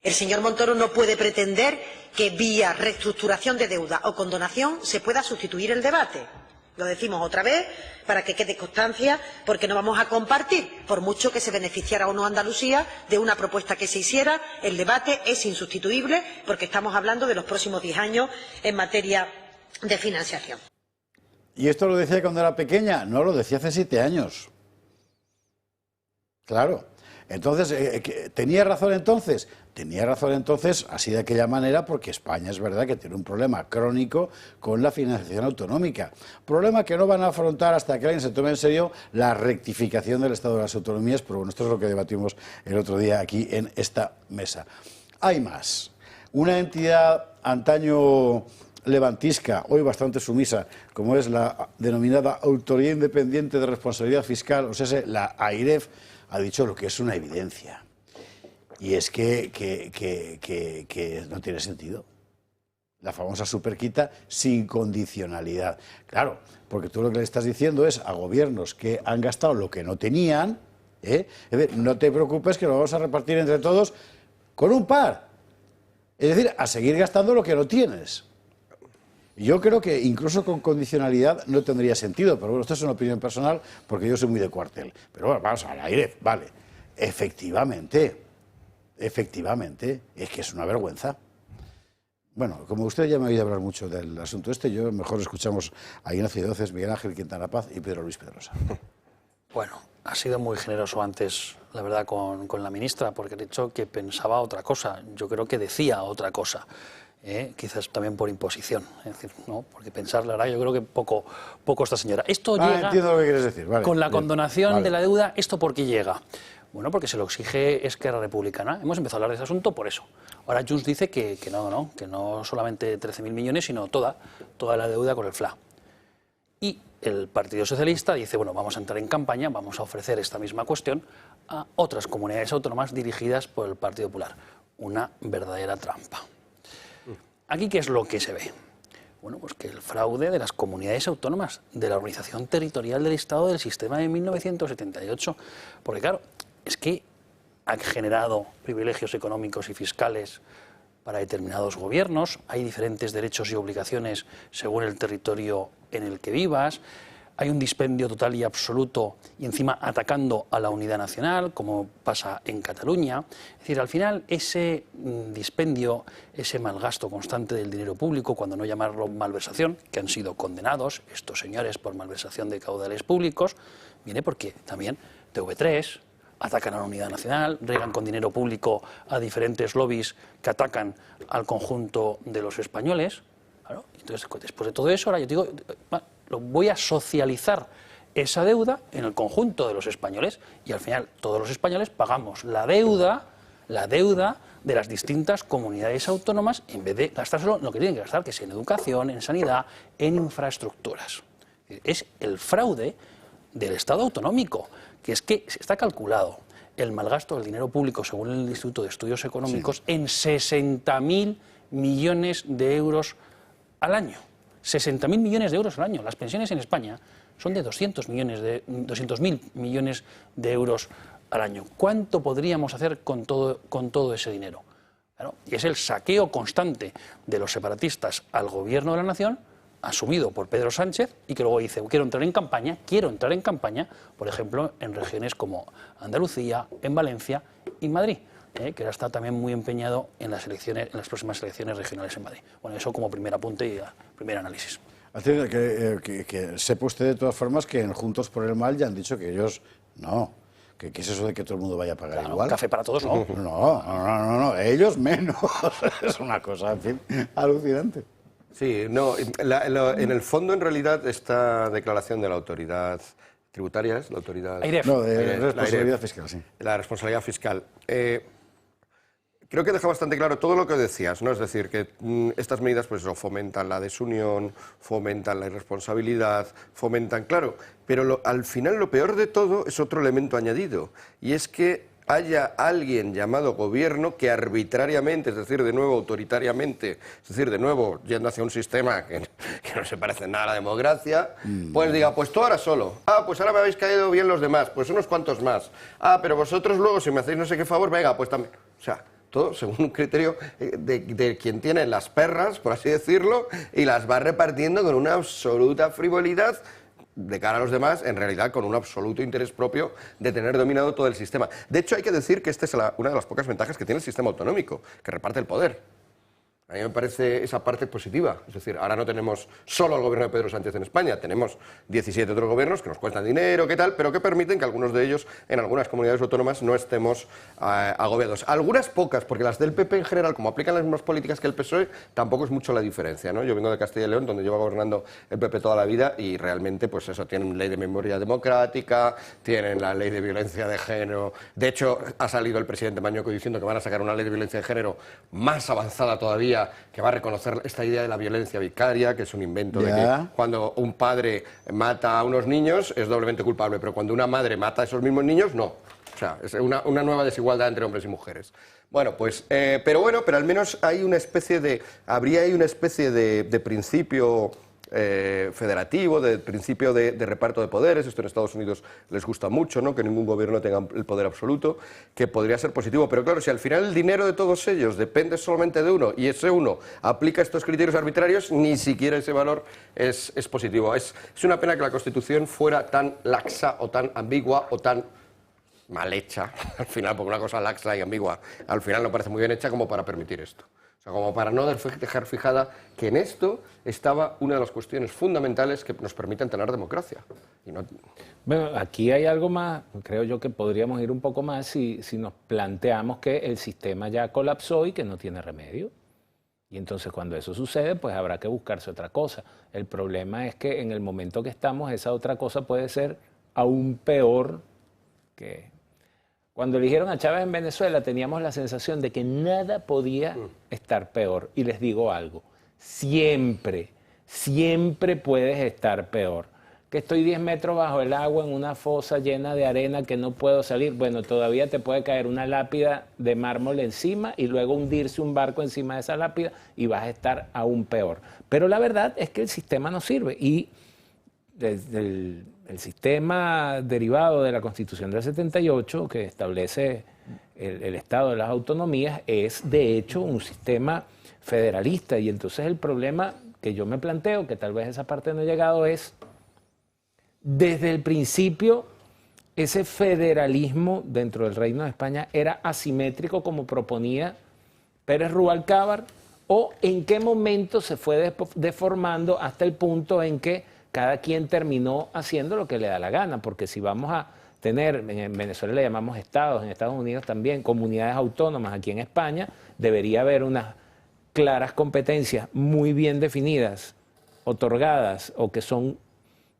El señor Montoro no puede pretender que vía reestructuración de deuda o condonación se pueda sustituir el debate. Lo decimos otra vez para que quede constancia, porque no vamos a compartir, por mucho que se beneficiara o no Andalucía de una propuesta que se hiciera, el debate es insustituible porque estamos hablando de los próximos 10 años en materia de financiación. ¿Y esto lo decía cuando era pequeña? No, lo decía hace 7 años. Claro. Entonces, ¿tenía razón entonces? Tenía razón entonces, así de aquella manera, porque España es verdad que tiene un problema crónico con la financiación autonómica. Problema que no van a afrontar hasta que alguien se tome en serio la rectificación del Estado de las Autonomías, pero bueno, esto es lo que debatimos el otro día aquí en esta mesa. Hay más. Una entidad antaño levantisca, hoy bastante sumisa, como es la denominada Autoridad Independiente de Responsabilidad Fiscal, o sea, la AIREF, ha dicho lo que es una evidencia. Y es que no tiene sentido. La famosa superquita sin condicionalidad. Claro, porque tú lo que le estás diciendo es a gobiernos que han gastado lo que no tenían, es decir, no te preocupes que lo vamos a repartir entre todos con un par. Es decir, a seguir gastando lo que no tienes. Yo creo que incluso con condicionalidad no tendría sentido, pero bueno, esto es una opinión personal porque yo soy muy de cuartel. Pero bueno, vamos al aire, vale. Efectivamente, es que es una vergüenza. Bueno, como usted ya me ha oído hablar mucho del asunto este, yo mejor escuchamos a Ignacio Doces, Miguel Ángel Quintana Paz y Pedro Luis Pedrosa. Bueno, ha sido muy generoso antes, la verdad, con la ministra, porque ha dicho que pensaba otra cosa. Yo creo que decía otra cosa. Quizás también por imposición, es decir, ¿no? Porque pensar, la verdad, yo creo que poco esta señora. Esto llega, entiendo lo que quieres decir. Vale, con la bien, condonación vale. de la deuda, ¿esto por qué llega? Bueno, porque se lo exige Esquerra Republicana. Hemos empezado a hablar de ese asunto por eso. Ahora Junts dice que no solamente 13.000 millones, sino toda la deuda con el FLA. Y el Partido Socialista dice, bueno, vamos a entrar en campaña, vamos a ofrecer esta misma cuestión a otras comunidades autónomas dirigidas por el Partido Popular. Una verdadera trampa. ¿Aquí qué es lo que se ve? Bueno, pues que el fraude de las comunidades autónomas, de la organización territorial del Estado del sistema de 1978. Porque claro, es que ha generado privilegios económicos y fiscales para determinados gobiernos, hay diferentes derechos y obligaciones según el territorio en el que vivas, hay un dispendio total y absoluto y encima atacando a la unidad nacional, como pasa en Cataluña. Es decir, al final ese dispendio, ese malgasto constante del dinero público, cuando no llamarlo malversación, que han sido condenados estos señores por malversación de caudales públicos, viene porque también TV3 atacan a la unidad nacional, regan con dinero público a diferentes lobbies que atacan al conjunto de los españoles. Claro, entonces, después de todo eso, ahora yo digo, voy a socializar esa deuda en el conjunto de los españoles y al final todos los españoles pagamos la deuda de las distintas comunidades autónomas en vez de gastárselo en lo que tienen que gastar, que es en educación, en sanidad, en infraestructuras. Es el fraude del Estado autonómico, que es que está calculado el malgasto del dinero público, según el Instituto de Estudios Económicos, en 60.000 millones de euros al año. 60.000 millones de euros al año. Las pensiones en España son de 200.000 millones de euros al año. ¿Cuánto podríamos hacer con todo ese dinero? Claro, y es el saqueo constante de los separatistas al gobierno de la nación, asumido por Pedro Sánchez, y que luego dice, quiero entrar en campaña, por ejemplo, en regiones como Andalucía, en Valencia y en Madrid. Que ahora está también muy empeñado en las próximas elecciones regionales en Madrid. Bueno, eso como primer apunte y primer análisis. Que sepa usted de todas formas que en Juntos por el Mal ya han dicho que ellos no, que es eso de que todo el mundo vaya a pagar igual. Café para todos, ¿no? No, ellos menos. Es una cosa, en fin, alucinante. Sí, no, en el fondo en realidad esta declaración de la autoridad tributaria, es la autoridad... AIREF. No, de responsabilidad fiscal, sí. La responsabilidad fiscal. Creo que deja bastante claro todo lo que decías, ¿no? Es decir, que estas medidas pues fomentan la desunión, fomentan la irresponsabilidad, fomentan, claro, pero al final lo peor de todo es otro elemento añadido, y es que haya alguien llamado gobierno que arbitrariamente, es decir, de nuevo autoritariamente, es decir, de nuevo yendo hacia un sistema que no se parece nada a la democracia, pues diga, pues tú ahora solo, pues ahora me habéis caído bien los demás, pues unos cuantos más, pero vosotros luego si me hacéis no sé qué favor, venga, pues también, o sea, todo según un criterio de quien tiene las perras, por así decirlo, y las va repartiendo con una absoluta frivolidad de cara a los demás, en realidad con un absoluto interés propio de tener dominado todo el sistema. De hecho, hay que decir que esta es una de las pocas ventajas que tiene el sistema autonómico, que reparte el poder. A mí me parece esa parte positiva. Es decir, ahora no tenemos solo el gobierno de Pedro Sánchez en España, tenemos 17 otros gobiernos que nos cuestan dinero, qué tal, pero que permiten que algunos de ellos, en algunas comunidades autónomas, no estemos agobiados. Algunas pocas, porque las del PP en general, como aplican las mismas políticas que el PSOE, tampoco es mucho la diferencia, ¿no? Yo vengo de Castilla y León, donde lleva gobernando el PP toda la vida, y realmente, pues eso, tienen ley de memoria democrática, tienen la ley de violencia de género. De hecho, ha salido el presidente Mañueco diciendo que van a sacar una ley de violencia de género más avanzada todavía, que va a reconocer esta idea de la violencia vicaria, que es un invento de que cuando un padre mata a unos niños es doblemente culpable, pero cuando una madre mata a esos mismos niños, no. O sea, es una nueva desigualdad entre hombres y mujeres. Bueno, pues, pero al menos hay una especie de, habría ahí una especie de principio federativo, de principio de reparto de poderes. Esto en Estados Unidos les gusta mucho, ¿no? Que ningún gobierno tenga el poder absoluto, que podría ser positivo. Pero claro, si al final el dinero de todos ellos depende solamente de uno y ese uno aplica estos criterios arbitrarios, ni siquiera ese valor es positivo. Es una pena que la Constitución fuera tan laxa o tan ambigua o tan mal hecha, al final, porque una cosa laxa y ambigua al final no parece muy bien hecha como para permitir esto. O sea, como para no dejar fijada que en esto estaba una de las cuestiones fundamentales que nos permiten tener democracia. Y no... Bueno, aquí hay algo más, creo yo que podríamos ir un poco más si nos planteamos que el sistema ya colapsó y que no tiene remedio. Y entonces cuando eso sucede, pues habrá que buscarse otra cosa. El problema es que en el momento que estamos, esa otra cosa puede ser aún peor que... Cuando eligieron a Chávez en Venezuela teníamos la sensación de que nada podía estar peor. Y les digo algo, siempre puedes estar peor. Que estoy 10 metros bajo el agua en una fosa llena de arena que no puedo salir. Bueno, todavía te puede caer una lápida de mármol encima y luego hundirse un barco encima de esa lápida y vas a estar aún peor. Pero la verdad es que el sistema no sirve y desde el sistema derivado de la Constitución del 78, que establece el Estado de las autonomías, es de hecho un sistema federalista. Y entonces el problema que yo me planteo, que tal vez esa parte no ha llegado, es desde el principio ese federalismo dentro del Reino de España era asimétrico como proponía Pérez Rubalcaba, o en qué momento se fue deformando hasta el punto en que cada quien terminó haciendo lo que le da la gana, porque si vamos a tener, en Venezuela le llamamos estados, en Estados Unidos también, comunidades autónomas, aquí en España debería haber unas claras competencias muy bien definidas, otorgadas o que son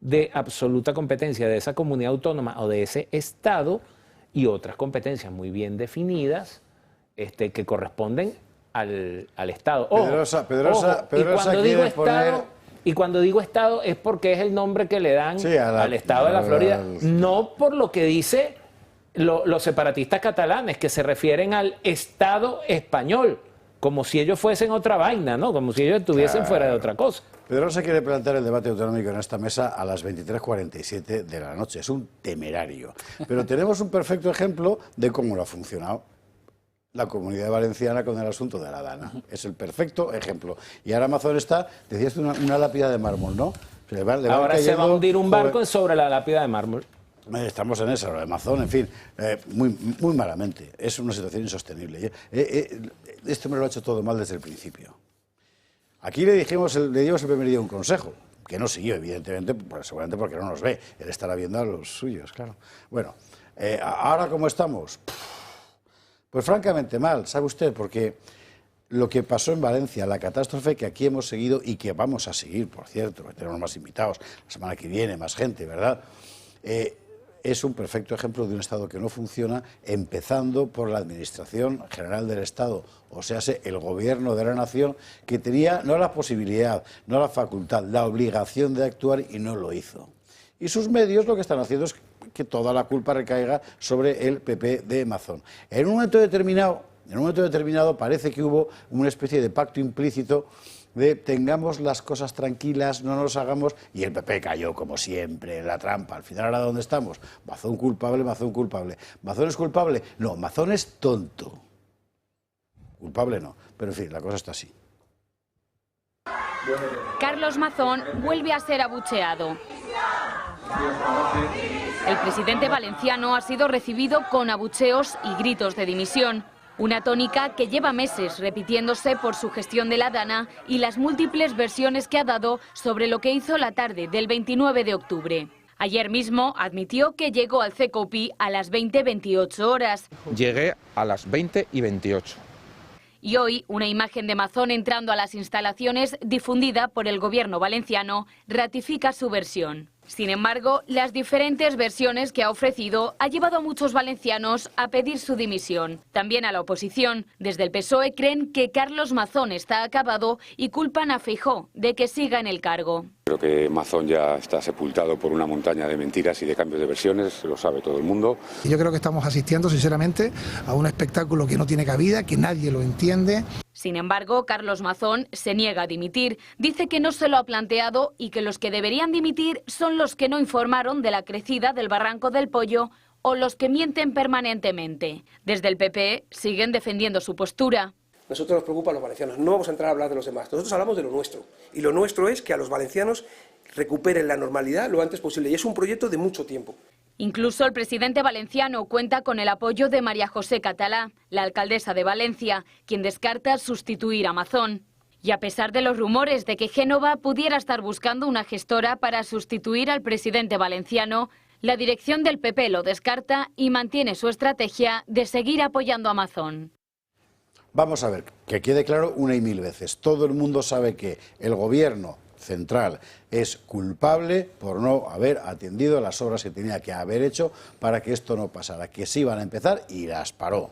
de absoluta competencia de esa comunidad autónoma o de ese estado, y otras competencias muy bien definidas que corresponden al Estado. Pedrosa, y cuando digo Estado es porque es el nombre que le dan al Estado de la Florida, no por lo que dice los separatistas catalanes, que se refieren al Estado español, como si ellos fuesen otra vaina, ¿no? Como si ellos estuviesen fuera de otra cosa. Pedrosa quiere plantear el debate autonómico en esta mesa a las 23:47 de la noche. Es un temerario. Pero tenemos un perfecto ejemplo de cómo lo ha funcionado la Comunidad Valenciana con el asunto de la Dana. Es el perfecto ejemplo. Y ahora Mazón está, decías una lápida de mármol, ¿no? Ahora se va a hundir un barco sobre la lápida de mármol. Estamos en eso, lo de Mazón, en fin, muy malamente. Es una situación insostenible. Esto me lo ha hecho todo mal desde el principio. Aquí le dimos el primer día un consejo, que no siguió, evidentemente, seguramente porque no nos ve. Él estará viendo a los suyos, claro. Bueno, ¿ahora cómo estamos? Pues francamente mal, ¿sabe usted? Porque lo que pasó en Valencia, la catástrofe que aquí hemos seguido y que vamos a seguir, por cierto, que tenemos más invitados, la semana que viene, más gente, ¿verdad? Es un perfecto ejemplo de un Estado que no funciona, empezando por la Administración General del Estado, o sea, el Gobierno de la Nación, que tenía no la posibilidad, no la facultad, la obligación de actuar y no lo hizo. Y sus medios lo que están haciendo es que toda la culpa recaiga sobre el PP de Mazón. En un momento determinado parece que hubo una especie de pacto implícito de tengamos las cosas tranquilas, no nos hagamos, y el PP cayó como siempre en la trampa. Al final, ¿ahora dónde estamos? Mazón culpable, Mazón culpable. ¿Mazón es culpable? No, Mazón es tonto. Culpable no, pero en fin, la cosa está así. Carlos Mazón vuelve a ser abucheado. El presidente valenciano ha sido recibido con abucheos y gritos de dimisión. Una tónica que lleva meses repitiéndose por su gestión de la Dana y las múltiples versiones que ha dado sobre lo que hizo la tarde del 29 de octubre. Ayer mismo admitió que llegó al CECOPI a las 20:28 horas. Llegué a las 20:28. Y hoy, una imagen de Mazón entrando a las instalaciones, difundida por el gobierno valenciano, ratifica su versión. Sin embargo, las diferentes versiones que ha ofrecido ha llevado a muchos valencianos a pedir su dimisión. También a la oposición. Desde el PSOE creen que Carlos Mazón está acabado y culpan a Feijóo de que siga en el cargo. Creo que Mazón ya está sepultado por una montaña de mentiras y de cambios de versiones, lo sabe todo el mundo. Yo creo que estamos asistiendo, sinceramente, a un espectáculo que no tiene cabida, que nadie lo entiende. Sin embargo, Carlos Mazón se niega a dimitir. Dice que no se lo ha planteado y que los que deberían dimitir son los que no informaron de la crecida del Barranco del Pollo o los que mienten permanentemente. Desde el PP siguen defendiendo su postura. Nosotros nos preocupan los valencianos, no vamos a entrar a hablar de los demás. Nosotros hablamos de lo nuestro. Y lo nuestro es que a los valencianos recuperen la normalidad lo antes posible. Y es un proyecto de mucho tiempo. Incluso el presidente valenciano cuenta con el apoyo de María José Catalá, la alcaldesa de Valencia, quien descarta sustituir a Mazón. Y a pesar de los rumores de que Génova pudiera estar buscando una gestora para sustituir al presidente valenciano, la dirección del PP lo descarta y mantiene su estrategia de seguir apoyando a Mazón. Vamos a ver, que quede claro una y mil veces. Todo el mundo sabe que el gobierno central es culpable por no haber atendido las obras que tenía que haber hecho para que esto no pasara, que sí iban a empezar y las paró,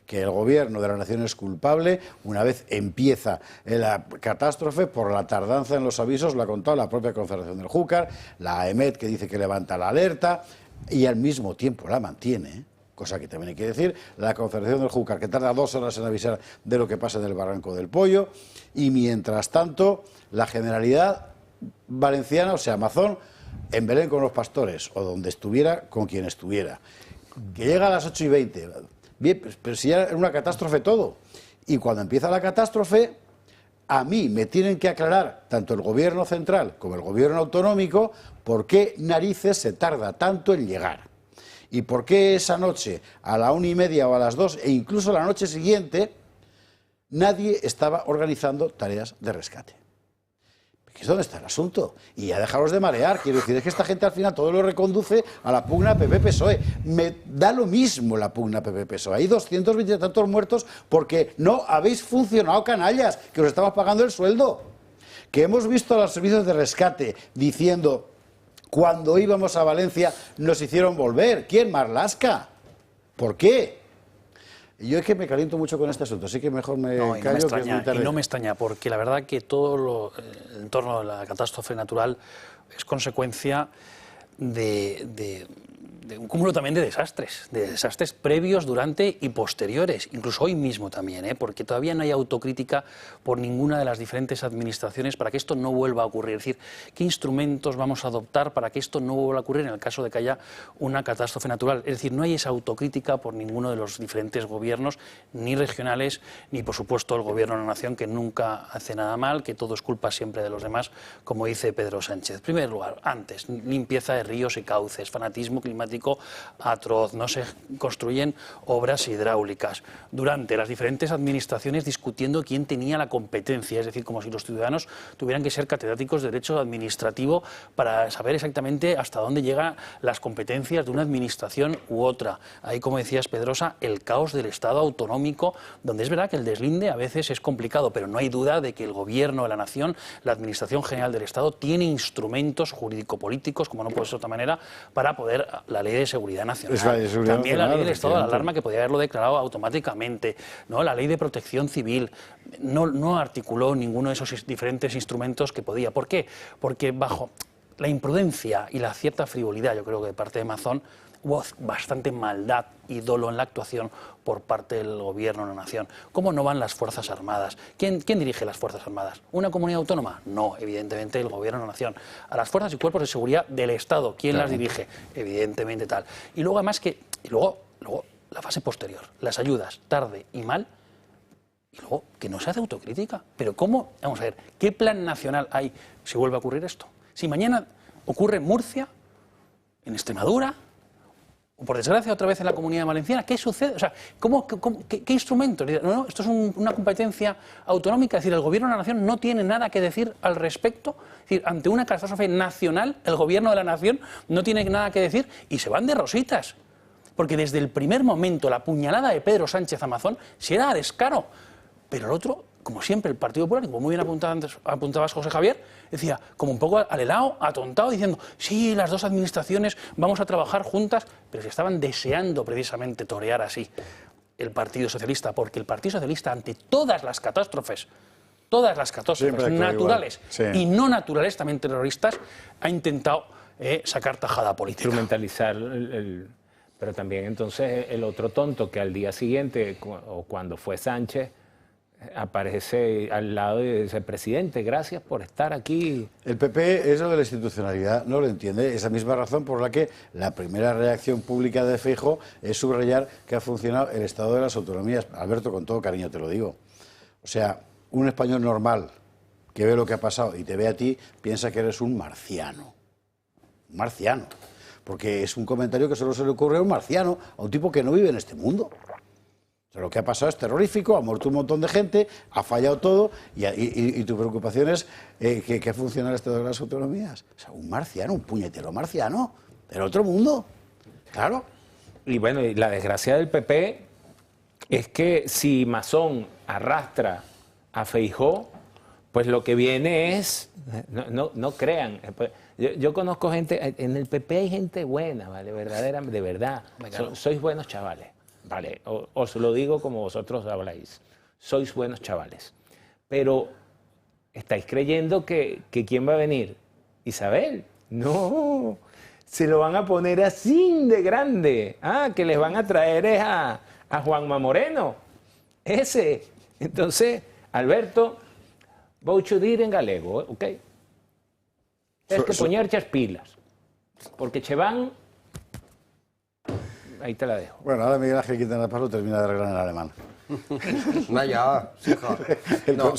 que el gobierno de la nación es culpable una vez empieza la catástrofe por la tardanza en los avisos, lo ha contado la propia Confederación del Júcar, la AEMET que dice que levanta la alerta y al mismo tiempo la mantiene, cosa que también hay que decir, la Confederación del Júcar que tarda 2 horas en avisar de lo que pasa en el Barranco del Pollo y mientras tanto la Generalidad Valenciana, o sea, Mazón, en Belén con los pastores, o donde estuviera, con quien estuviera. Que llega a las 8:20, bien, pero si ya era una catástrofe todo. Y cuando empieza la catástrofe, a mí me tienen que aclarar, tanto el gobierno central como el gobierno autonómico, por qué narices se tarda tanto en llegar. Y por qué esa noche, a la 1:30 o a las 2, e incluso la noche siguiente, nadie estaba organizando tareas de rescate. ¿Es dónde está el asunto? Y ya dejaros de marear. Quiero decir, es que esta gente al final todo lo reconduce a la pugna PP-PSOE. Me da lo mismo la pugna PP-PSOE. Hay 220 y tantos muertos porque no habéis funcionado, canallas, que os estamos pagando el sueldo. Que hemos visto a los servicios de rescate diciendo, cuando íbamos a Valencia nos hicieron volver. ¿Quién? Marlaska. ¿Por qué? Yo es que me caliento mucho con este asunto, así que mejor me callo. Y no me extraña, porque la verdad que todo el entorno de la catástrofe natural es consecuencia de un cúmulo también de desastres previos, durante y posteriores, incluso hoy mismo también, porque todavía no hay autocrítica por ninguna de las diferentes administraciones para que esto no vuelva a ocurrir. Es decir, ¿qué instrumentos vamos a adoptar para que esto no vuelva a ocurrir en el caso de que haya una catástrofe natural? Es decir, no hay esa autocrítica por ninguno de los diferentes gobiernos, ni regionales, ni por supuesto el gobierno de la nación, que nunca hace nada mal, que todo es culpa siempre de los demás, como dice Pedro Sánchez. En primer lugar, antes, limpieza de ríos y cauces, fanatismo climático atroz, no se construyen obras hidráulicas. Durante, las diferentes administraciones discutiendo quién tenía la competencia, es decir, como si los ciudadanos tuvieran que ser catedráticos de derecho administrativo para saber exactamente hasta dónde llegan las competencias de una administración u otra. Ahí, como decías, Pedrosa, el caos del Estado autonómico, donde es verdad que el deslinde a veces es complicado, pero no hay duda de que el gobierno de la nación, la Administración General del Estado, tiene instrumentos jurídico-políticos, como no puede ser de otra manera, para poder, la ley de seguridad nacional, también la ley del estado de alarma, que podía haberlo declarado automáticamente, ¿no? La ley de protección civil, no articuló ninguno de esos diferentes instrumentos que podía. ¿Por qué? Porque bajo la imprudencia y la cierta frivolidad, yo creo que de parte de Mazón, hubo bastante maldad y dolo en la actuación por parte del gobierno de la nación. ¿Cómo no van las Fuerzas Armadas? ¿Quién dirige las Fuerzas Armadas? ¿Una comunidad autónoma? No, evidentemente el gobierno de la nación. A las fuerzas y cuerpos de seguridad del Estado, ¿quién las dirige? Evidentemente tal. Y luego además luego la fase posterior, las ayudas, tarde y mal, y luego que no se hace autocrítica. Pero ¿cómo? Vamos a ver, ¿qué plan nacional hay si vuelve a ocurrir esto? Si mañana ocurre en Murcia, en Extremadura, por desgracia, otra vez en la Comunidad Valenciana. ¿Qué sucede? O sea, ¿qué instrumento? No, esto es una competencia autonómica. Es decir, el Gobierno de la Nación no tiene nada que decir al respecto. Es decir, ante una catástrofe nacional, el Gobierno de la Nación no tiene nada que decir y se van de rositas. Porque desde el primer momento la puñalada de Pedro Sánchez a Mazón sí era a descaro. Pero el otro, como siempre, el Partido Popular, como muy bien apuntabas José Javier, decía, como un poco al helado, atontado, diciendo, sí, las dos administraciones vamos a trabajar juntas, pero se estaban deseando precisamente torear así el Partido Socialista, porque el Partido Socialista, ante todas las catástrofes naturales y no naturales, también terroristas, ha intentado sacar tajada política. Instrumentalizar pero también entonces el otro tonto que al día siguiente, o cuando fue Sánchez, aparece al lado y dice, presidente, gracias por estar aquí. El PP, eso de la institucionalidad, no lo entiende. Esa misma razón por la que la primera reacción pública de Feijóo es subrayar que ha funcionado el Estado de las Autonomías. Alberto, con todo cariño te lo digo. O sea, un español normal que ve lo que ha pasado y te ve a ti, piensa que eres un marciano. Un marciano. Porque es un comentario que solo se le ocurre a un marciano, a un tipo que no vive en este mundo. O sea, lo que ha pasado es terrorífico, ha muerto un montón de gente, ha fallado todo y tu preocupación es que funciona el Estado de las Autonomías. O sea, un marciano, un puñetero marciano, del otro mundo. Claro. Y bueno, y la desgracia del PP es que si Mazón arrastra a Feijóo, pues lo que viene es, no crean, yo conozco gente, en el PP hay gente buena, ¿vale? De verdad, sois buenos chavales. Vale, os lo digo como vosotros habláis. Sois buenos chavales. Pero estáis creyendo que ¿quién va a venir? ¿Isabel? No. Se lo van a poner así de grande. Ah, que les van a traer es a Juanma Moreno. Ese. Entonces, Alberto, vou cho dir en galego, ok? Tens que poñerche as pilas. Porque che van... Ahí te la dejo. Bueno, ahora Miguel Ángel Quintana Paz lo termina de arreglar en alemán. Naya, no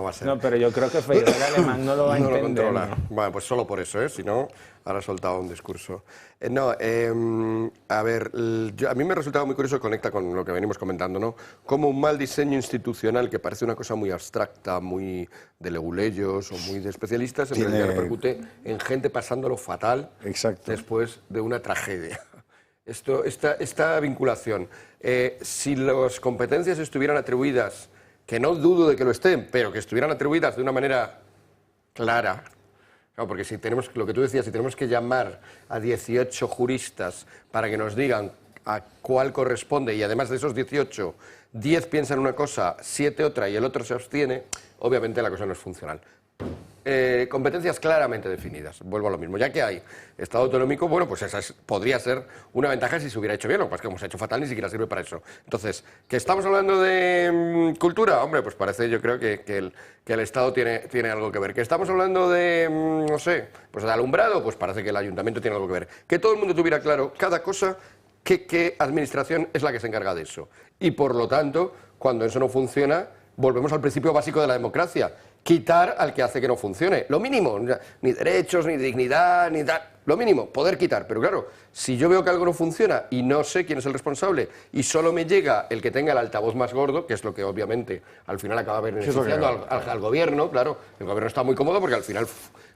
va a ser. No, pero yo creo que Feijóo el alemán no lo va a entender. Lo controla. Bueno, pues solo por eso, si no, ahora ha soltado un discurso. A ver, a mí me ha resultado muy curioso, conecta con lo que venimos comentando, ¿no? Como un mal diseño institucional que parece una cosa muy abstracta, muy de leguleyos o muy de especialistas, en realidad repercute en gente pasándolo fatal después de una tragedia. Esta vinculación, si las competencias estuvieran atribuidas, que no dudo de que lo estén, pero que estuvieran atribuidas de una manera clara, claro, porque si tenemos, lo que tú decías, si tenemos que llamar a 18 juristas para que nos digan a cuál corresponde, y además de esos 18, 10 piensan una cosa, 7 otra y el otro se abstiene, obviamente la cosa no es funcional. Competencias claramente definidas, vuelvo a lo mismo, ya que hay Estado autonómico, bueno, pues esa podría ser una ventaja si se hubiera hecho bien, lo que pasa es que como se ha hecho fatal ni siquiera sirve para eso. Entonces, ¿que estamos hablando de cultura? Hombre, pues parece, yo creo que el Estado tiene algo que ver. ¿Que estamos hablando de, no sé, pues de alumbrado? Pues parece que el Ayuntamiento tiene algo que ver. Que todo el mundo tuviera claro cada cosa, qué administración es la que se encarga de eso. Y por lo tanto, cuando eso no funciona, volvemos al principio básico de la democracia. Quitar al que hace que no funcione. Lo mínimo, ni derechos, ni dignidad, ni tal. Lo mínimo, poder quitar. Pero claro, si yo veo que algo no funciona y no sé quién es el responsable y solo me llega el que tenga el altavoz más gordo, que es lo que obviamente al final acaba beneficiando al gobierno, claro, el gobierno está muy cómodo porque al final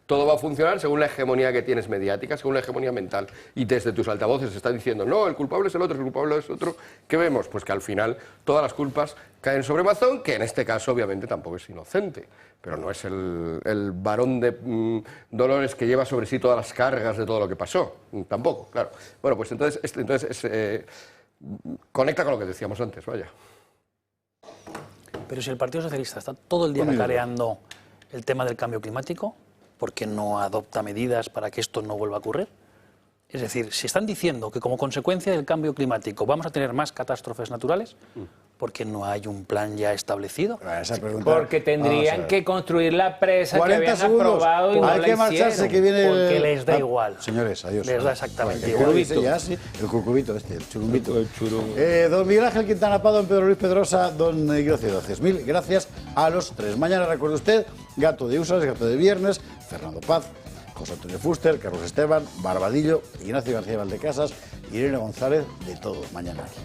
todo va a funcionar según la hegemonía que tienes mediática, según la hegemonía mental. Y desde tus altavoces se está diciendo, no, el culpable es el otro, el culpable es otro. ¿Qué vemos? Pues que al final todas las culpas caen sobre Mazón, que en este caso obviamente tampoco es inocente, pero no es el varón de Dolores que lleva sobre sí todas las cargas de todo lo que pasó, tampoco, claro. Bueno, pues entonces conecta con lo que decíamos antes, vaya. Pero si el Partido Socialista está todo el día cacareando el tema del cambio climático, ¿por qué no adopta medidas para que esto no vuelva a ocurrir? Es decir, si están diciendo que como consecuencia del cambio climático vamos a tener más catástrofes naturales, ¿por qué no hay un plan ya establecido? Porque tendrían que construir la presa que habían aprobado y no la hicieron. Porque les da igual. Señores, adiós. Les da exactamente igual. El curcubito el churumbito. Don Miguel Ángel Quintana Paz, don Pedro Luis Pedrosa, don Ignacio Doces. Mil gracias a los tres. Mañana, recuerde usted, Gato de Usas, Gato de Viernes, Fernando Paz José Antonio Fuster, Carlos Esteban, Barbadillo, Ignacio García Valdecasas, Irene González, de todo, mañana aquí.